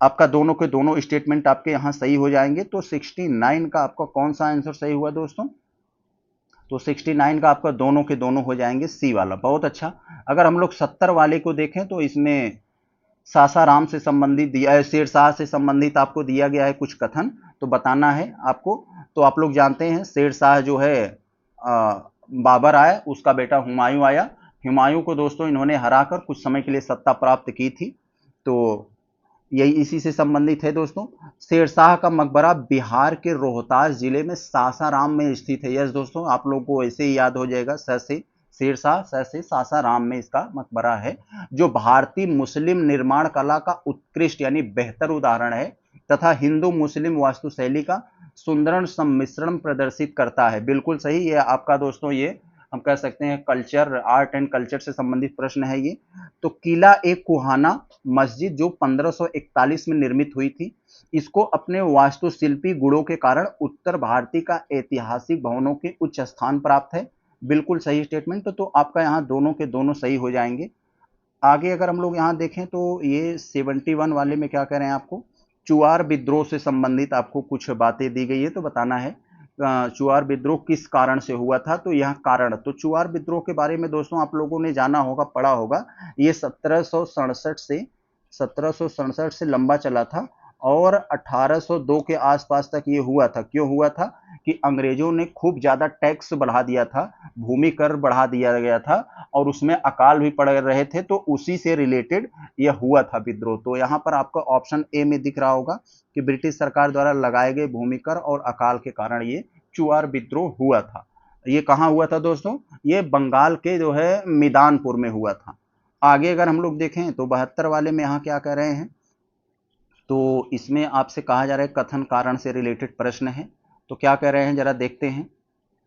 आपका दोनों के दोनों स्टेटमेंट आपके यहाँ सही हो जाएंगे। तो 69 का आपका कौन सा आंसर सही हुआ दोस्तों? तो 69 का आपका दोनों के दोनों हो जाएंगे सी वाला। बहुत अच्छा। अगर हम लोग 70 वाले को देखें तो इसमें सासाराम से संबंधित दिया है, शेरशाह से संबंधित आपको दिया गया है कुछ कथन, तो बताना है आपको। तो आप लोग जानते हैं शेरशाह जो है बाबर आया, उसका बेटा हुमायूं आया। हुमायूं को दोस्तों इन्होंने हराकर कुछ समय के लिए सत्ता प्राप्त की थी। तो यही इसी से संबंधित है दोस्तों। शेरशाह का मकबरा बिहार के रोहतास जिले में सासाराम में स्थित है। यस दोस्तों, आप लोगों को ऐसे ही याद हो जाएगा, स से शेरशाह, स से सासाराम में इसका मकबरा है, जो भारतीय मुस्लिम निर्माण कला का उत्कृष्ट यानी बेहतर उदाहरण है तथा हिंदू मुस्लिम वास्तुशैली का सुंदर सम्मिश्रण प्रदर्शित करता है। बिल्कुल सही। ये आपका दोस्तों, ये हम कह सकते हैं कल्चर, आर्ट एंड कल्चर से संबंधित प्रश्न है ये। तो किला एक कुहाना मस्जिद जो 1541 में निर्मित हुई थी, इसको अपने वास्तुशिल्पी गुणों के कारण उत्तर भारतीय का ऐतिहासिक भवनों के उच्च स्थान प्राप्त है। बिल्कुल सही स्टेटमेंट। तो आपका यहाँ दोनों के दोनों सही हो जाएंगे। आगे अगर हम लोग यहाँ देखें तो ये 71 वाले में क्या कह रहे हैं आपको? चुआर विद्रोह से संबंधित आपको कुछ बातें दी गई है, तो बताना है चुआर विद्रोह किस कारण से हुआ था। तो यह कारण, तो चुआर विद्रोह के बारे में दोस्तों आप लोगों ने जाना होगा, पढ़ा होगा। ये 1767 से लंबा चला था और 1802 के आसपास तक ये हुआ था। क्यों हुआ था? कि अंग्रेजों ने खूब ज्यादा टैक्स बढ़ा दिया था, भूमि कर बढ़ा दिया गया था और उसमें अकाल भी पड़ रहे थे, तो उसी से रिलेटेड यह हुआ था विद्रोह। तो यहाँ पर आपका ऑप्शन ए में दिख रहा होगा कि ब्रिटिश सरकार द्वारा लगाए गए भूमि कर और अकाल के कारण ये चुआर विद्रोह हुआ था। ये कहाँ हुआ था दोस्तों? ये बंगाल के जो है मिदानपुर में हुआ था। आगे अगर हम लोग देखें तो 72 वाले में यहाँ क्या कह रहे हैं? तो इसमें आपसे कहा जा रहा है कथन कारण से रिलेटेड प्रश्न है। तो क्या कह रहे हैं जरा देखते हैं।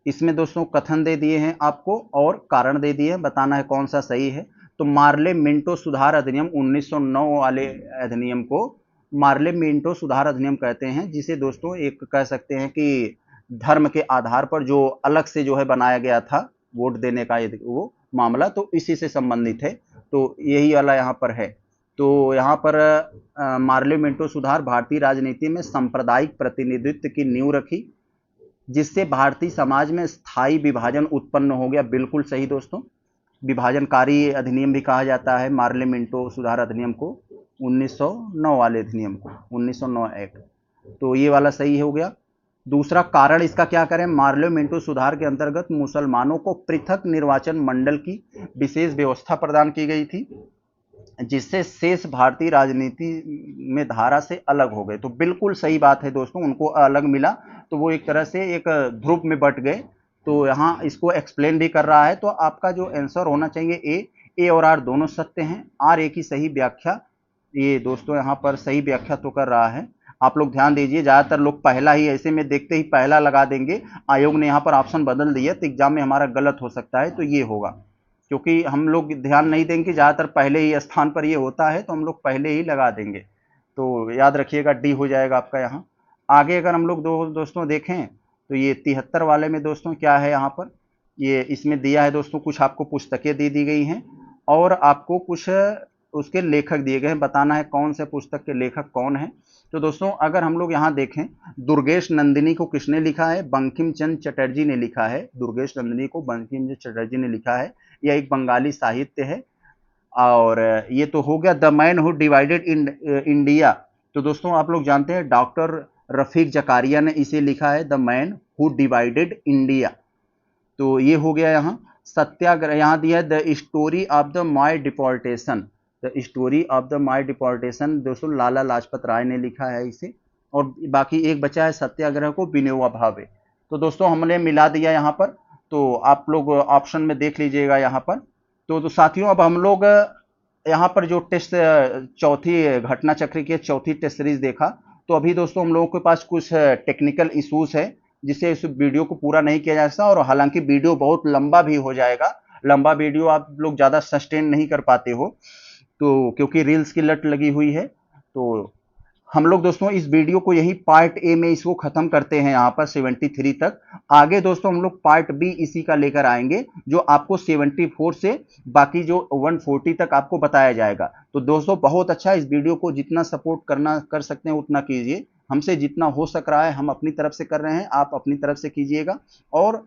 इसमें दोस्तों कथन दे दिए हैं आपको और कारण दे दिए हैं, बताना है कौन सा सही है। तो मार्ले मिंटो सुधार अधिनियम 1909 वाले अधिनियम को मार्ले मिंटो सुधार अधिनियम कहते हैं, जिसे दोस्तों एक कह सकते हैं कि धर्म के आधार पर जो अलग से जो है बनाया गया था वोट देने का वो मामला, तो इसी से संबंधित है। तो यही वाला यहाँ पर है। तो यहाँ पर मार्ले मिंटो सुधार भारतीय राजनीति में सांप्रदायिक प्रतिनिधित्व की नींव रखी, जिससे भारतीय समाज में स्थायी विभाजन उत्पन्न हो गया। बिल्कुल सही दोस्तों। विभाजनकारी अधिनियम भी कहा जाता है मार्ले मिंटो सुधार अधिनियम को, 1909 वाले अधिनियम को, 1909 एक्ट। तो ये वाला सही हो गया। दूसरा कारण इसका क्या करें? मार्ले मिंटो सुधार के अंतर्गत मुसलमानों को पृथक निर्वाचन मंडल की विशेष व्यवस्था प्रदान की गई थी, जिससे शेष भारतीय राजनीति में धारा से अलग हो गए। तो बिल्कुल सही बात है दोस्तों, उनको अलग मिला तो वो एक तरह से एक ध्रुव में बट गए। तो यहाँ इसको एक्सप्लेन भी कर रहा है। तो आपका जो आंसर होना चाहिए ए और आर दोनों सत्य हैं। आर ए की सही व्याख्या, ये दोस्तों यहाँ पर सही व्याख्या तो कर रहा है। आप लोग ध्यान दीजिए, ज्यादातर लोग पहला ही ऐसे में देखते ही पहला लगा देंगे। आयोग ने यहाँ पर ऑप्शन बदल दिया तो एग्जाम में हमारा गलत हो सकता है, तो ये होगा। क्योंकि हम लोग ध्यान नहीं देंगे, ज्यादातर पहले ही स्थान पर ये होता है तो हम लोग पहले ही लगा देंगे। तो याद रखिएगा डी हो जाएगा आपका यहाँ। आगे अगर हम लोग दोस्तों देखें तो ये 73 वाले में दोस्तों क्या है यहाँ पर? ये इसमें दिया है दोस्तों, कुछ आपको पुस्तकें दी गई हैं और आपको कुछ उसके लेखक दिए गए हैं, बताना है कौन से पुस्तक के लेखक कौन है। तो दोस्तों अगर हम लोग यहाँ देखें, दुर्गेश नंदिनी को किसने लिखा है? बंकिम चंद्र चटर्जी ने लिखा है। दुर्गेश नंदिनी को बंकिम चंद्र चटर्जी ने लिखा है। यह एक बंगाली साहित्य है। और ये तो हो गया the man who divided India. तो दोस्तों आप लोग जानते हैं डॉक्टर रफीक जकारिया ने इसे लिखा है, the man who divided India. तो ये हो गया यहाँ सत्याग्रह। यहाँ दिया है the story of the my deportation. The story of the my deportation दोस्तों लाला लाजपत राय ने लिखा है इसे। और बाकी एक बचा है सत्याग्रह को विनोबा भावे। तो दोस्तों हमने मिला दिया यहाँ पर। तो आप लोग ऑप्शन में देख लीजिएगा यहाँ पर। तो साथियों अब हम लोग यहाँ पर जो टेस्ट चौथी घटना चक्र की चौथी टेस्ट सीरीज देखा, तो अभी दोस्तों हम लोगों के पास कुछ टेक्निकल इश्यूज है जिससे इस वीडियो को पूरा नहीं किया जा सकता। और हालांकि वीडियो बहुत लंबा भी हो जाएगा, लंबा वीडियो आप लोग ज़्यादा सस्टेन नहीं कर पाते हो तो, क्योंकि रील्स की लत लगी हुई है। तो हम लोग दोस्तों इस वीडियो को यही पार्ट ए में इसको खत्म करते हैं यहाँ पर 73 तक। आगे दोस्तों हम लोग पार्ट बी इसी का लेकर आएंगे, जो आपको 74 से बाकी जो 140 तक आपको बताया जाएगा। तो दोस्तों बहुत अच्छा, इस वीडियो को जितना सपोर्ट करना कर सकते हैं उतना कीजिए। हमसे जितना हो सक रहा है हम अपनी तरफ से कर रहे हैं, आप अपनी तरफ से कीजिएगा। और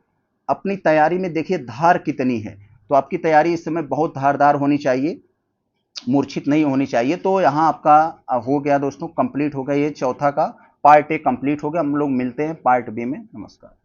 अपनी तैयारी में देखिए धार कितनी है, तो आपकी तैयारी इस समय बहुत धारदार होनी चाहिए, मूर्छित नहीं होनी चाहिए। तो यहाँ आपका हो गया दोस्तों, कंप्लीट हो गया, ये चौथा का पार्ट ए कंप्लीट हो गया। हम लोग मिलते हैं पार्ट बी में। नमस्कार।